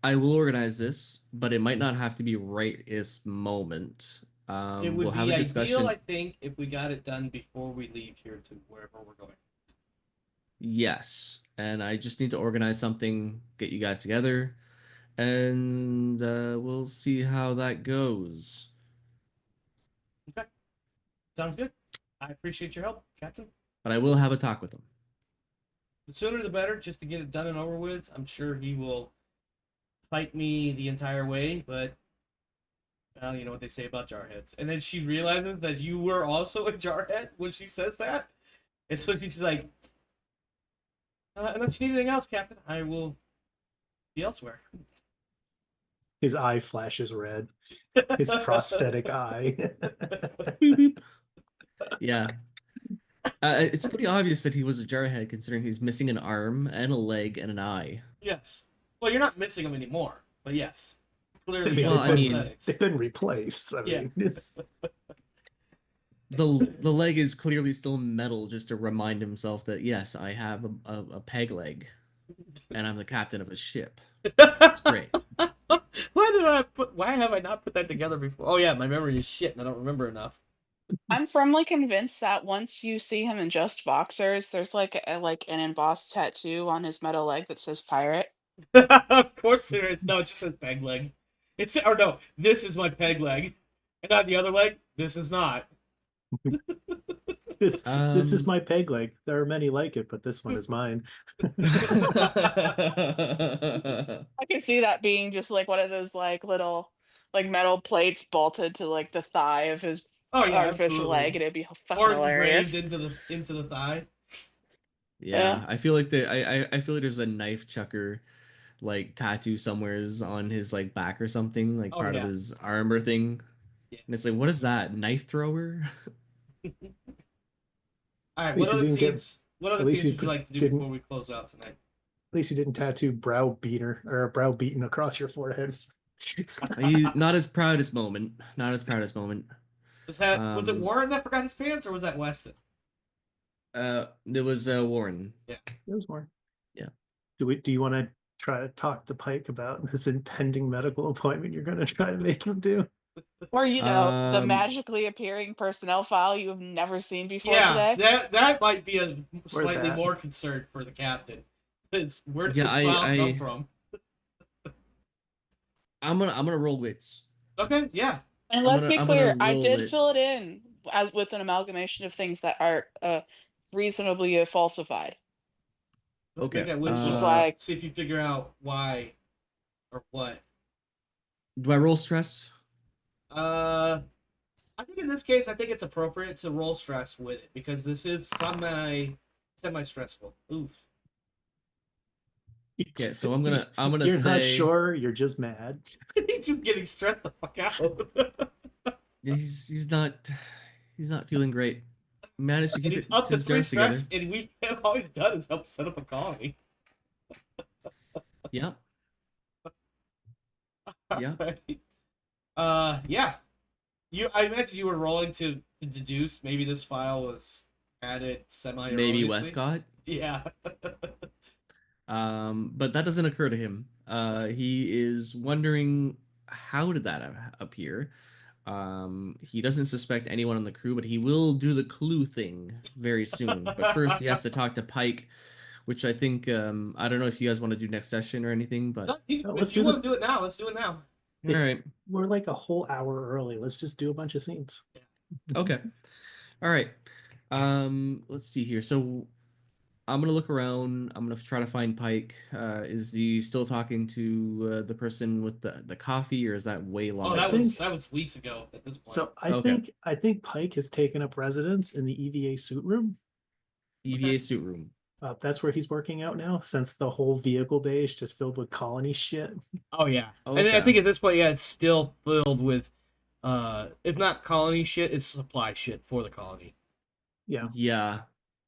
Speaker 3: I will organize this, but it might not have to be right this moment.
Speaker 1: It would
Speaker 3: We'll have
Speaker 1: be
Speaker 3: a
Speaker 1: ideal,
Speaker 3: discussion.
Speaker 1: I think, if we got it done before we leave here to wherever we're going.
Speaker 3: Yes, and I just need to organize something, get you guys together, and we'll see how that goes.
Speaker 1: Okay. Sounds good. I appreciate your help, Captain.
Speaker 3: But I will have a talk with him.
Speaker 1: The sooner the better, just to get it done and over with. I'm sure he will fight me the entire way, but well, you know what they say about jarheads. And then she realizes that you were also a jarhead when she says that. And so she's like, unless you need anything else, Captain, I will be elsewhere.
Speaker 4: His eye flashes red. His prosthetic eye.
Speaker 3: Beep, beep. Yeah. It's pretty obvious that he was a jarhead considering he's missing an arm and a leg and an eye.
Speaker 1: Yes. Well, you're not missing them anymore, but yes. Clearly,
Speaker 4: I mean,
Speaker 3: Well, I mean,
Speaker 1: prosthetics.
Speaker 4: they've been replaced. I
Speaker 1: Yeah.
Speaker 4: mean,
Speaker 3: the leg is clearly still metal just to remind himself that yes, I have a peg leg and I'm the captain of a ship. It's great.
Speaker 1: Why have I not put that together before? Oh yeah, my memory is shit and I don't remember enough.
Speaker 2: I'm firmly convinced that once you see him in just boxers, there's like an embossed tattoo on his metal leg that says pirate.
Speaker 1: Of course there is. No, it just says peg leg. No, this is my peg leg. And on the other leg, this is not.
Speaker 4: this is
Speaker 3: Um,
Speaker 4: my peg leg. There are many like it, but this one is mine.
Speaker 2: I can see that being just like one of those like little like metal plates bolted to like the thigh of his
Speaker 1: Oh yeah,
Speaker 2: artificial leg,
Speaker 1: absolutely.
Speaker 2: and it'd be fucking
Speaker 1: Or engraved
Speaker 2: hilarious.
Speaker 1: into the thigh.
Speaker 3: Yeah,
Speaker 2: Yeah.
Speaker 3: I feel like I feel like there's a knife chucker like tattoo somewheres on his like back or something, like
Speaker 1: Oh
Speaker 3: part of
Speaker 1: yeah.
Speaker 3: his armor thing.
Speaker 1: Yeah.
Speaker 3: And it's like, what is that? Knife thrower?
Speaker 1: All right,
Speaker 4: At least he didn't get.
Speaker 1: what
Speaker 4: At
Speaker 1: other
Speaker 4: least
Speaker 1: scenes
Speaker 4: he
Speaker 1: would you like to do
Speaker 4: didn't.
Speaker 1: before we close out tonight?
Speaker 4: At least he didn't tattoo brow beater or a brow beaten across your forehead.
Speaker 3: He's not his proudest moment. Not his proudest moment.
Speaker 1: Was it
Speaker 3: Um,
Speaker 1: Warren that forgot his pants or was that Weston?
Speaker 3: It was Warren.
Speaker 4: It was more.
Speaker 3: Yeah.
Speaker 4: Do you want to try to talk to Pike about this impending medical appointment you're going to try to make him do?
Speaker 2: Or the
Speaker 3: Um,
Speaker 2: magically appearing personnel file you have never seen before
Speaker 1: Yeah,
Speaker 2: today.
Speaker 1: that might be a slightly
Speaker 4: that.
Speaker 1: more concern for the captain. Where did
Speaker 3: Yeah,
Speaker 1: this file come from?
Speaker 3: I'm gonna roll wits.
Speaker 1: Okay, yeah.
Speaker 2: And
Speaker 3: I'm
Speaker 2: let's be
Speaker 3: gonna
Speaker 2: clear, I
Speaker 3: roll
Speaker 2: did fill it
Speaker 3: wits.
Speaker 2: in as with an amalgamation of things that are reasonably falsified.
Speaker 1: Let's make
Speaker 3: Okay.
Speaker 1: that wits
Speaker 2: Which was
Speaker 1: roll.
Speaker 2: like,
Speaker 1: See if you figure out why or what.
Speaker 3: Do I roll stress?
Speaker 1: I think in this case, I think it's appropriate to roll stress with it because this is semi stressful. Oof.
Speaker 3: Okay, so I'm gonna
Speaker 4: You're not
Speaker 3: say
Speaker 4: sure. You're just mad.
Speaker 1: He's just getting stressed the fuck out.
Speaker 3: he's not feeling great. Managed to
Speaker 1: And
Speaker 3: keep
Speaker 1: he's up to
Speaker 3: his
Speaker 1: 3
Speaker 3: nerves together.
Speaker 1: stress, and we have all he's done is help set up a colony.
Speaker 3: Yep. Yeah.
Speaker 1: Right. Yeah. I imagine you were rolling to deduce maybe this file was added semi
Speaker 3: Maybe Westcott.
Speaker 1: Yeah.
Speaker 3: But that doesn't occur to him. He is wondering how did that appear. He doesn't suspect anyone on the crew, but he will do the clue thing very soon. But first, he has to talk to Pike, which I think I don't know if you guys want to do next session or anything, but
Speaker 1: No,
Speaker 4: let's
Speaker 1: if you
Speaker 4: do
Speaker 1: want
Speaker 4: this.
Speaker 1: to do it now, let's do it now.
Speaker 3: all right,
Speaker 4: We're like a whole hour early. Let's just do a bunch of scenes.
Speaker 3: okay, all right. Let's see here. So I'm gonna look around. I'm gonna try to find Pike. Is he still talking to the person with the coffee, or is that way long?
Speaker 1: Oh,
Speaker 4: I
Speaker 1: that was weeks ago at this point.
Speaker 4: So
Speaker 3: Okay.
Speaker 4: I think Pike has taken up residence in the EVA suit room.
Speaker 3: EVA suit room.
Speaker 4: That's where he's working out now, since the whole vehicle bay is just filled with colony shit.
Speaker 1: Oh yeah, and
Speaker 3: Okay.
Speaker 1: I think at this point, yeah, it's still filled with, if not colony shit, it's supply shit for the colony.
Speaker 4: Yeah.
Speaker 3: Yeah.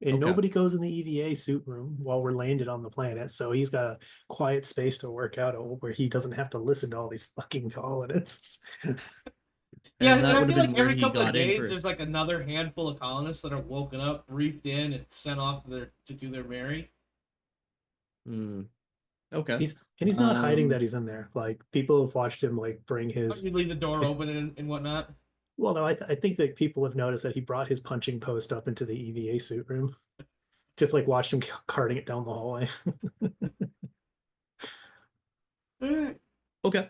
Speaker 4: And
Speaker 3: Okay.
Speaker 4: nobody goes in the EVA suit room while we're landed on the planet. So he's got a quiet space to work out where he doesn't have to listen to all these fucking colonists.
Speaker 1: Yeah,
Speaker 3: And that
Speaker 1: I
Speaker 3: would have
Speaker 1: feel
Speaker 3: been
Speaker 1: like
Speaker 3: where
Speaker 1: every
Speaker 3: he
Speaker 1: couple of
Speaker 3: got in
Speaker 1: days,
Speaker 3: first.
Speaker 1: there's like another handful of colonists that are woken up, briefed in, and sent off to do their merry.
Speaker 3: Hmm. Okay.
Speaker 4: He's not hiding that he's in there. Like, people have watched him like bring his.
Speaker 1: You leave the door open and whatnot.
Speaker 4: Well, no, I think that people have noticed that he brought his punching post up into the EVA suit room. Just like watched him carting it down the hallway.
Speaker 3: Okay.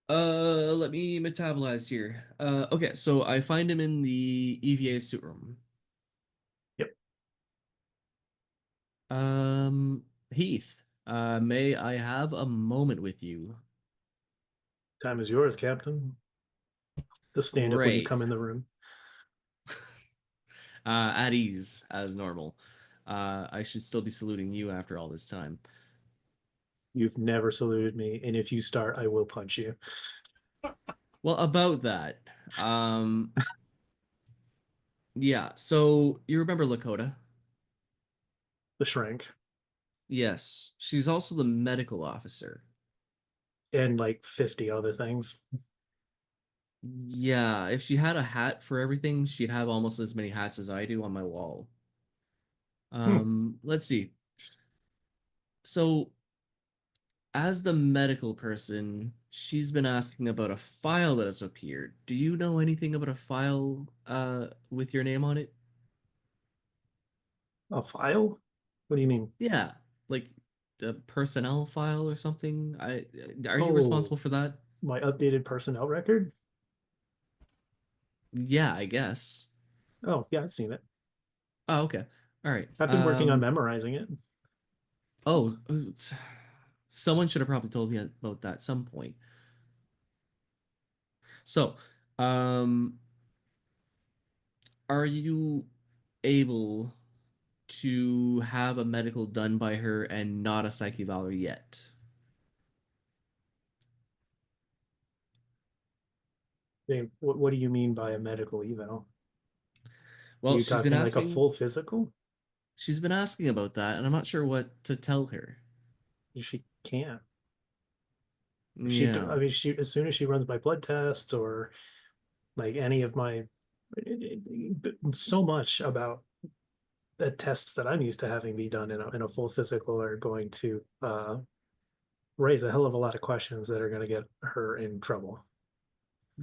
Speaker 3: Let me metabolize here. Okay, so I find him in the EVA suit room.
Speaker 4: Yep.
Speaker 3: Heath, may I have a moment with you?
Speaker 4: Time is yours, Captain. The stand up when you
Speaker 3: Great.
Speaker 4: come in the room.
Speaker 3: At ease, as normal. I should still be saluting you after all this time.
Speaker 4: You've never saluted me, and if you start, I will punch you.
Speaker 3: Well, about that, yeah, so you remember Lakota?
Speaker 4: The shrink.
Speaker 3: Yes, she's also the medical officer.
Speaker 4: And like 50 other things.
Speaker 3: Yeah, if she had a hat for everything, she'd have almost as many hats as I do on my wall. Let's see. So, as the medical person, she's been asking about a file that has appeared. Do you know anything about a file with your name on it?
Speaker 4: A file? What do you mean?
Speaker 3: Yeah, like the personnel file or something. Are you
Speaker 4: Oh,
Speaker 3: responsible for that?
Speaker 4: my updated personnel record?
Speaker 3: Yeah, I guess.
Speaker 4: Oh, yeah, I've seen it.
Speaker 3: Oh, okay. All right.
Speaker 4: I've been working on memorizing it.
Speaker 3: Oh, someone should have probably told me about that at some point. So, are you able to have a medical done by her and not a psyche valor yet?
Speaker 4: I mean, what do you mean by a medical eval? Are
Speaker 3: Well,
Speaker 4: you
Speaker 3: she's been
Speaker 4: talking like a
Speaker 3: asking.
Speaker 4: full physical?
Speaker 3: She's been asking about that, and I'm not sure what to tell her.
Speaker 4: She can't.
Speaker 3: Yeah,
Speaker 4: I mean, as soon as she runs my blood tests or like any of my, so much about the tests that I'm used to having be done in a full physical are going to raise a hell of a lot of questions that are going to get her in trouble.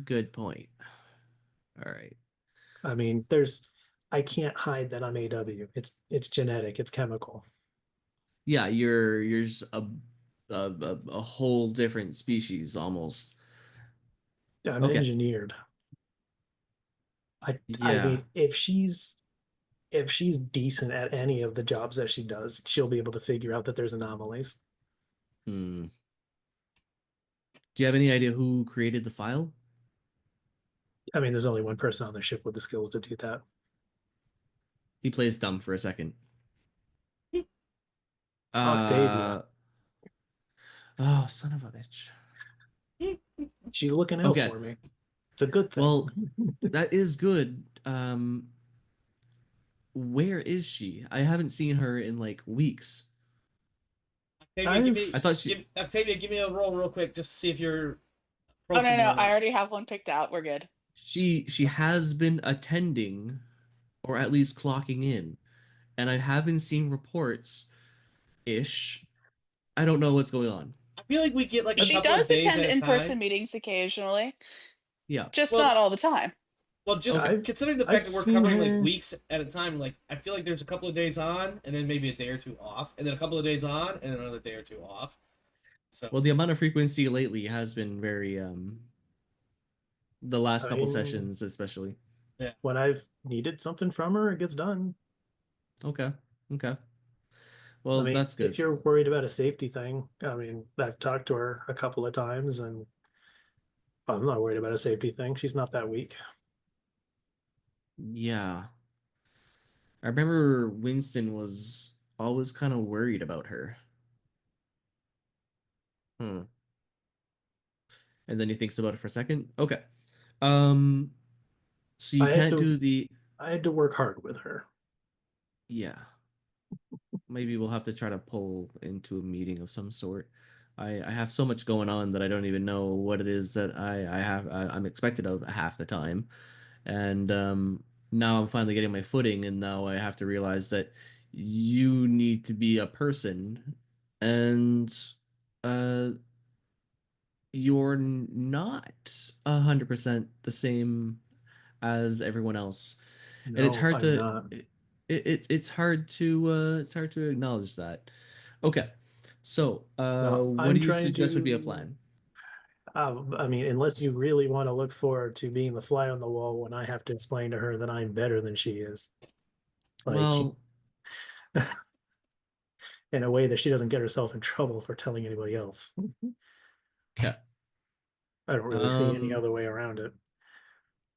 Speaker 3: good point. All right.
Speaker 4: I mean, I can't hide that I'm AW. It's genetic, it's chemical.
Speaker 3: Yeah, you're just a whole different species almost.
Speaker 4: I'm
Speaker 3: Okay.
Speaker 4: engineered. I
Speaker 3: Yeah.
Speaker 4: mean, if she's decent at any of the jobs that she does, she'll be able to figure out that there's anomalies.
Speaker 3: Hmm. Do you have any idea who created the file?
Speaker 4: I mean, there's only one person on the ship with the skills to do that.
Speaker 3: He plays dumb for a second.
Speaker 4: Octavia.
Speaker 3: Oh, son of a bitch.
Speaker 4: She's looking out
Speaker 3: Okay.
Speaker 4: for me. It's a good thing.
Speaker 3: Well, that is good. Where is she? I haven't seen her in like weeks.
Speaker 1: Octavia,
Speaker 3: I thought she.
Speaker 1: Octavia, give me a roll real quick just to see if you're
Speaker 2: Oh no,
Speaker 1: approachable
Speaker 2: no,
Speaker 1: or not.
Speaker 2: I already have one picked out. We're good.
Speaker 3: She has been attending, or at least clocking in, and I have been seeing reports. Ish. I don't know what's going on.
Speaker 1: I feel like we get like a
Speaker 2: She
Speaker 1: couple of
Speaker 2: does
Speaker 1: days
Speaker 2: attend
Speaker 1: at a
Speaker 2: in-person
Speaker 1: time.
Speaker 2: meetings occasionally.
Speaker 3: Yeah.
Speaker 2: just
Speaker 1: Well-
Speaker 2: not all the time.
Speaker 1: Well, just
Speaker 4: I've-
Speaker 1: considering the
Speaker 4: I've
Speaker 1: fact that we're
Speaker 4: seen
Speaker 1: covering like
Speaker 4: her-
Speaker 1: weeks at a time, like I feel like there's a couple of days on, and then maybe a day or two off, and then a couple of days on, and then another day or two off. So
Speaker 3: Well, the amount of frequency lately has been very the last
Speaker 4: I
Speaker 3: couple
Speaker 4: mean,
Speaker 3: sessions especially.
Speaker 4: when I've needed something from her, it gets done.
Speaker 3: Okay. Okay.
Speaker 4: I
Speaker 3: Well,
Speaker 4: mean,
Speaker 3: that's
Speaker 4: if
Speaker 3: good.
Speaker 4: you're worried about a safety thing, I mean, I've talked to her a couple of times, and I'm not worried about a safety thing. She's not that weak.
Speaker 3: Yeah. I remember Winston was always kind of worried about her. Hmm. And then he thinks about it for a second. Okay. Um, so you
Speaker 4: I had
Speaker 3: can't
Speaker 4: to
Speaker 3: do the
Speaker 4: I had to work hard with her.
Speaker 3: yeah. Maybe we'll have to try to pull into a meeting of some sort. I have so much going on that I don't even know what it is that I'm expected of half the time. And now I'm finally getting my footing, and now I have to realize that you need to be a person, and uh, you're not 100% the same as everyone else, and it's
Speaker 4: No,
Speaker 3: hard
Speaker 4: I'm
Speaker 3: to
Speaker 4: not.
Speaker 3: it's hard to acknowledge that. Okay, so
Speaker 4: No,
Speaker 3: what
Speaker 4: I'm
Speaker 3: do you
Speaker 4: trying
Speaker 3: suggest would be a
Speaker 4: to.
Speaker 3: plan?
Speaker 4: I mean, unless you really want to look forward to being the fly on the wall when I have to explain to her that I'm better than she is, like
Speaker 3: Well,
Speaker 4: in a way that she doesn't get herself in trouble for telling anybody else.
Speaker 3: okay.
Speaker 4: I don't really see any
Speaker 3: Um,
Speaker 4: other way around it.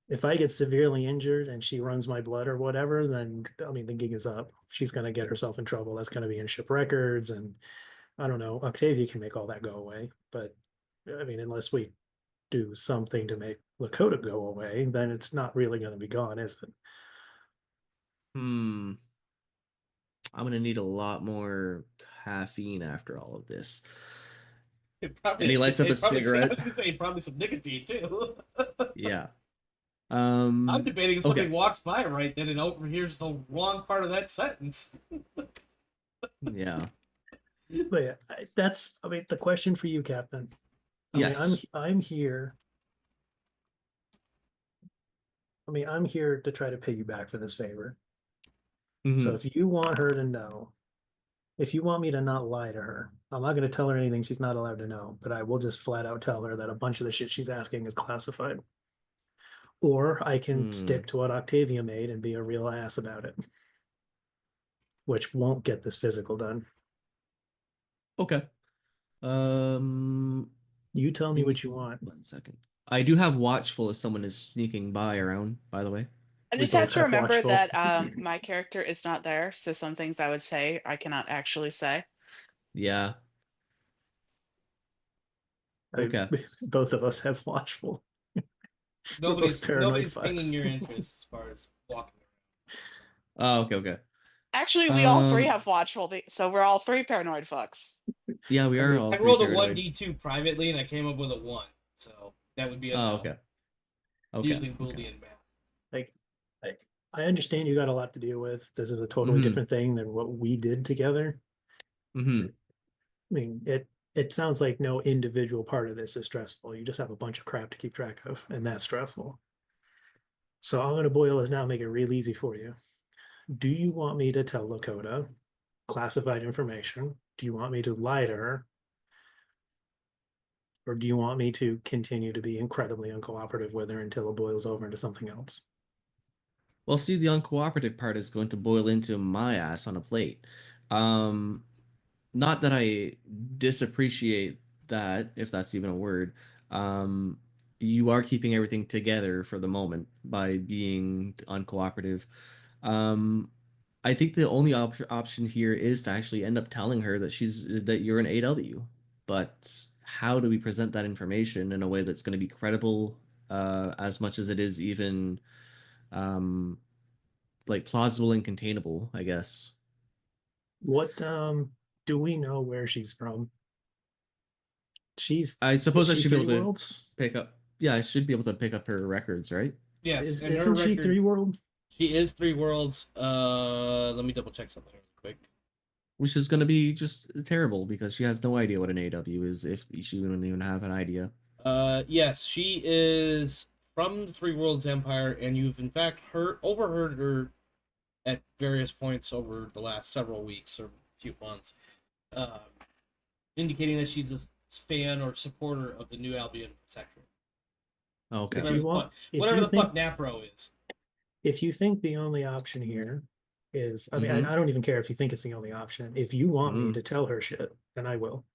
Speaker 4: If I get severely injured and she runs my blood or whatever, then I mean the gig is up. She's going to get herself in trouble. That's going to be in ship records, and I don't know. Octavia can make all that go away, but I mean, unless we do something to make Lakota go away, then it's not really going to be gone, is it?
Speaker 3: hmm. I'm gonna need a lot more caffeine after all of this.
Speaker 1: it
Speaker 3: And
Speaker 1: probably,
Speaker 3: he lights up a
Speaker 1: it probably. I
Speaker 3: cigarette.
Speaker 1: was gonna say probably some nicotine too.
Speaker 3: Yeah.
Speaker 1: I'm debating if somebody
Speaker 3: Okay.
Speaker 1: walks by right then and overhears the wrong part of that sentence.
Speaker 3: Yeah.
Speaker 4: But yeah, that's. I mean, the question for you, Captain. I mean,
Speaker 3: Yes.
Speaker 4: I'm here. I mean, I'm here to try to pay you back for this favor. So
Speaker 3: Hmm.
Speaker 4: if you want her to know, if you want me to not lie to her, I'm not going to tell her anything she's not allowed to know, but I will just flat out tell her that a bunch of the shit she's asking is classified. Or I can
Speaker 3: Hmm.
Speaker 4: stick to what Octavia made and be a real ass about it, which won't get this physical done.
Speaker 3: Okay. Um,
Speaker 4: You tell me
Speaker 3: give me
Speaker 4: what you want.
Speaker 3: 1 second. I do have watchful if someone is sneaking by around, by the way.
Speaker 2: I
Speaker 4: We
Speaker 2: just have
Speaker 4: both
Speaker 2: to
Speaker 4: have
Speaker 2: remember
Speaker 4: watchful.
Speaker 2: that my character is not there, so some things I would say I cannot actually say.
Speaker 3: Yeah.
Speaker 4: I,
Speaker 3: Okay.
Speaker 4: both of us have watchful. We're both paranoid
Speaker 1: Nobody's pinging
Speaker 4: fucks.
Speaker 1: your interest as far as walking
Speaker 3: Oh, okay, okay.
Speaker 2: Actually, we all three
Speaker 3: Um,
Speaker 2: have watchful, so we're all three paranoid fucks.
Speaker 3: yeah, we
Speaker 4: I
Speaker 3: are
Speaker 4: mean,
Speaker 3: all
Speaker 1: I
Speaker 3: three
Speaker 1: rolled a
Speaker 3: paranoid.
Speaker 1: 1d2 privately and I came up with a 1. So that would be a
Speaker 3: Oh,
Speaker 1: no.
Speaker 3: okay. Okay.
Speaker 1: Using
Speaker 3: Okay.
Speaker 1: Boolean math.
Speaker 4: like, I understand you got a lot to deal with. This is a totally
Speaker 3: Mm-hmm.
Speaker 4: different thing than what we did together.
Speaker 3: Mm-hmm.
Speaker 4: I mean, it sounds like no individual part of this is stressful. You just have a bunch of crap to keep track of, and that's stressful. So I'm going to boil this down, make it real easy for you. Do you want me to tell Lakota classified information? Do you want me to lie to her? Or do you want me to continue to be incredibly uncooperative with her until it boils over into something else?
Speaker 3: Well, see, the uncooperative part is going to boil into my ass on a plate. Um, Not that I disappreciate that, if that's even a word. Um, you are keeping everything together for the moment by being uncooperative. Um, I think the only option here is to actually end up telling her that you're an AW. But how do we present that information in a way that's going to be credible, as much as it is even um, like plausible and containable, I guess.
Speaker 4: What do we know where she's from? She's
Speaker 3: I
Speaker 4: is
Speaker 3: suppose I
Speaker 4: she
Speaker 3: should be
Speaker 4: three
Speaker 3: able to
Speaker 4: worlds?
Speaker 3: pick up. Yeah, I should be able to pick up her records, right?
Speaker 1: Yes, and her
Speaker 4: Isn't she
Speaker 1: record,
Speaker 4: three world?
Speaker 1: she is 3 worlds. Let me double check something really quick.
Speaker 3: Which is going to be just terrible because she has no idea what an AW is if she wouldn't even have an idea.
Speaker 1: Yes, she is from the Three Worlds Empire, and you've in fact overheard her at various points over the last several weeks or few months, uh, indicating that she's a fan or supporter of the New Albion Protectorate.
Speaker 3: Okay.
Speaker 1: Whatever the fuck Napro is.
Speaker 4: If you think the only option here is, I mean,
Speaker 3: Mhm.
Speaker 4: I don't even care if you think it's the only option. If you want me
Speaker 3: Mhm.
Speaker 4: to tell her shit, then I will.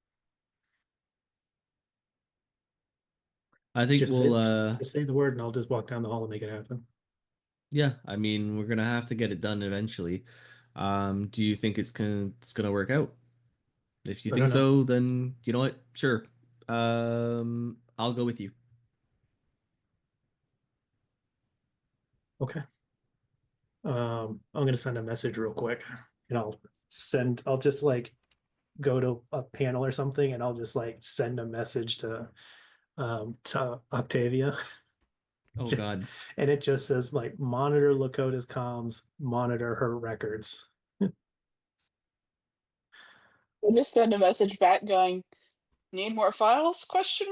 Speaker 3: I think
Speaker 4: Just
Speaker 3: we'll
Speaker 4: just say the word, and I'll just walk down the hall and make it happen.
Speaker 3: yeah, I mean, we're gonna have to get it done eventually. Do you think it's gonna work out? If you
Speaker 4: I
Speaker 3: think
Speaker 4: don't know.
Speaker 3: so, then you know what? Sure. I'll go with you.
Speaker 4: Okay. I'm gonna send a message real quick, and I'll just like go to a panel or something, and I'll just like send a message to Octavia.
Speaker 3: Oh
Speaker 4: Just
Speaker 3: God.
Speaker 4: and it just says like monitor Lakota's comms, monitor her records.
Speaker 2: I just send a message back going, "Need more files?" Question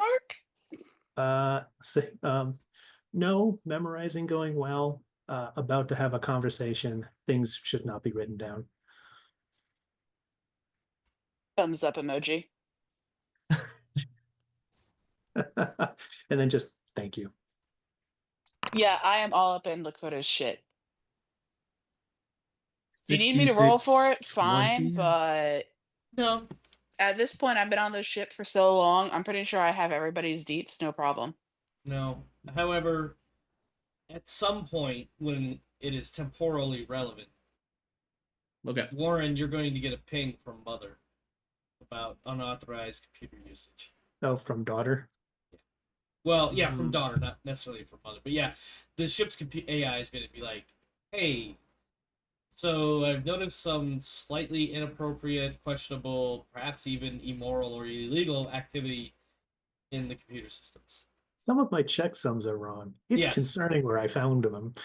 Speaker 2: mark.
Speaker 4: Say no, memorizing going well. About to have a conversation. Things should not be written down.
Speaker 2: Thumbs up emoji.
Speaker 4: And then just thank you.
Speaker 2: Yeah, I am all up in Lakota's shit. You need me to roll for
Speaker 3: 66,
Speaker 2: it? Fine,
Speaker 3: 20.
Speaker 2: but
Speaker 1: No,
Speaker 2: at this point, I've been on this ship for so long. I'm pretty sure I have everybody's deets, no problem.
Speaker 1: no. However, at some point when it is temporally relevant,
Speaker 3: Okay.
Speaker 1: Warren, you're going to get a ping from Mother about unauthorized computer usage.
Speaker 4: Oh, from daughter.
Speaker 1: Well, yeah, from
Speaker 4: Mhm.
Speaker 1: daughter, not necessarily from mother, but yeah, the ship's AI is going to be like, "Hey, so I've noticed some slightly inappropriate, questionable, perhaps even immoral or illegal activity in the computer systems."
Speaker 4: Some of my checksums are wrong. It's
Speaker 1: Yes,
Speaker 4: concerning where I found them.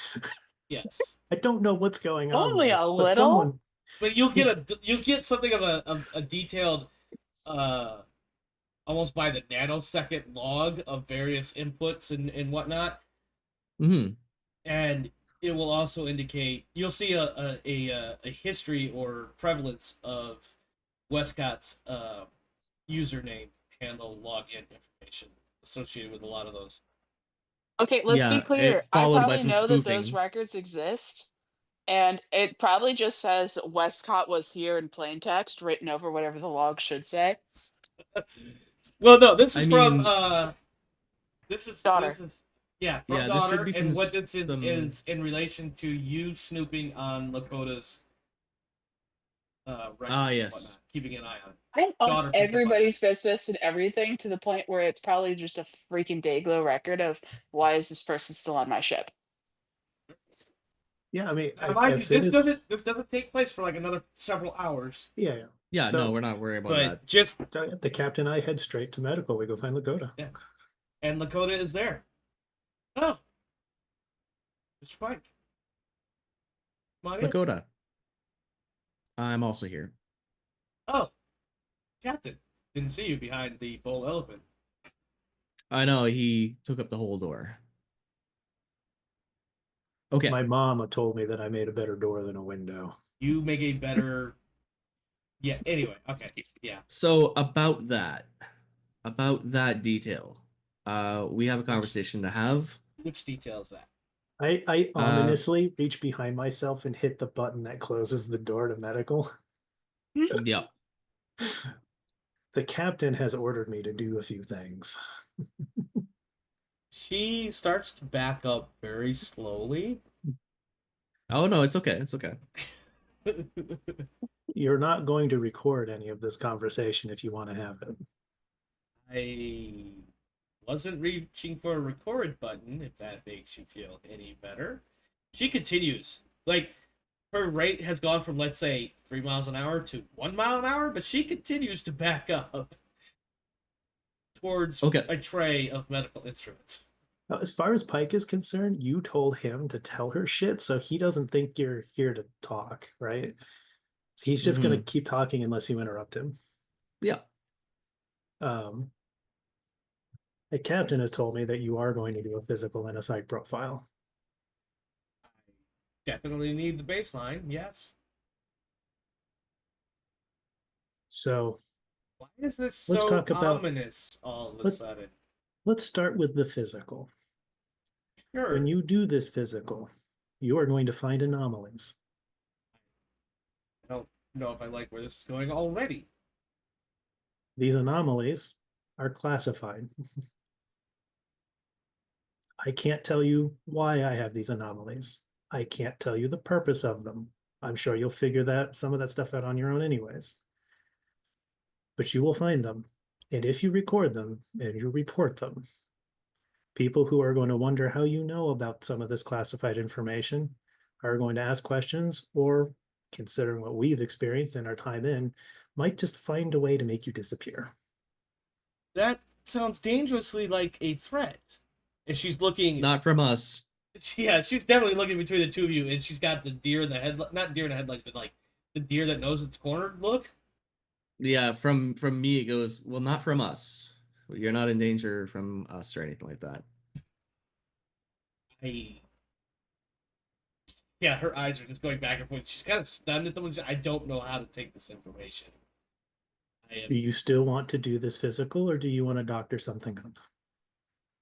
Speaker 1: yes,
Speaker 4: I don't know what's going on
Speaker 2: Only
Speaker 4: there,
Speaker 2: a
Speaker 4: but
Speaker 2: little?
Speaker 4: someone.
Speaker 1: but you'll get something of a detailed, uh, almost by the nanosecond log of various inputs and whatnot.
Speaker 3: Hmm.
Speaker 1: And it will also indicate you'll see a history or prevalence of Westcott's username handle login information associated with a lot of those.
Speaker 2: Okay, let's be
Speaker 3: Yeah,
Speaker 2: clear.
Speaker 3: it
Speaker 2: I
Speaker 3: followed by
Speaker 2: probably
Speaker 3: some
Speaker 2: know that those
Speaker 3: spoofing.
Speaker 2: records exist, and it probably just says Westcott was here in plain text written over whatever the log should say.
Speaker 1: Well, no, this
Speaker 3: I
Speaker 1: is from
Speaker 3: mean,
Speaker 1: this
Speaker 2: Daughter.
Speaker 1: is yeah, from
Speaker 3: yeah, there should
Speaker 1: daughter,
Speaker 3: be
Speaker 1: and what this
Speaker 3: some
Speaker 1: is in relation to you snooping on Lakota's records and whatnot,
Speaker 3: yes.
Speaker 1: keeping an eye on it.
Speaker 2: I'm on
Speaker 1: Daughter picked up on that.
Speaker 2: everybody's business and everything to the point where it's probably just a freaking Dayglow record of why is this person still on my ship?
Speaker 4: Yeah, I mean,
Speaker 1: Now, mind you,
Speaker 4: as soon as
Speaker 1: this doesn't take place for like another several hours.
Speaker 4: yeah, yeah.
Speaker 3: Yeah, no,
Speaker 4: So
Speaker 3: we're not worried about
Speaker 1: But
Speaker 3: that.
Speaker 1: just
Speaker 4: the captain and I head straight to medical. We go find Lakota.
Speaker 1: yeah, and Lakota is there. Oh, Mr. Pike, come on in.
Speaker 3: Lakota, I'm also here.
Speaker 1: Oh, Captain, didn't see you behind the bull elephant.
Speaker 3: I know he took up the whole door. Okay.
Speaker 4: My mama told me that I made a better door than a window.
Speaker 1: You make a better. Yeah. Anyway, okay. Yeah.
Speaker 3: So about that detail, we have a
Speaker 1: Which
Speaker 3: conversation to have.
Speaker 1: which detail is that?
Speaker 4: I
Speaker 3: Uh,
Speaker 4: ominously reach behind myself and hit the button that closes the door to medical.
Speaker 3: yep.
Speaker 4: The captain has ordered me to do a few things.
Speaker 1: She starts to back up very slowly.
Speaker 3: Oh no, it's okay. It's okay.
Speaker 4: You're not going to record any of this conversation if you want to have it.
Speaker 1: I wasn't reaching for a record button, if that makes you feel any better. She continues. Like, her rate has gone from, let's say, 3 miles an hour to 1 mile an hour, but she continues to back up towards
Speaker 3: Okay.
Speaker 1: a tray of medical instruments.
Speaker 4: Now, as far as Pike is concerned, you told him to tell her shit, so he doesn't think you're here to talk, right? He's just going to
Speaker 3: Hmm.
Speaker 4: keep talking unless you interrupt him.
Speaker 3: Yeah.
Speaker 4: Um, A captain has told me that you are going to do a physical and a psych profile.
Speaker 1: Definitely need the baseline, yes.
Speaker 4: So
Speaker 1: Why is this
Speaker 4: let's
Speaker 1: so
Speaker 4: talk about
Speaker 1: ominous all of a
Speaker 4: let,
Speaker 1: sudden?
Speaker 4: let's start with the physical. When
Speaker 1: Sure.
Speaker 4: you do this physical, you are going to find anomalies.
Speaker 1: I don't know if I like where this is going already.
Speaker 4: These anomalies are classified. I can't tell you why I have these anomalies. I can't tell you the purpose of them. I'm sure you'll figure some of that stuff out on your own anyways. But you will find them. And if you record them and you report them, people who are going to wonder how you know about some of this classified information are going to ask questions, or considering what we've experienced in our time in, might just find a way to make you disappear.
Speaker 1: That sounds dangerously like a threat. And she's looking.
Speaker 3: Not from us.
Speaker 1: Yeah, she's definitely looking between the two of you, and she's got the deer in the headlight. Not deer in the headlight, but like the deer that knows it's cornered look.
Speaker 3: Yeah, from me it goes, well, not from us. You're not in danger from us or anything like that.
Speaker 1: Yeah, her eyes are just going back and forth. She's kind of stunned at the one. I don't know how to take this information.
Speaker 4: Do you still want to do this physical, or do you want to doctor something up?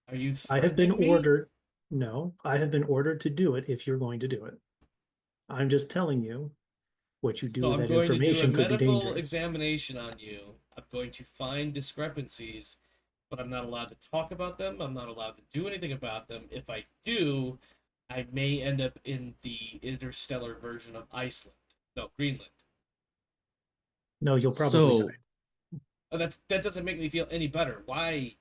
Speaker 1: Are you?
Speaker 4: I have been
Speaker 1: Me?
Speaker 4: ordered. No, I have been ordered to do it if you're going to do it. I'm just telling you what you do
Speaker 1: So
Speaker 4: with
Speaker 1: I'm
Speaker 4: that
Speaker 1: going to do a
Speaker 4: information could be
Speaker 1: medical
Speaker 4: dangerous.
Speaker 1: examination on you. I'm going to find discrepancies, but I'm not allowed to talk about them. I'm not allowed to do anything about them. If I do, I may end up in the interstellar version of Iceland. No, Greenland.
Speaker 4: No, you'll probably
Speaker 3: So
Speaker 4: die.
Speaker 1: Oh, that doesn't make me feel any better. Why?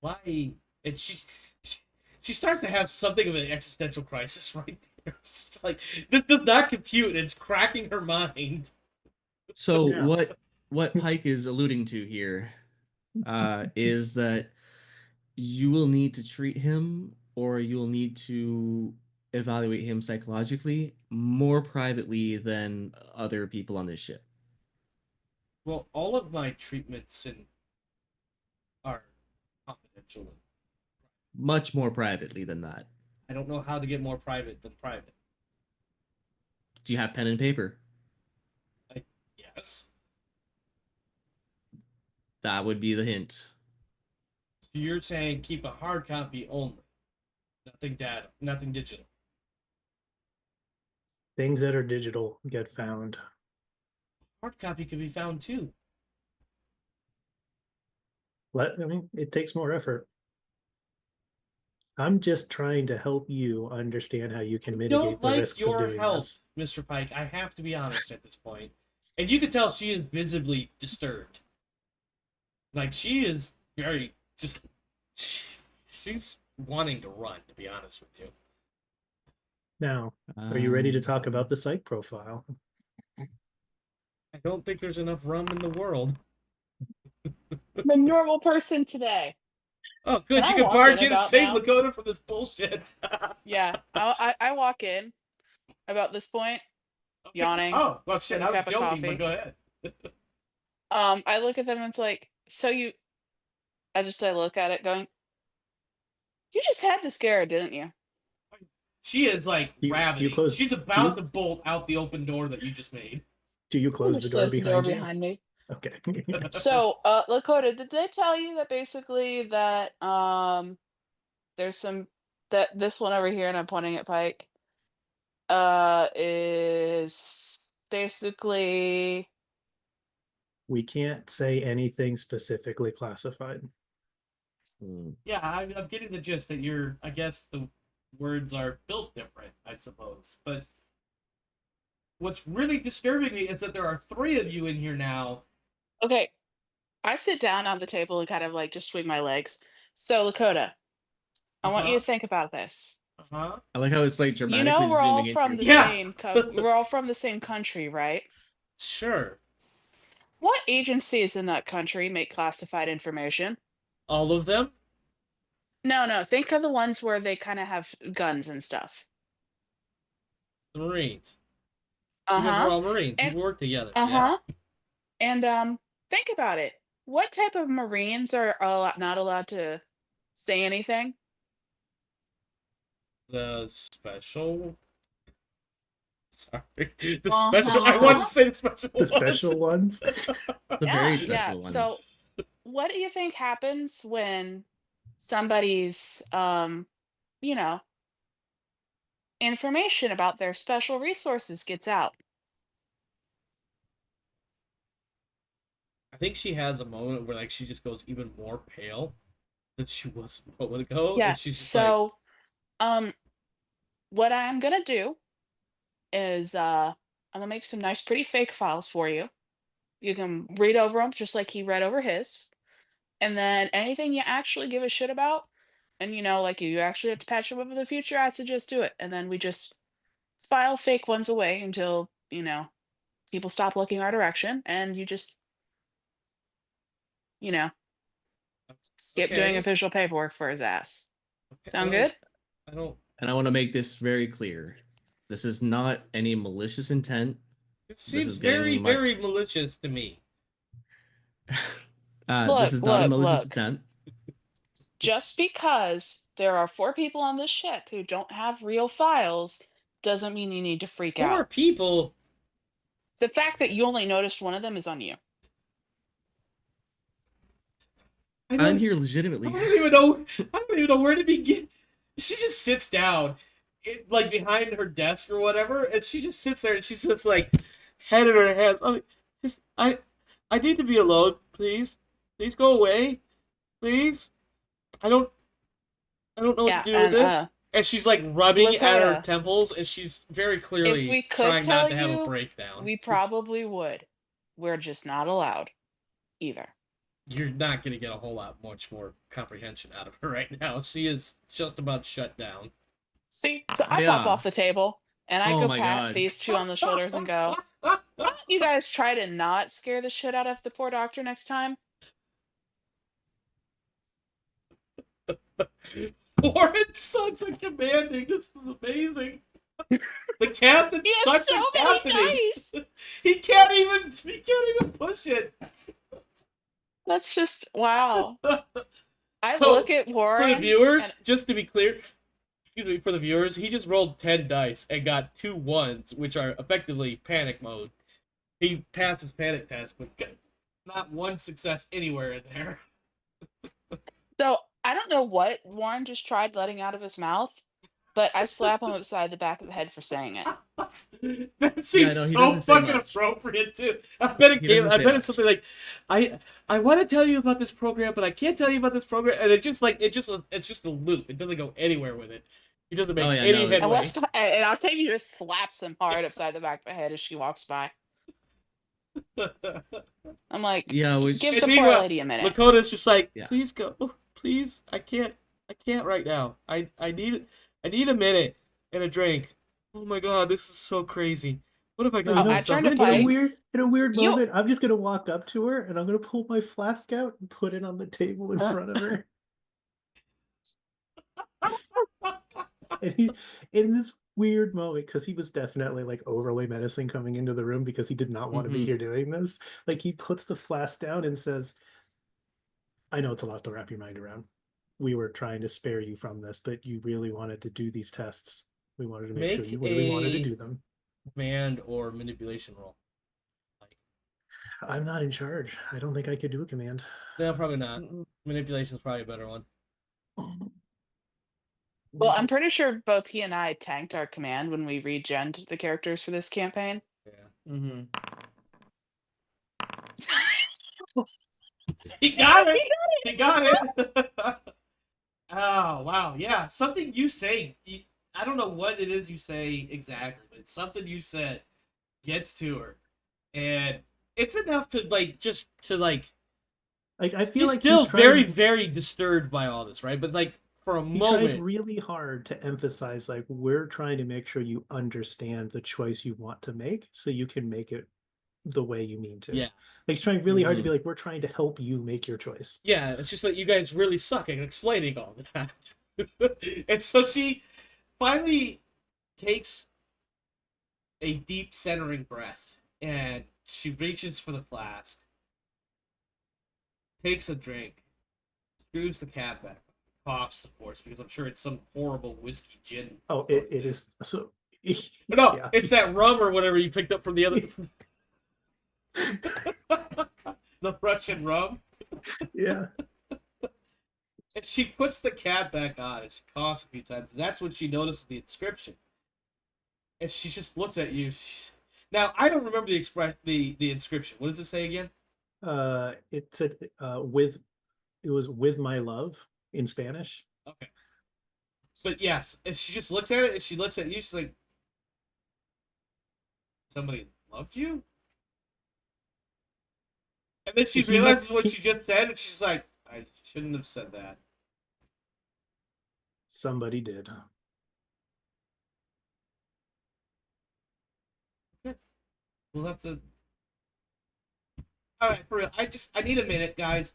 Speaker 1: Why? And she starts to have something of an existential crisis right there. It's like this does not compute. It's cracking her mind.
Speaker 3: so
Speaker 4: Yeah.
Speaker 3: what Pike is alluding to here is that you will need to treat him, or you will need to evaluate him psychologically more privately than other people on this ship.
Speaker 1: Well, all of my treatments are confidential.
Speaker 3: Much more privately than that.
Speaker 1: I don't know how to get more private than private.
Speaker 3: Do you have pen and paper?
Speaker 1: Yes.
Speaker 3: That would be the hint.
Speaker 1: So you're saying keep a hard copy only, nothing data, nothing digital.
Speaker 4: Things that are digital get found.
Speaker 1: Hard copy can be found too.
Speaker 4: It takes more effort. I'm just trying to help you understand how you can mitigate
Speaker 1: Don't
Speaker 4: the
Speaker 1: like
Speaker 4: risks of
Speaker 1: your
Speaker 4: doing
Speaker 1: help,
Speaker 4: this.
Speaker 1: Mr. Pike. I have to be honest at this point. And you can tell she is visibly disturbed. Like, she is very just. She's wanting to run, to be honest with you.
Speaker 4: Now, are you ready to talk about the psych profile?
Speaker 1: I don't think there's enough rum in the world.
Speaker 2: I'm a normal person today.
Speaker 1: Oh, good.
Speaker 2: Can
Speaker 1: You
Speaker 2: I
Speaker 1: can
Speaker 2: walk
Speaker 1: barge
Speaker 2: in
Speaker 1: in and
Speaker 2: about
Speaker 1: save
Speaker 2: now?
Speaker 1: Lakota from this bullshit.
Speaker 2: Yeah, I walk in about this point,
Speaker 1: Okay.
Speaker 2: yawning.
Speaker 1: Oh, well, shit.
Speaker 2: with a
Speaker 1: I was
Speaker 2: cup of
Speaker 1: joking,
Speaker 2: coffee.
Speaker 1: but go ahead.
Speaker 2: I look at them and it's like, so you. I look at it going, you just had to scare her, didn't you?
Speaker 1: She is like
Speaker 4: Do you
Speaker 1: ravening.
Speaker 4: close-
Speaker 1: She's about to bolt out the open door that you just made.
Speaker 4: Do you close the door behind you?
Speaker 2: behind me.
Speaker 4: Okay.
Speaker 2: So, Lakota, did they tell you that basically that there's some that this one over here, and I'm pointing at Pike, is basically
Speaker 4: We can't say anything specifically classified.
Speaker 1: Yeah, I'm getting the gist that you're. I guess the words are built different, I suppose. But what's really disturbing me is that there are three of you in here now.
Speaker 2: okay. I sit down on the table and kind of like just swing my legs. So, Lakota, I want you to think about this.
Speaker 1: Uh-huh.
Speaker 3: I like how it's like
Speaker 2: You
Speaker 3: dramatically
Speaker 2: know, we're all
Speaker 3: zooming in.
Speaker 2: from the
Speaker 1: Yeah.
Speaker 2: same we're all from the same country, right?
Speaker 1: Sure.
Speaker 2: What agencies in that country make classified information?
Speaker 1: All of them?
Speaker 2: No. Think of the ones where they kind of have guns and stuff.
Speaker 1: The Marines. You guys were
Speaker 2: Uh-huh.
Speaker 1: all Marines.
Speaker 2: And
Speaker 1: You worked together.
Speaker 2: uh-huh. And think about it. What type of Marines are not allowed to say anything?
Speaker 1: The special. Sorry, the
Speaker 2: Uh-huh.
Speaker 1: special. I wanted to say the special.
Speaker 4: The special ones.
Speaker 3: The very special ones.
Speaker 2: So, what do you think happens when somebody's, you know, information about their special resources gets out?
Speaker 1: I think she has a moment where like she just goes even more pale than she was a moment ago,
Speaker 2: Yeah.
Speaker 1: and she's just like,
Speaker 2: So, um, what I'm gonna do is, I'm gonna make some nice, pretty fake files for you. You can read over them just like he read over his. And then anything you actually give a shit about, and like you actually have to patch them up in the future, I suggest do it. And then we just file fake ones away until, people stop looking our direction and you just, you know, skip doing
Speaker 1: okay,
Speaker 2: official paperwork for his ass.
Speaker 1: okay,
Speaker 2: Sound good?
Speaker 1: I don't.
Speaker 3: And I want to make this very clear. This is not any malicious intent.
Speaker 1: It
Speaker 3: This
Speaker 1: seems
Speaker 3: is
Speaker 1: very,
Speaker 3: getting my
Speaker 1: very malicious to me.
Speaker 3: this is not a malicious
Speaker 2: Look.
Speaker 3: attempt.
Speaker 2: Just because there are 4 people on this ship who don't have real files doesn't mean you need to freak
Speaker 1: 4
Speaker 2: out.
Speaker 1: people.
Speaker 2: The fact that you only noticed one of them is on you.
Speaker 3: I'm here
Speaker 1: I
Speaker 3: legitimately.
Speaker 1: don't even know. I don't even know where to begin. She just sits down, like behind her desk or whatever, and she just sits there and she's just like, head in her hands. I need to be alone, please. Please go away, please. I don't know what
Speaker 2: Yeah,
Speaker 1: to do with
Speaker 2: and
Speaker 1: this. And she's like rubbing at her
Speaker 2: Lakota,
Speaker 1: temples, and she's very
Speaker 2: if
Speaker 1: clearly
Speaker 2: we could
Speaker 1: trying not
Speaker 2: tell
Speaker 1: to have a
Speaker 2: you,
Speaker 1: breakdown.
Speaker 2: we probably would. We're just not allowed either.
Speaker 1: You're not going to get a whole lot much more comprehension out of her right now. She is just about shut down.
Speaker 2: See, so I pop off the table and I
Speaker 3: Oh
Speaker 2: go
Speaker 3: my
Speaker 2: pat
Speaker 3: God.
Speaker 2: these 2 on the shoulders and go, why don't you guys try to not scare the shit out of the poor doctor next time?
Speaker 1: Warren sucks at commanding. This is amazing. The captain
Speaker 2: He has
Speaker 1: sucks
Speaker 2: so
Speaker 1: at
Speaker 2: many
Speaker 1: captaining.
Speaker 2: dice.
Speaker 1: He can't even push it.
Speaker 2: That's just wow. I
Speaker 1: So,
Speaker 2: look at
Speaker 1: for the
Speaker 2: Warren
Speaker 1: viewers,
Speaker 2: and
Speaker 1: just to be clear, excuse me, for the viewers, he just rolled 10 dice and got 2 ones, which are effectively panic mode. He passed his panic test, but got not one success anywhere in there.
Speaker 2: so I don't know what Warren just tried letting out of his mouth, but I slap him upside the back of the head for saying it.
Speaker 1: That seems
Speaker 3: no, he
Speaker 1: so
Speaker 3: doesn't say
Speaker 1: fucking
Speaker 3: much.
Speaker 1: appropriate too. I bet it
Speaker 3: He
Speaker 1: came.
Speaker 3: doesn't
Speaker 1: I
Speaker 3: say
Speaker 1: bet it's
Speaker 3: much.
Speaker 1: something like, I want to tell you about this program, but I can't tell you about this program, and it's just a loop. It doesn't go anywhere with it. He doesn't make
Speaker 3: Oh, yeah,
Speaker 1: any
Speaker 3: no,
Speaker 2: And
Speaker 1: headway.
Speaker 2: and Octavia just slaps him hard upside the back of the head as she walks by. I'm like,
Speaker 3: Yeah, which
Speaker 2: give
Speaker 1: And
Speaker 2: the poor
Speaker 1: meanwhile,
Speaker 2: lady a minute.
Speaker 1: Lakota's just like,
Speaker 3: Yeah.
Speaker 1: please go, please. I can't right now. I need a minute and a drink. Oh my god, this is so crazy. What have I
Speaker 4: No,
Speaker 1: gotten
Speaker 2: I
Speaker 1: myself
Speaker 2: turned to
Speaker 4: in a
Speaker 1: into?
Speaker 2: Pike.
Speaker 4: weird
Speaker 2: You
Speaker 4: moment, I'm just gonna walk up to her and I'm gonna pull my flask out and put it on the table in front of her. And he, in this weird moment, because he was definitely like overly menacing coming into the room because he did not want to be
Speaker 3: Mhm.
Speaker 4: here doing this. Like he puts the flask down and says, "I know it's a lot to wrap your mind around. We were trying to spare you from this, but you really wanted to do these tests. We wanted to make sure
Speaker 1: Make
Speaker 4: you really wanted to
Speaker 1: a
Speaker 4: do them."
Speaker 1: command or manipulation roll. Like,
Speaker 4: I'm not in charge. I don't think I could do a command.
Speaker 1: no, probably not. Manipulation is probably a better one.
Speaker 2: Well, I'm pretty sure both he and I tanked our command when we regened the characters for this campaign.
Speaker 1: Yeah.
Speaker 3: Mhm.
Speaker 1: He got it. He got it. Oh wow, yeah. Something you say. I don't know what it is you say exactly, but something you said gets to her, and it's enough to like just to like.
Speaker 4: Like I feel
Speaker 1: She's
Speaker 4: like
Speaker 1: still
Speaker 4: he's
Speaker 1: very,
Speaker 4: trying.
Speaker 1: very disturbed by all this, right? But like for a
Speaker 4: He tried
Speaker 1: moment,
Speaker 4: really hard to emphasize like we're trying to make sure you understand the choice you want to make so you can make it the way you mean to.
Speaker 1: yeah,
Speaker 4: Like he's trying really hard to
Speaker 3: Mhm.
Speaker 4: be like, we're trying to help you make your choice.
Speaker 1: yeah. It's just that you guys really suck at explaining all that, and so she finally takes a deep centering breath, and she reaches for the flask, takes a drink, screws the cap back, coughs, of course, because I'm sure it's some horrible whiskey gin.
Speaker 4: Oh,
Speaker 1: sort of
Speaker 4: it
Speaker 1: thing.
Speaker 4: is so.
Speaker 1: No,
Speaker 4: Yeah.
Speaker 1: it's that rum or whatever you picked up from the other. The Russian rum.
Speaker 4: Yeah.
Speaker 1: And she puts the cap back on and she coughs a few times. And that's when she notices the inscription. And she just looks at you. Now, I don't remember the inscription. What does it say again?
Speaker 4: It said with it was with my love in Spanish.
Speaker 1: Okay. But yes, and she just looks at it and she looks at you. She's like, somebody loved you? And then she
Speaker 4: He
Speaker 1: realizes
Speaker 4: must-
Speaker 1: what
Speaker 4: he-
Speaker 1: she just said and she's like, I shouldn't have said that.
Speaker 4: Somebody did.
Speaker 1: Well, that's a. All right, for real. I need a minute, guys.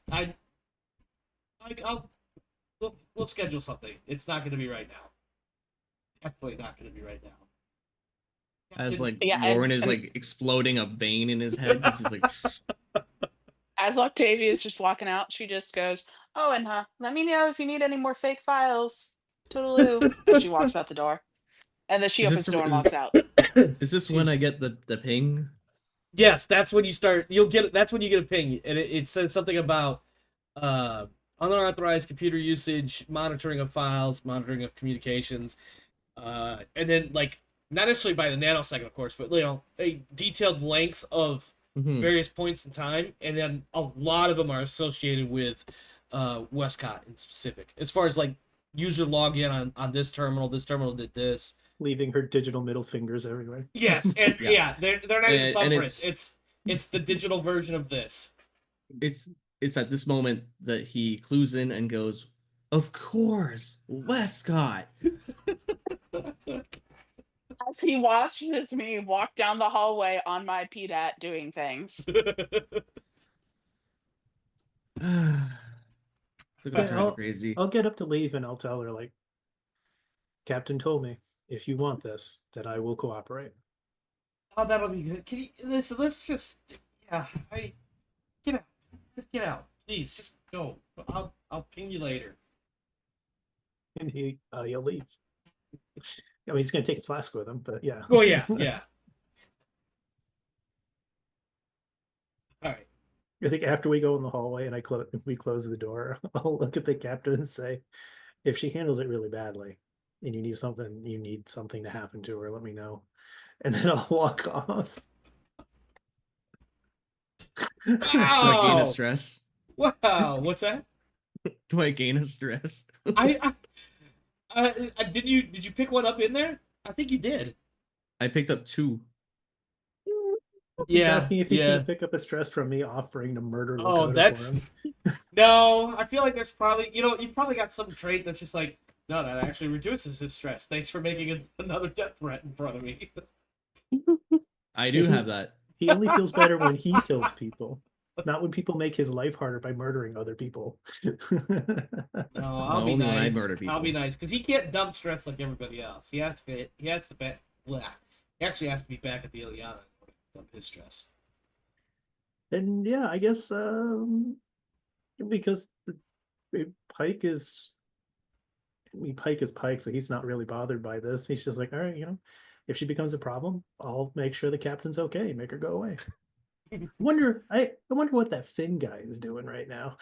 Speaker 1: We'll schedule something. It's not going to be right now. Definitely not going to be right now.
Speaker 3: As like
Speaker 2: Yeah,
Speaker 3: Lauren is
Speaker 2: and-
Speaker 3: like exploding a vein in his head because he's like,
Speaker 2: As Octavia is just walking out, she just goes, "Oh, and let me know if you need any more fake files." Toodaloo. And she walks out the door. And then she
Speaker 3: Is
Speaker 2: opens
Speaker 3: this-
Speaker 2: the door and
Speaker 3: is-
Speaker 2: walks out.
Speaker 3: "Is this when I get the ping?"
Speaker 1: Yes, that's when you start. That's when you get a ping, and it says something about unauthorized computer usage, monitoring of files, monitoring of communications, and then like not necessarily by the nanosecond, of course, but a detailed length of
Speaker 3: Mhm.
Speaker 1: various points in time, and then a lot of them are associated with Westcott in specific, as far as like user login on this terminal did this.
Speaker 4: Leaving her digital middle fingers everywhere.
Speaker 1: Yes, and
Speaker 3: Yeah.
Speaker 1: yeah, they're not even
Speaker 3: And
Speaker 1: thumbprints. It's the digital version of this.
Speaker 3: It's at this moment that he clues in and goes, "Of course, Westcott."
Speaker 2: As he watches me walk down the hallway on my PDAT doing things.
Speaker 3: Look
Speaker 4: Yeah,
Speaker 3: at drive crazy.
Speaker 4: I'll get up to leave and I'll tell her like, Captain told me if you want this, that I will cooperate.
Speaker 1: Oh, that'll be good. Can you listen? Let's just get out. Just get out, please. Just go. I'll ping you later.
Speaker 4: And he'll leave. I mean, he's gonna take his flask with him, but yeah.
Speaker 1: Oh yeah, yeah. All right.
Speaker 4: I think after we go in the hallway and we close the door, I'll look at the captain and say, if she handles it really badly and you need something to happen to her, let me know. And then I'll walk off.
Speaker 3: Do I gain
Speaker 1: Wow.
Speaker 3: a stress?
Speaker 1: Wow. What's that?
Speaker 3: Do I gain a stress?
Speaker 1: I did you pick one up in there? I think you did.
Speaker 3: I picked up 2.
Speaker 4: He's
Speaker 1: Yeah.
Speaker 4: asking if he's
Speaker 1: Yeah.
Speaker 4: gonna pick up a stress from me offering to murder
Speaker 1: Oh,
Speaker 4: Lakota
Speaker 1: that's-
Speaker 4: for him.
Speaker 1: No, I feel like there's probably you've probably got some trait that's just like, no, that actually reduces his stress. Thanks for making another death threat in front of me.
Speaker 3: I do have that.
Speaker 4: He only feels better when he kills people, not when people make his life harder by murdering other people.
Speaker 1: No, I'll be
Speaker 3: only when I
Speaker 1: nice.
Speaker 3: murder
Speaker 1: I'll be
Speaker 3: people.
Speaker 1: nice because he can't dump stress like everybody else. He has to. He actually has to be back at the Iliana to dump his stress.
Speaker 4: And yeah, I guess because Pike is Pike, so he's not really bothered by this. He's just like, all right, if she becomes a problem, I'll make sure the captain's okay, make her go away. I wonder what that Finn guy is doing right now.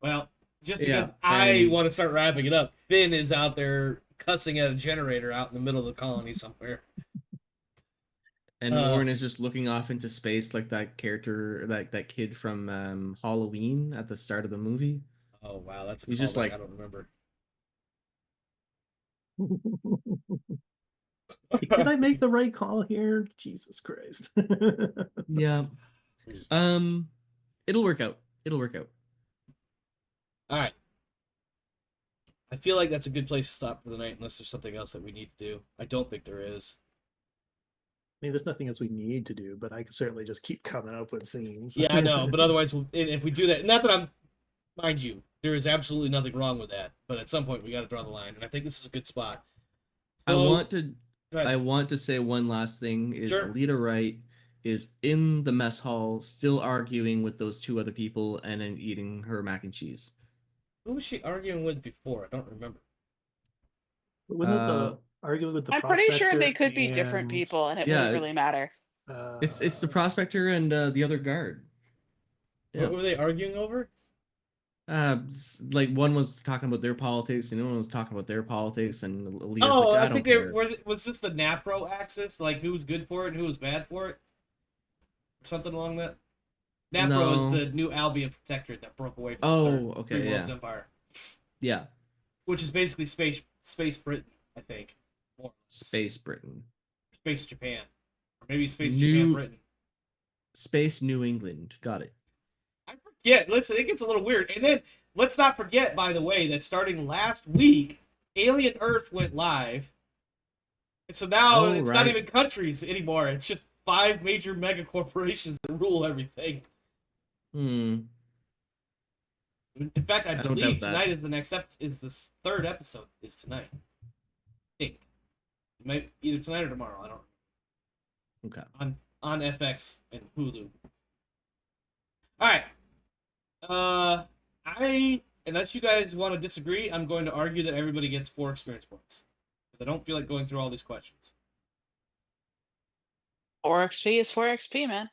Speaker 1: Well, just
Speaker 3: Yeah,
Speaker 1: because I
Speaker 3: and-
Speaker 1: want to start wrapping it up, Finn is out there cussing at a generator out in the middle of the colony somewhere.
Speaker 3: And Lauren is just looking off into space like that character, that kid from Halloween at the start of the movie.
Speaker 1: Oh wow, that's a
Speaker 3: He's just
Speaker 1: callback,
Speaker 3: like-
Speaker 1: I don't remember.
Speaker 4: Did I make the right call here? Jesus Christ.
Speaker 3: Yeah. It'll work out. It'll work out.
Speaker 1: All right. I feel like that's a good place to stop for the night, unless there's something else that we need to do. I don't think there is.
Speaker 4: I mean, there's nothing else we need to do, but I can certainly just keep coming up with scenes.
Speaker 1: Yeah, I know, but otherwise, if we do that, not that mind you, there is absolutely nothing wrong with that. But at some point, we got to draw the line, and I think this is a good spot.
Speaker 3: I
Speaker 1: So-
Speaker 3: want to
Speaker 1: Go ahead.
Speaker 3: I want to say one last thing is
Speaker 1: Sure.
Speaker 3: Alita Wright is in the mess hall, still arguing with those two other people, and then eating her mac and cheese.
Speaker 1: Who was she arguing with before? I don't remember.
Speaker 4: Wasn't it
Speaker 3: Uh,
Speaker 4: the arguing with the
Speaker 2: I'm pretty sure they
Speaker 4: prospector
Speaker 2: could be different
Speaker 4: and,
Speaker 2: people, and it
Speaker 3: Yeah,
Speaker 2: wouldn't really
Speaker 3: it's
Speaker 2: matter.
Speaker 3: it's the prospector and the other guard. Yeah.
Speaker 1: What were they arguing over?
Speaker 3: Like one was talking about their politics, and the other one was talking about their politics, and Leah's
Speaker 1: Oh,
Speaker 3: like, I
Speaker 1: I
Speaker 3: don't
Speaker 1: think they
Speaker 3: care.
Speaker 1: were. Was this the NAPRO axis? Like who was good for it and who was bad for it? Something along that. NAPRO is
Speaker 3: No.
Speaker 1: the new Albion protectorate that broke away from the
Speaker 3: Oh,
Speaker 1: Third
Speaker 3: okay,
Speaker 1: Three Worlds
Speaker 3: yeah.
Speaker 1: Empire,
Speaker 3: Yeah,
Speaker 1: which is basically space Britain, I think, more or less.
Speaker 3: Space Britain.
Speaker 1: Space Japan, or maybe Space Japan
Speaker 3: New
Speaker 1: Britain.
Speaker 3: Space New England. Got it.
Speaker 1: I forget. Listen, it gets a little weird. And then let's not forget, by the way, that starting last week, Alien Earth went live. And so now
Speaker 3: Oh,
Speaker 1: it's not
Speaker 3: right.
Speaker 1: even countries anymore. It's just 5 major mega corporations that rule everything.
Speaker 3: Hmm.
Speaker 1: In fact, I
Speaker 3: don't
Speaker 1: believe
Speaker 3: doubt that.
Speaker 1: tonight is the next is this third episode is tonight. I think. It might either tonight or tomorrow. I don't
Speaker 3: Okay.
Speaker 1: on FX and Hulu. All right. Unless you guys want to disagree, I'm going to argue that everybody gets 4 experience points because I don't feel like going through all these questions.
Speaker 2: 4 XP is 4 XP, man.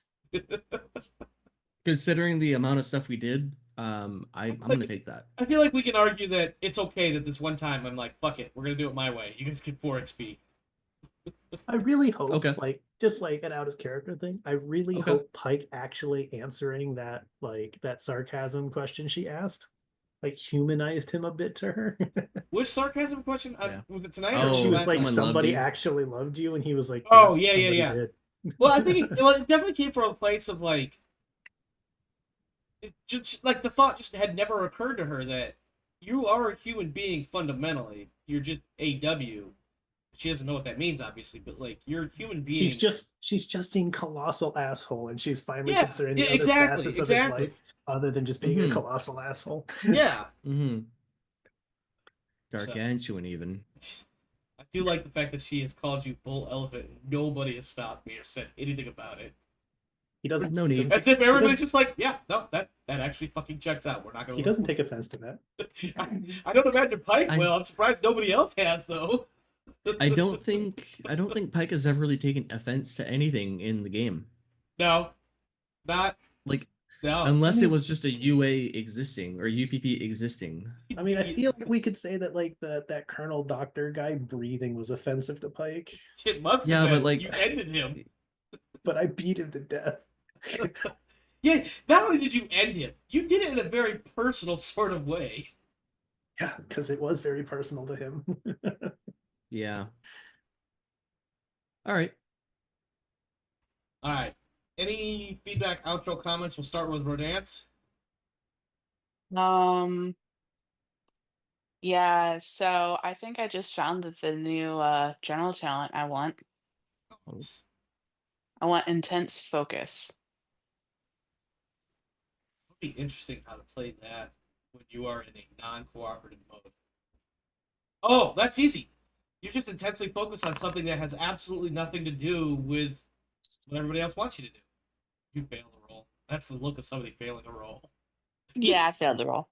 Speaker 3: Considering the amount of stuff we did, I'm gonna take that.
Speaker 1: I feel like we can argue that it's okay that this one time I'm like, fuck it, we're gonna do it my way. You guys get 4 XP.
Speaker 4: I really hope,
Speaker 3: Okay.
Speaker 4: like, just like an out of character thing, I really
Speaker 3: Okay.
Speaker 4: hope Pike actually answering that, like, that sarcasm question she asked, like, humanized him a bit to her.
Speaker 1: Which sarcasm question?
Speaker 3: Yeah.
Speaker 1: Was it tonight
Speaker 3: Oh,
Speaker 1: or
Speaker 4: She
Speaker 1: last
Speaker 4: was like,
Speaker 1: night?
Speaker 3: someone loved
Speaker 4: somebody
Speaker 3: you?
Speaker 4: actually loved you, and he was like,
Speaker 1: Oh,
Speaker 4: yes,
Speaker 1: yeah,
Speaker 4: somebody
Speaker 1: yeah.
Speaker 4: did.
Speaker 1: Well, I think it definitely came from a place of like, it just like the thought just had never occurred to her that you are a human being fundamentally. You're just AW. She doesn't know what that means, obviously, but like you're a human being.
Speaker 4: she's just seen colossal asshole, and she's finally
Speaker 1: Yeah,
Speaker 4: considering
Speaker 1: yeah,
Speaker 4: the other
Speaker 1: exactly,
Speaker 4: facets of his
Speaker 1: exactly.
Speaker 4: life other than just being a
Speaker 3: Mhm.
Speaker 4: colossal asshole.
Speaker 1: Yeah.
Speaker 3: Mm-hmm.
Speaker 1: So-
Speaker 3: Gargantuan, even.
Speaker 1: I do like the fact that she has called you bull elephant and nobody has stopped me or said anything about it.
Speaker 4: He doesn't.
Speaker 3: No need.
Speaker 4: doesn't
Speaker 1: That's
Speaker 4: take-
Speaker 1: if everybody's just like, yeah, no, that actually fucking checks out. We're not gonna.
Speaker 4: He doesn't take offense to that.
Speaker 1: I don't imagine Pike
Speaker 3: I-
Speaker 1: will. I'm surprised nobody else has though.
Speaker 3: I don't think Pike has ever really taken offense to anything in the game.
Speaker 1: No, not
Speaker 3: Like,
Speaker 1: no.
Speaker 3: unless it was just a UA existing or UPP existing.
Speaker 4: I mean, I feel like we could say that, like, that Colonel Doctor guy breathing was offensive to Pike,
Speaker 1: It must have
Speaker 3: Yeah,
Speaker 1: been.
Speaker 3: but, like-
Speaker 1: You ended him.
Speaker 4: but I beat him to death.
Speaker 1: Yeah, not only did you end him, you did it in a very personal sort of way.
Speaker 4: Yeah, because it was very personal to him.
Speaker 3: Yeah. All right.
Speaker 1: All right. Any feedback, outro comments? We'll start with Rodance.
Speaker 2: Yeah, so I think I just found that the new general talent I want intense focus.
Speaker 1: It'll be interesting how to play that when you are in a non-cooperative mode. Oh, that's easy. You're just intensely focused on something that has absolutely nothing to do with what everybody else wants you to do. You fail the roll. That's the look of somebody failing a roll.
Speaker 2: Yeah, I failed the roll.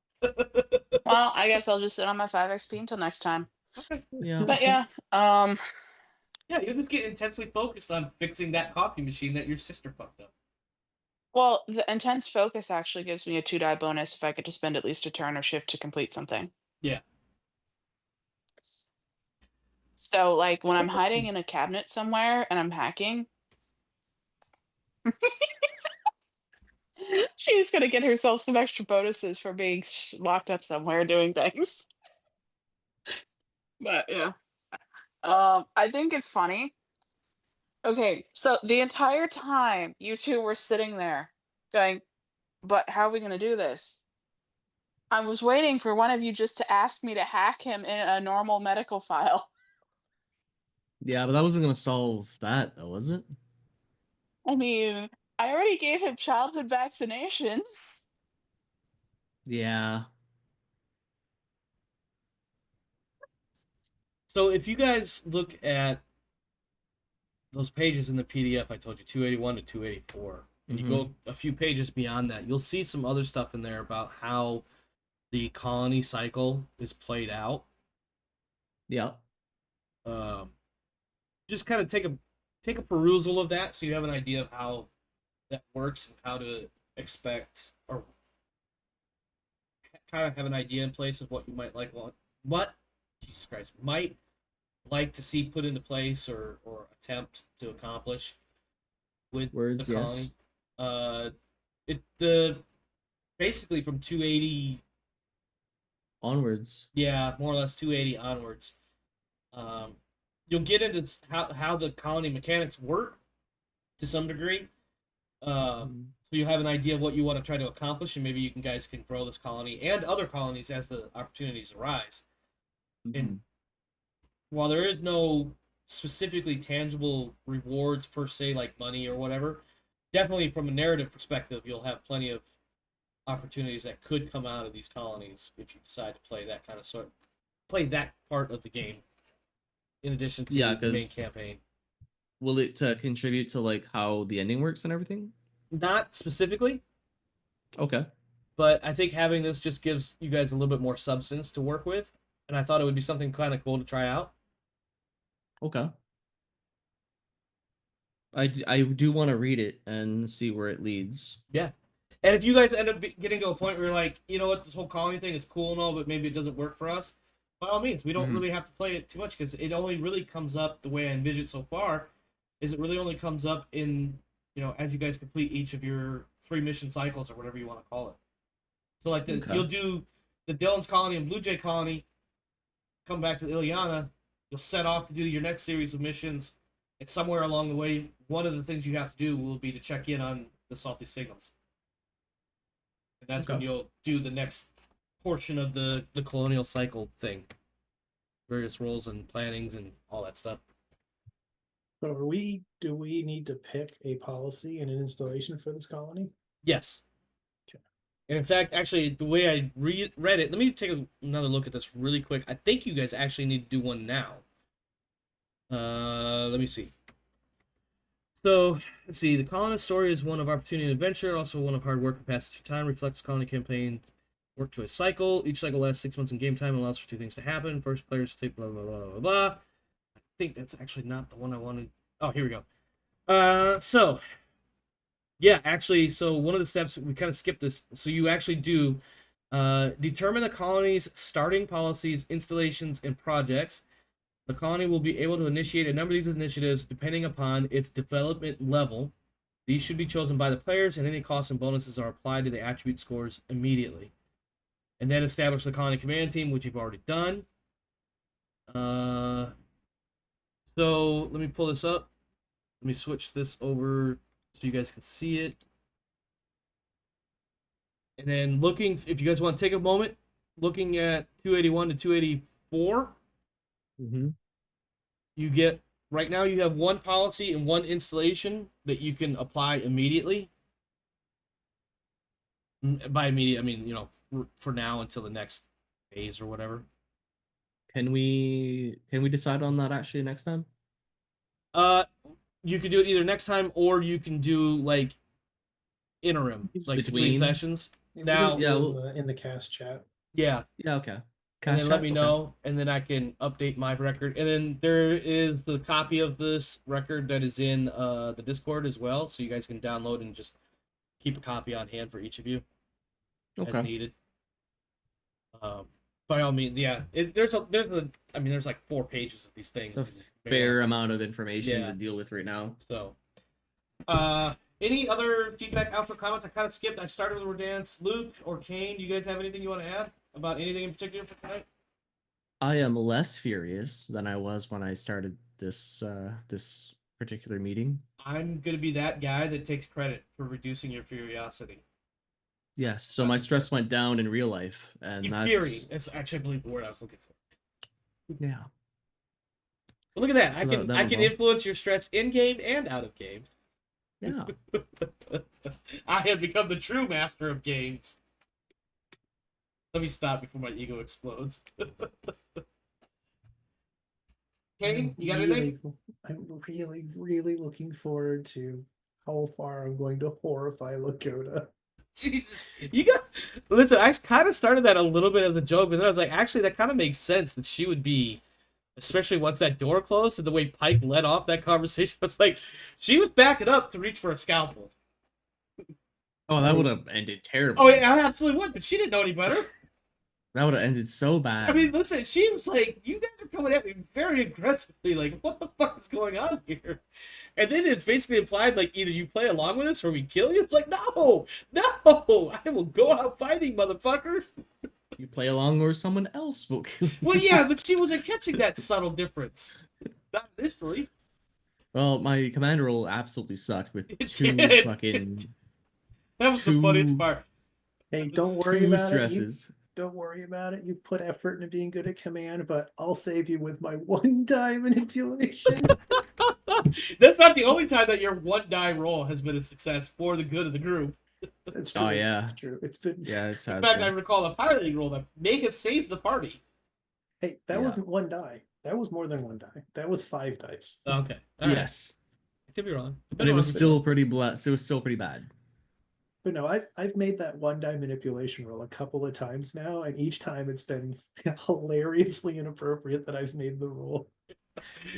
Speaker 2: Well, I guess I'll just sit on my 5 XP until next time.
Speaker 1: Okay.
Speaker 3: Yeah.
Speaker 2: But yeah,
Speaker 1: Yeah, you'll just get intensely focused on fixing that coffee machine that your sister fucked up.
Speaker 2: well, the intense focus actually gives me a 2 die bonus if I get to spend at least a turn or shift to complete something.
Speaker 1: Yeah.
Speaker 2: So, like, when I'm hiding in a cabinet somewhere and I'm hacking, she's gonna get herself some extra bonuses for being locked up somewhere doing things. But yeah, I think it's funny. Okay, so the entire time you two were sitting there going, but how are we gonna do this? I was waiting for one of you just to ask me to hack him in a normal medical file.
Speaker 3: Yeah, but that wasn't gonna solve that, though, was it?
Speaker 2: I mean, I already gave him childhood vaccinations.
Speaker 3: Yeah.
Speaker 1: So if you guys look at those pages in the PDF I told you, 281 to 284, and you go a few pages beyond that, you'll see some other stuff in there about how the colony cycle is played out.
Speaker 3: Yeah.
Speaker 1: Just kind of take a perusal of that so you have an idea of how that works and how to expect, or kind of have an idea in place of what you might what Jesus Christ might like to see put into place or attempt to accomplish with
Speaker 3: Words,
Speaker 1: the colony.
Speaker 3: yes.
Speaker 1: The basically from 280
Speaker 3: Onwards.
Speaker 1: yeah, more or less 280 onwards. You'll get into how the colony mechanics work to some degree. So you have an idea of what you want to try to accomplish, and maybe you guys can grow this colony and other colonies as the opportunities arise. And while there is no specifically tangible rewards per se, like money or whatever, definitely from a narrative perspective, you'll have plenty of opportunities that could come out of these colonies if you decide to play that play that part of the game in addition to the main campaign.
Speaker 3: Will it contribute to like how the ending works and everything?
Speaker 1: Not specifically.
Speaker 3: Okay.
Speaker 1: But I think having this just gives you guys a little bit more substance to work with, and I thought it would be something kind of cool to try out.
Speaker 3: Okay. I do want to read it and see where it leads.
Speaker 1: Yeah. And if you guys end up getting to a point where you're like, you know what, this whole colony thing is cool and all, but maybe it doesn't work for us, by all means, we don't really have to play it too much, because it only really comes up, the way I envision it so far, is it really only comes up in, as you guys complete each of your 3 mission cycles or whatever you want to call it. So like you'll do the Dylan's colony and Blue Jay colony, come back to Iliana, you'll set off to do your next series of missions, and somewhere along the way, one of the things you have to do will be to check in on the salty signals. And that's when you'll do the next portion of the colonial cycle thing. Various roles and plannings and all that stuff.
Speaker 4: So do we need to pick a policy and an installation for this colony?
Speaker 1: Yes.
Speaker 4: Okay.
Speaker 1: And in fact, actually, the way I read it, let me take another look at this really quick. I think you guys actually need to do one now. Let me see. So, let's see. The colonist story is one of opportunity and adventure, also one of hard work and passage of time. Reflects colony campaign work to a cycle. Each cycle lasts 6 months in game time and allows for 2 things to happen. First, players take blah, blah, blah, blah, blah. I think that's actually not the one I wanted. Oh, here we go. So, yeah, actually, so one of the steps, we kind of skipped this. So you actually do determine the colony's starting policies, installations, and projects. The colony will be able to initiate a number of these initiatives depending upon its development level. These should be chosen by the players, and any costs and bonuses are applied to the attribute scores immediately. And then establish the colony command team, which you've already done. So let me pull this up. Let me switch this over so you guys can see it. And then if you guys want to take a moment, looking at 281 to 284, you get, right now you have 1 policy and 1 installation that you can apply immediately. By immediate, I mean, for now until the next phase or whatever.
Speaker 3: Can we decide on that actually next time?
Speaker 1: You could do it either next time, or you can do like interim, like between sessions. Now,
Speaker 4: in the cast chat.
Speaker 1: Yeah.
Speaker 3: Yeah. Okay.
Speaker 1: And then let me know, and then I can update my record. And then there is the copy of this record that is in the Discord as well, so you guys can download and just keep a copy on hand for each of you as needed. By all means, yeah. There's like 4 pages of these things.
Speaker 3: It's a fair amount of information to deal with right now.
Speaker 1: So, any other feedback, outro comments? I kind of skipped. I started with Rodance. Luke or Kane, do you guys have anything you want to add about anything in particular for tonight?
Speaker 3: I am less furious than I was when I started this this particular meeting.
Speaker 1: I'm gonna be that guy that takes credit for reducing your curiosity.
Speaker 3: Yes, so my stress went down in real life, and
Speaker 1: fury. That's actually, I believe, the word I was looking for.
Speaker 3: Yeah.
Speaker 1: Well, look at that. So I can influence your stress in game and out of game.
Speaker 3: Yeah.
Speaker 1: I have become the true master of games. Let me stop before my ego explodes. Katie, you got anything?
Speaker 4: I'm really looking forward to how far I'm going to horrify Lakota.
Speaker 1: Jesus, you got. Listen, I kind of started that a little bit as a joke, but then I was like, actually, that kind of makes sense that she would be, especially once that door closed and the way Pike led off that conversation. It's like she was backing up to reach for a scalpel.
Speaker 3: Oh, that
Speaker 4: Like,
Speaker 3: would have ended terribly.
Speaker 1: Oh, yeah, I absolutely would, but she didn't know any better.
Speaker 3: That would have ended so bad.
Speaker 1: I mean, listen, she was like, "You guys are coming at me very aggressively. Like, what the fuck is going on here?" And then it's basically implied like either you play along with us or we kill you. It's like, no, I will go out fighting, motherfuckers.
Speaker 3: You play along, or someone else will kill you.
Speaker 1: Well, yeah, but she wasn't catching that subtle difference. Not initially.
Speaker 3: Well, my commander roll absolutely sucked with
Speaker 1: It
Speaker 3: two
Speaker 1: did.
Speaker 3: fucking
Speaker 1: That was the funniest part.
Speaker 4: hey, don't worry
Speaker 3: two
Speaker 4: about it.
Speaker 3: stresses.
Speaker 4: Don't worry about it. You've put effort into being good at command, but I'll save you with my one-die manipulation.
Speaker 1: That's not the only time that your one die roll has been a success for the good of the group.
Speaker 4: That's true.
Speaker 3: Oh, yeah.
Speaker 4: That's true. It's been.
Speaker 3: Yeah, it's
Speaker 1: In fact, I recall a piloting roll that may have saved the party.
Speaker 4: Hey, that
Speaker 3: Yeah.
Speaker 4: wasn't one die. That was more than one die. That was 5 dice.
Speaker 1: Okay. All right.
Speaker 3: Yes,
Speaker 1: I could be wrong.
Speaker 3: but it was still pretty It was still pretty bad.
Speaker 4: But no, I've made that one-die manipulation roll a couple of times now, and each time it's been hilariously inappropriate that I've made the roll.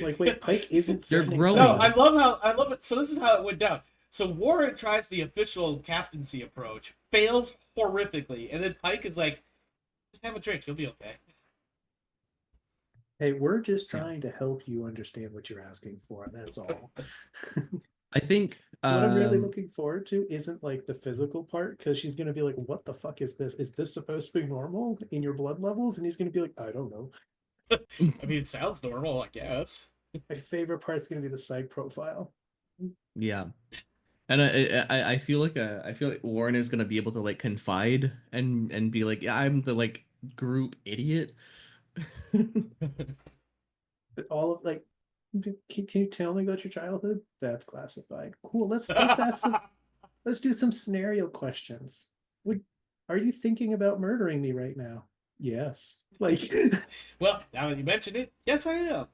Speaker 4: Like, wait, Pike isn't
Speaker 3: You're
Speaker 4: threatening
Speaker 3: growing.
Speaker 1: No,
Speaker 4: someone.
Speaker 1: I love it. So this is how it went down. So Warren tries the official captaincy approach, fails horrifically, and then Pike is like, "Just have a drink, you'll be okay."
Speaker 4: Hey, we're just
Speaker 3: Yeah.
Speaker 4: trying to help you understand what you're asking for. That's all.
Speaker 3: I think
Speaker 4: What I'm really looking forward to isn't like the physical part, because she's gonna be like, "What the fuck is this? Is this supposed to be normal in your blood levels?" And he's gonna be like, "I don't know."
Speaker 1: I mean, it sounds normal, I guess.
Speaker 4: My favorite part is gonna be the psych profile.
Speaker 3: yeah, and I feel like Warren is gonna be able to like confide and be like, yeah, I'm the like group idiot.
Speaker 4: But all of like, can you tell me about your childhood? That's classified. Cool. Let's ask some. Let's do some scenario questions. Are you thinking about murdering me right now? Yes. Like,
Speaker 1: Well, now that you mention it, yes, I am.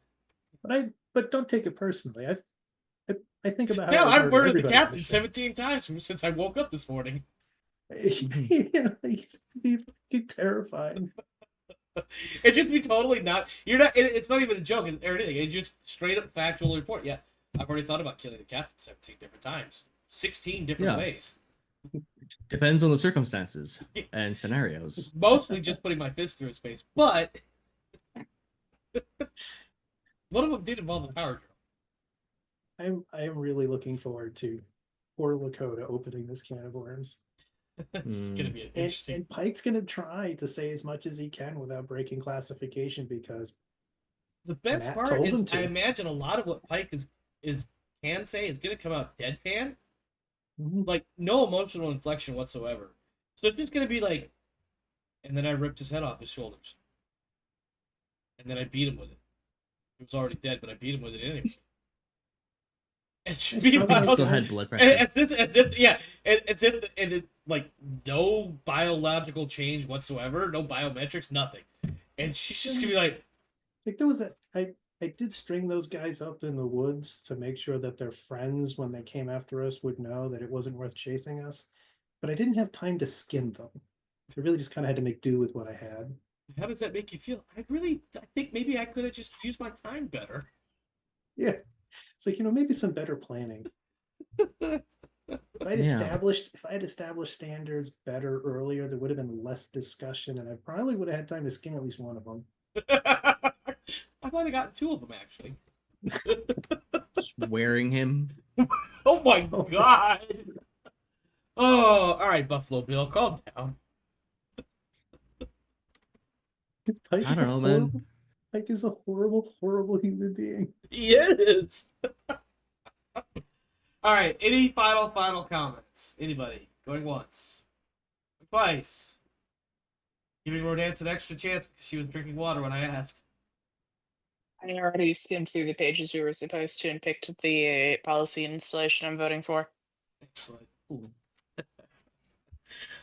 Speaker 4: but don't take it personally. I think about how
Speaker 1: Hell,
Speaker 4: I
Speaker 1: I've murdered the
Speaker 4: everybody on
Speaker 1: captain
Speaker 4: this show.
Speaker 1: 17 times since I woke up this morning.
Speaker 4: You know, like, it's fucking terrifying.
Speaker 1: It just be totally not. You're not. It's not even a joke or anything. It's just straight up factual report. Yeah, I've already thought about killing the captain 17 different times, 16 different
Speaker 3: Yeah.
Speaker 1: ways.
Speaker 3: Depends on the circumstances and scenarios.
Speaker 1: Mostly just putting my fist through his face, but one of them did involve a power drill.
Speaker 4: I am really looking forward to poor Lakota opening this can of worms.
Speaker 1: It's gonna be an
Speaker 4: And,
Speaker 1: interesting.
Speaker 4: and Pike's gonna try to say as much as he can without breaking classification, because
Speaker 1: The best
Speaker 4: Matt
Speaker 1: part
Speaker 4: told
Speaker 1: is,
Speaker 4: him to.
Speaker 1: I imagine a lot of what Pike is can say is gonna come out deadpan, like no emotional inflection whatsoever. So it's just gonna be like, and then I ripped his head off his shoulders, and then I beat him with it. He was already dead, but I beat him with it anyway. It should be
Speaker 4: It's probably
Speaker 1: about,
Speaker 3: Still had blood pressure.
Speaker 1: as if like no biological change whatsoever, no biometrics, nothing, and she's just gonna be like,
Speaker 4: Like, there was I did string those guys up in the woods to make sure that their friends, when they came after us, would know that it wasn't worth chasing us. But I didn't have time to skin them. I really just kind of had to make do with what I had.
Speaker 1: how does that make you feel? I think maybe I could have just used my time better.
Speaker 4: Yeah. It's like, maybe some better planning. If I had established standards better earlier, there would have been less discussion, and I probably would have had time to skin at least one of them.
Speaker 1: I might have gotten 2 of them actually.
Speaker 3: Swearing him.
Speaker 1: Oh my god. Oh, all right, Buffalo Bill, calm down.
Speaker 4: Pike
Speaker 3: I
Speaker 4: is
Speaker 3: don't
Speaker 4: a
Speaker 3: know, man.
Speaker 4: horrible- Pike is a horrible, horrible human being.
Speaker 1: He is. All right, any final comments? Anybody? Going once. Twice. Giving Rodance an extra chance because she was drinking water when I asked.
Speaker 2: I already skimmed through the pages we were supposed to and picked the policy installation I'm voting for.
Speaker 1: Excellent. Ooh.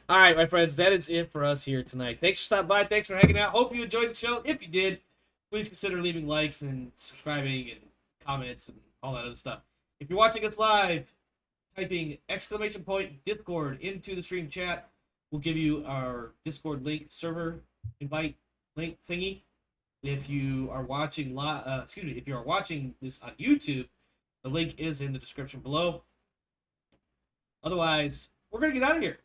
Speaker 1: All right, my friends, that is it for us here tonight. Thanks for stopping by. Thanks for hanging out. Hope you enjoyed the show. If you did, please consider leaving likes and subscribing and comments and all that other stuff. If you're watching us live, typing !Discord into the stream chat will give you our Discord link, server invite link thingy. If you are watching if you are watching this on YouTube, the link is in the description below. Otherwise, we're gonna get out of here.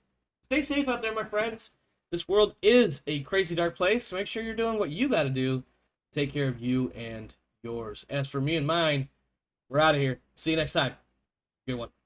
Speaker 1: Stay safe out there, my friends. This world is a crazy dark place, so make sure you're doing what you gotta do to take care of you and yours. As for me and mine, we're out of here. See you next time. Good one.